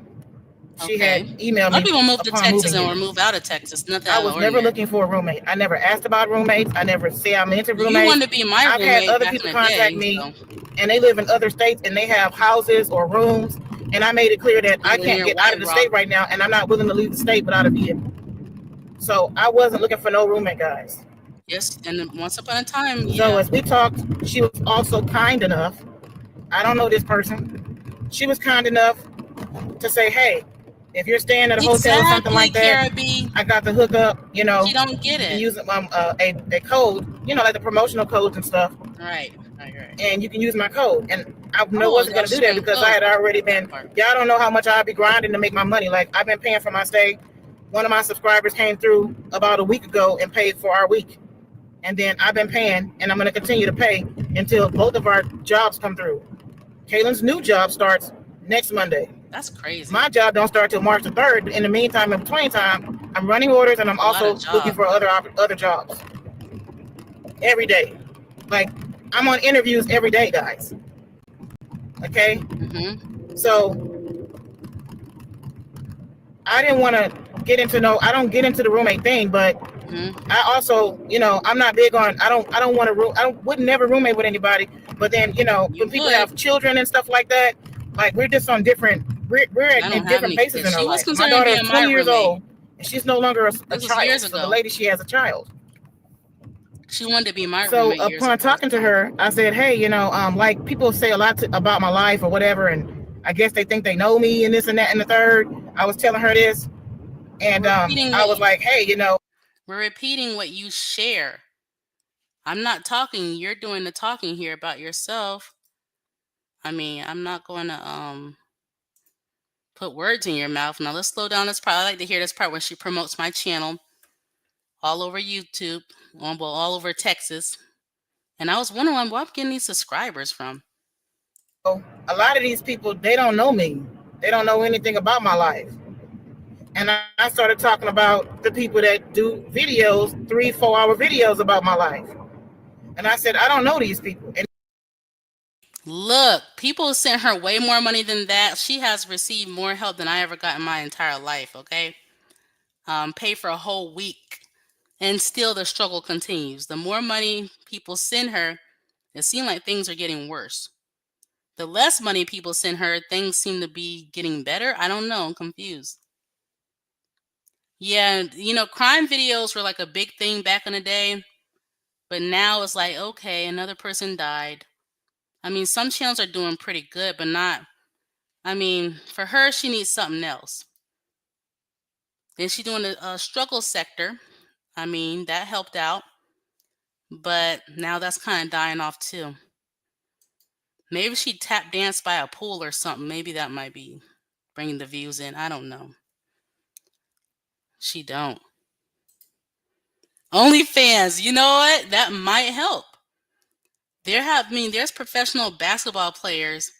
She had emailed me. A lot of people move to Texas moving or move out of Texas. Nothing I was never looking for a roommate. I never asked about roommates. I never say I'm into roommates. You wanted to be my I've roommate had other back people in the contact day, me, so. and they live in other states, and they have houses or rooms. And I made it clear that I can't get out of the state right now, and I'm not willing to leave the state without a vehicle. So I wasn't looking for no roommate, guys. Yes, and once upon a time, yeah. So as we talked, she was also kind enough. I don't know this person. She was kind enough to say, "Hey, if you're staying at a hotel or something like that, I got the hookup. You know, you don't get it. Use a code, you know, like the promotional codes and stuff. Right. And you can use my code. And I wasn't going to do that because I had already been. Y'all don't know how much I'd be grinding to make my money. Like I've been paying for my stay. One of my subscribers came through about a week ago and paid for our week. And then I've been paying, and I'm going to continue to pay until both of our jobs come through. Kaylin's new job starts next Monday. That's crazy. My job don't start till March the 3rd. In the meantime, in between time, I'm running orders, and I'm also looking for other jobs every day. Like I'm on interviews every day, guys. Okay. So I didn't want to get into I don't get into the roommate thing, but Mhm. I also, I'm not big on. I don't want to room. I don't, would never roommate with anybody. But then, when You people have would. children and stuff like that, like we're just on different. We're I in don't have different any places kids. in our She was life. My considering daughter is being my 20 years roommate. old, and she's no longer a This was years child. So the ago. lady, she has a child. She wanted to be my So roommate years upon ago. talking to So her, I said, "Hey, like people say a lot about my life or whatever, and I guess they think they know me and this and that and the third." I was telling her this, and we're repeating I what was like, "Hey, we're repeating what you share. I'm not talking. You're doing the talking here about yourself. I mean, I'm not going to put words in your mouth. Now let's slow down this part. I like to hear this part when she promotes my channel all over YouTube, all over Texas. And I was wondering where I'm getting these subscribers from. a lot of these people, they don't know me. They don't know anything about my life." And I started talking about the people that do videos, 3, 4 hour videos about my life. And I said, I don't know these people. And Look, people sent her way more money than that. She has received more help than I ever got in my entire life, okay? Pay for a whole week. And still the struggle continues. The more money people send her, it seems like things are getting worse. The less money people send her, things seem to be getting better. I don't know. I'm confused. Yeah, crime videos were like a big thing back in the day, but now it's like, okay, another person died. I mean, some channels are doing pretty good, but not. I mean, for her, she needs something else. Then she doing a struggle sector. I mean, that helped out, but now that's kind of dying off too. Maybe she tap dance by a pool or something. Maybe that might be bringing the views in. I don't know. She don't. OnlyFans. You know what? That might help. There's professional basketball players.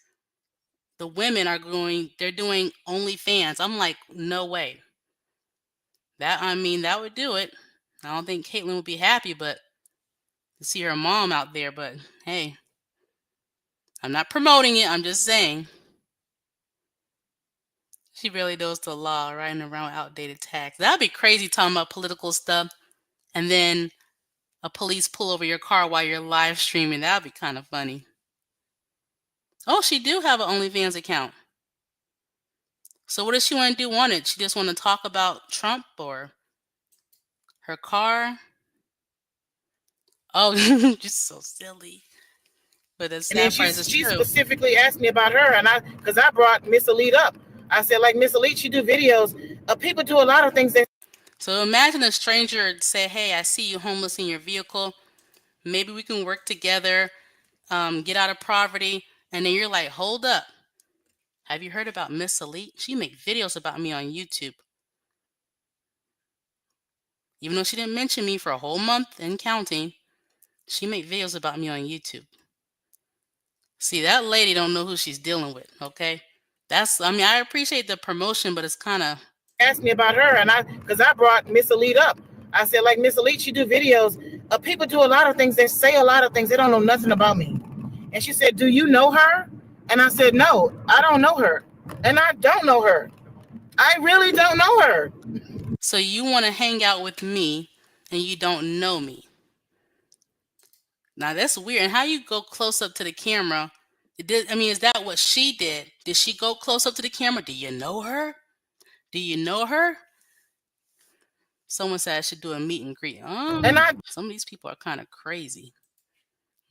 The women are going. They're doing OnlyFans. I'm like, no way. That would do it. I don't think Caitlyn would be happy, but to see her mom out there. But hey, I'm not promoting it. I'm just saying she really knows the law, riding around with outdated tags. That'd be crazy talking about political stuff, and then a police pull over your car while you're live streaming. That'd be kind of funny. Oh, she do have an OnlyFans account. So what does she want to do on it? She just want to talk about Trump or her car? Oh, just so silly. But the then sad part is it's she true. specifically asked me about her, and because I brought Miss Elite up. I said, like, Miss Elite, she do videos. People do a lot of things that So imagine a stranger say, "Hey, I see you homeless in your vehicle. Maybe we can work together, get out of poverty." And then you're like, "Hold up. Have you heard about Miss Elite? She make videos about me on YouTube. Even though she didn't mention me for a whole month and counting, she make videos about me on YouTube." See, that lady don't know who she's dealing with, okay? I appreciate the promotion, but it's kind of. asked me about her, and because I brought Miss Elite up. I said, like, Miss Elite, she do videos. People do a lot of things. They say a lot of things. They don't know nothing about me. And she said, do you know her? And I said, no, I don't know her. And I don't know her. I really don't know her. So you want to hang out with me and you don't know me. Now that's weird. And how you go close up to the camera? Is that what she did? Did she go close up to the camera? Do you know her? Do you know her? Someone said I should do a meet and greet. And I, Some of these people are kind of crazy.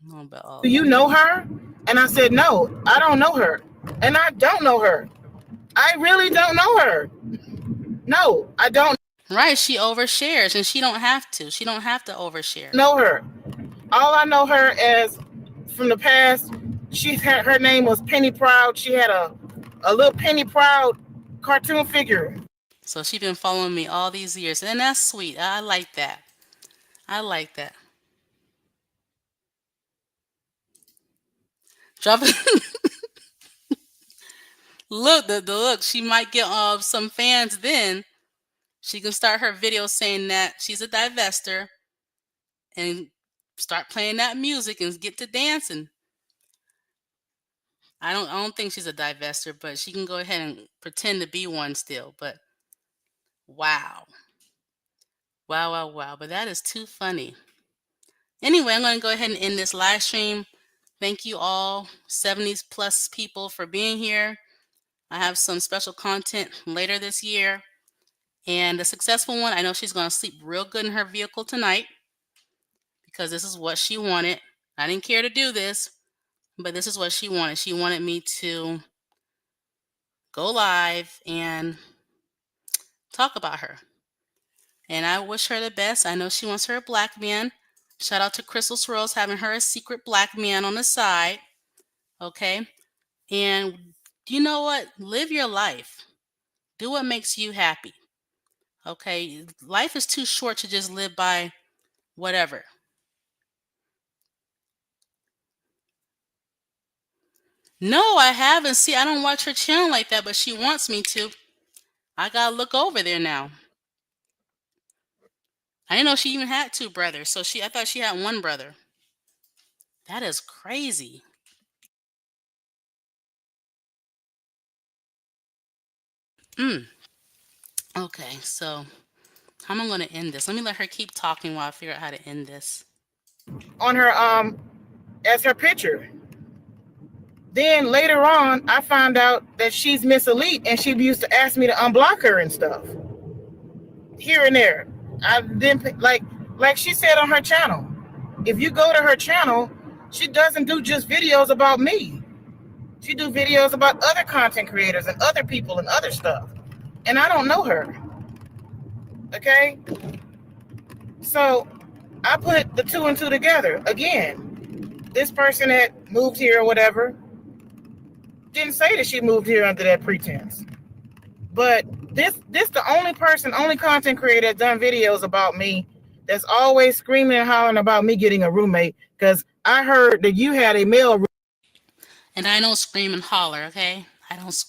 I don't know about all do you that. know her? And I said, no, I don't know her. And I don't know her. I really don't know her. No, I don't Right, she overshares and she don't have to. She don't have to overshare. know her. All I know her as from the past, her name was Penny Proud. She had a little Penny Proud cartoon figure. So she been following me all these years, and that's sweet. I like that. I like that. Drop look the look. She might get some fans then. She can start her video saying that she's a divestor and start playing that music and get to dancing. I don't think she's a divestor, but she can go ahead and pretend to be one still. But wow. Wow, wow, wow. But that is too funny. Anyway, I'm going to go ahead and end this live stream. Thank you all, 70 plus people, for being here. I have some special content later this year. And the successful one, I know she's going to sleep real good in her vehicle tonight because this is what she wanted. I didn't care to do this, but this is what she wanted. She wanted me to go live and talk about her. And I wish her the best. I know she wants her a black man. Shout out to Crystal Swirls having her a secret black man on the side. Okay. And you know what? Live your life. Do what makes you happy. Okay. Life is too short to just live by whatever. No, I haven't. See, I don't watch her channel like that, but she wants me to. I gotta look over there now. I didn't know she even had two brothers. I thought she had one brother. That is crazy. Mm. Okay, so how am I gonna end this? Let me let her keep talking while I figure out how to end this. On her as her picture. Then later on, I found out that she's Miss Elite, and she used to ask me to unblock her and stuff. Here and there. I didn't like she said on her channel. If you go to her channel, she doesn't do just videos about me. She do videos about other content creators and other people and other stuff. And I don't know her. Okay? So I put the two and two together. Again, this person that moved here or whatever didn't say that she moved here under that pretense. But this the only content creator that's done videos about me that's always screaming and hollering about me getting a roommate, because I heard that you had a male roommate. And I don't scream and holler, okay? I don't.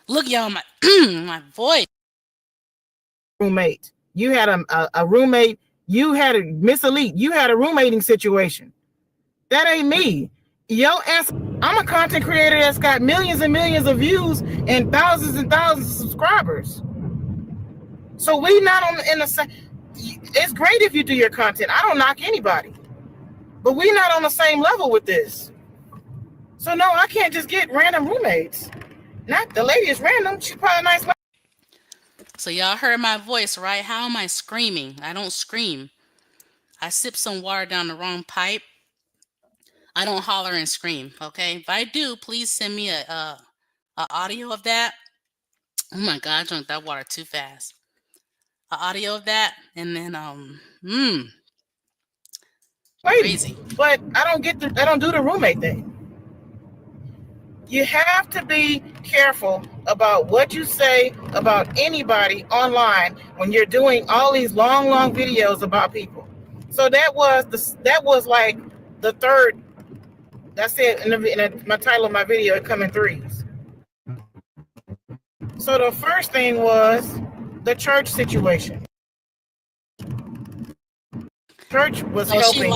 Look, y'all, my my voice. Roommate. You had a roommate. You had a Miss Elite. You had a roommating situation. That ain't me. Yo ass. I'm a content creator that's got millions and millions of views and thousands of subscribers. So we not on in the same. It's great if you do your content. I don't knock anybody, but we not on the same level with this. So no, I can't just get random roommates. Not the lady is random. She's probably a nice. So y'all heard my voice, right? How am I screaming? I don't scream. I sip some water down the wrong pipe. I don't holler and scream, okay? If I do, please send me a audio of that. Oh my god, I drank that water too fast. A audio of that, and then crazy. But I don't do the roommate thing. You have to be careful about what you say about anybody online when you're doing all these long videos about people. So that was like the third. That's it. In my title of my video, it come in threes. So the first thing was the church situation. Church was helping.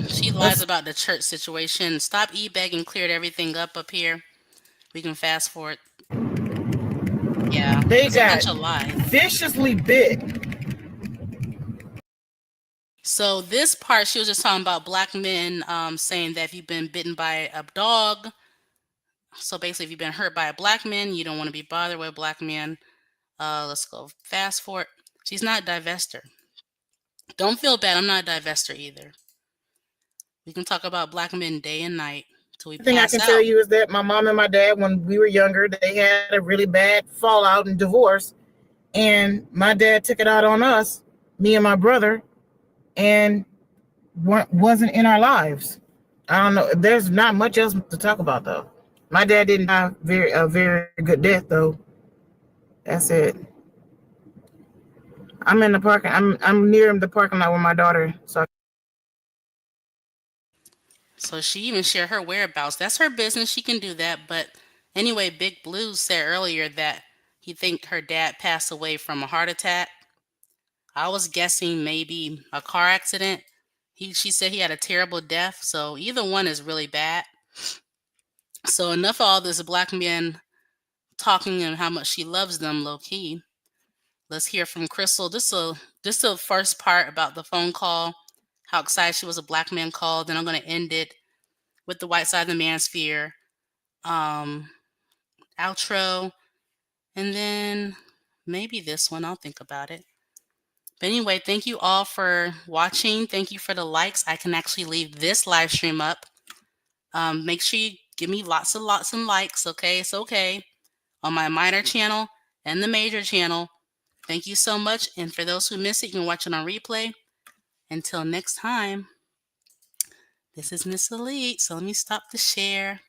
She lies about the church situation. Stop e-begging. Cleared everything up here. We can fast forward. Yeah, they got a bunch of lies. Viciously bit. So this part, she was just talking about black men saying that if you've been bitten by a dog, so basically if you've been hurt by a black man, you don't want to be bothered with a black man. Let's go fast forward. She's not a divestor. Don't feel bad. I'm not a divestor either. We can talk about black men day and night till we pass out. The thing I can tell you is that my mom and my dad, when we were younger, they had a really bad fallout and divorce. And my dad took it out on us, me and my brother, and wasn't in our lives. I don't know. There's not much else to talk about, though. My dad didn't have a very good death, though. That's it. I'm in the parking. I'm near the parking lot with my daughter. So she even shared her whereabouts. That's her business. She can do that. But anyway, Big Blue said earlier that he think her dad passed away from a heart attack. I was guessing maybe a car accident. She said he had a terrible death. So either one is really bad. So enough of all this black men talking and how much she loves them low key. Let's hear from Crystal. This the first part about the phone call, how excited she was a black man called. Then I'm going to end it with the white side of the manosphere outro, and then maybe this one. I'll think about it. But anyway, thank you all for watching. Thank you for the likes. I can actually leave this live stream up. Make sure you give me lots and likes, okay? It's okay. On my minor channel and the major channel. Thank you so much. And for those who miss it, you can watch it on replay. Until next time, this is Miss Elite. So let me stop the share.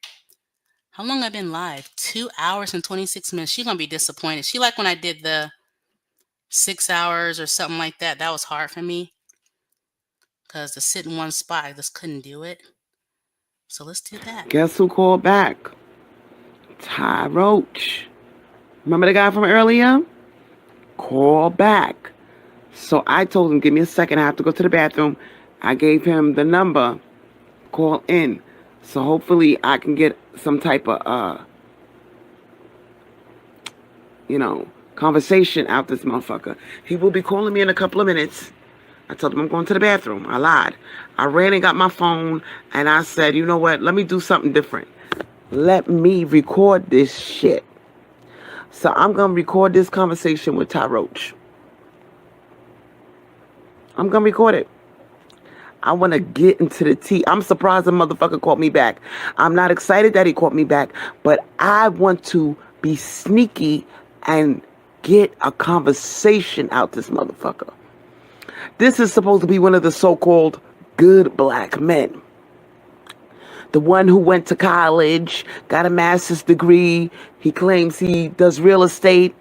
How long have I been live? 2 hours and 26 minutes. She's going to be disappointed. She like when I did the 6 hours or something like that. That was hard for me. Because to sit in one spot, I just couldn't do it. So let's do that. Guess who called back? Ty Roach. Remember the guy from earlier? Call back. So I told him, give me a second. I have to go to the bathroom. I gave him the number. Call in. So hopefully I can get some type of, conversation out this motherfucker. He will be calling me in a couple of minutes. I told him I'm going to the bathroom. I lied. I ran and got my phone, and I said, you know what? Let me do something different. Let me record this shit. So I'm going to record this conversation with Ty Roach. I'm going to record it. I want to get into the tea. I'm surprised the motherfucker called me back. I'm not excited that he called me back, but I want to be sneaky and get a conversation out this motherfucker. This is supposed to be one of the so-called good black men. The one who went to college, got a master's degree. He claims he does real estate.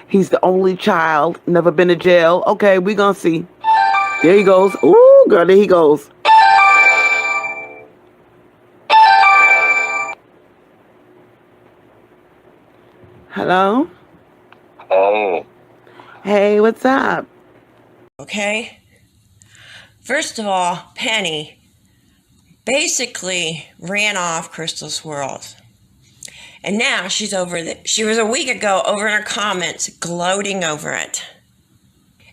He's the only child, never been to jail. Okay, we gonna see. There he goes. Ooh, girl, there he goes. Hello? Hey. Hey, what's up? Okay. First of all, Penny basically ran off Crystal's world. And now she's she was a week ago over in her comments gloating over it.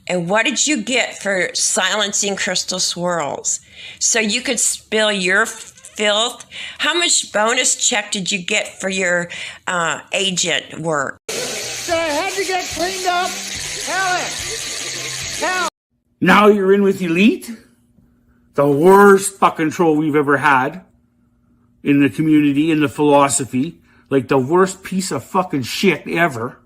And what did you get for silencing Crystal Swirls? So you could spill your filth? How much bonus check did you get for your agent work? So I had to get cleaned up. Hell. Now you're in with Elite? The worst fucking troll we've ever had in the community, in the philosophy. Like the worst piece of fucking shit ever.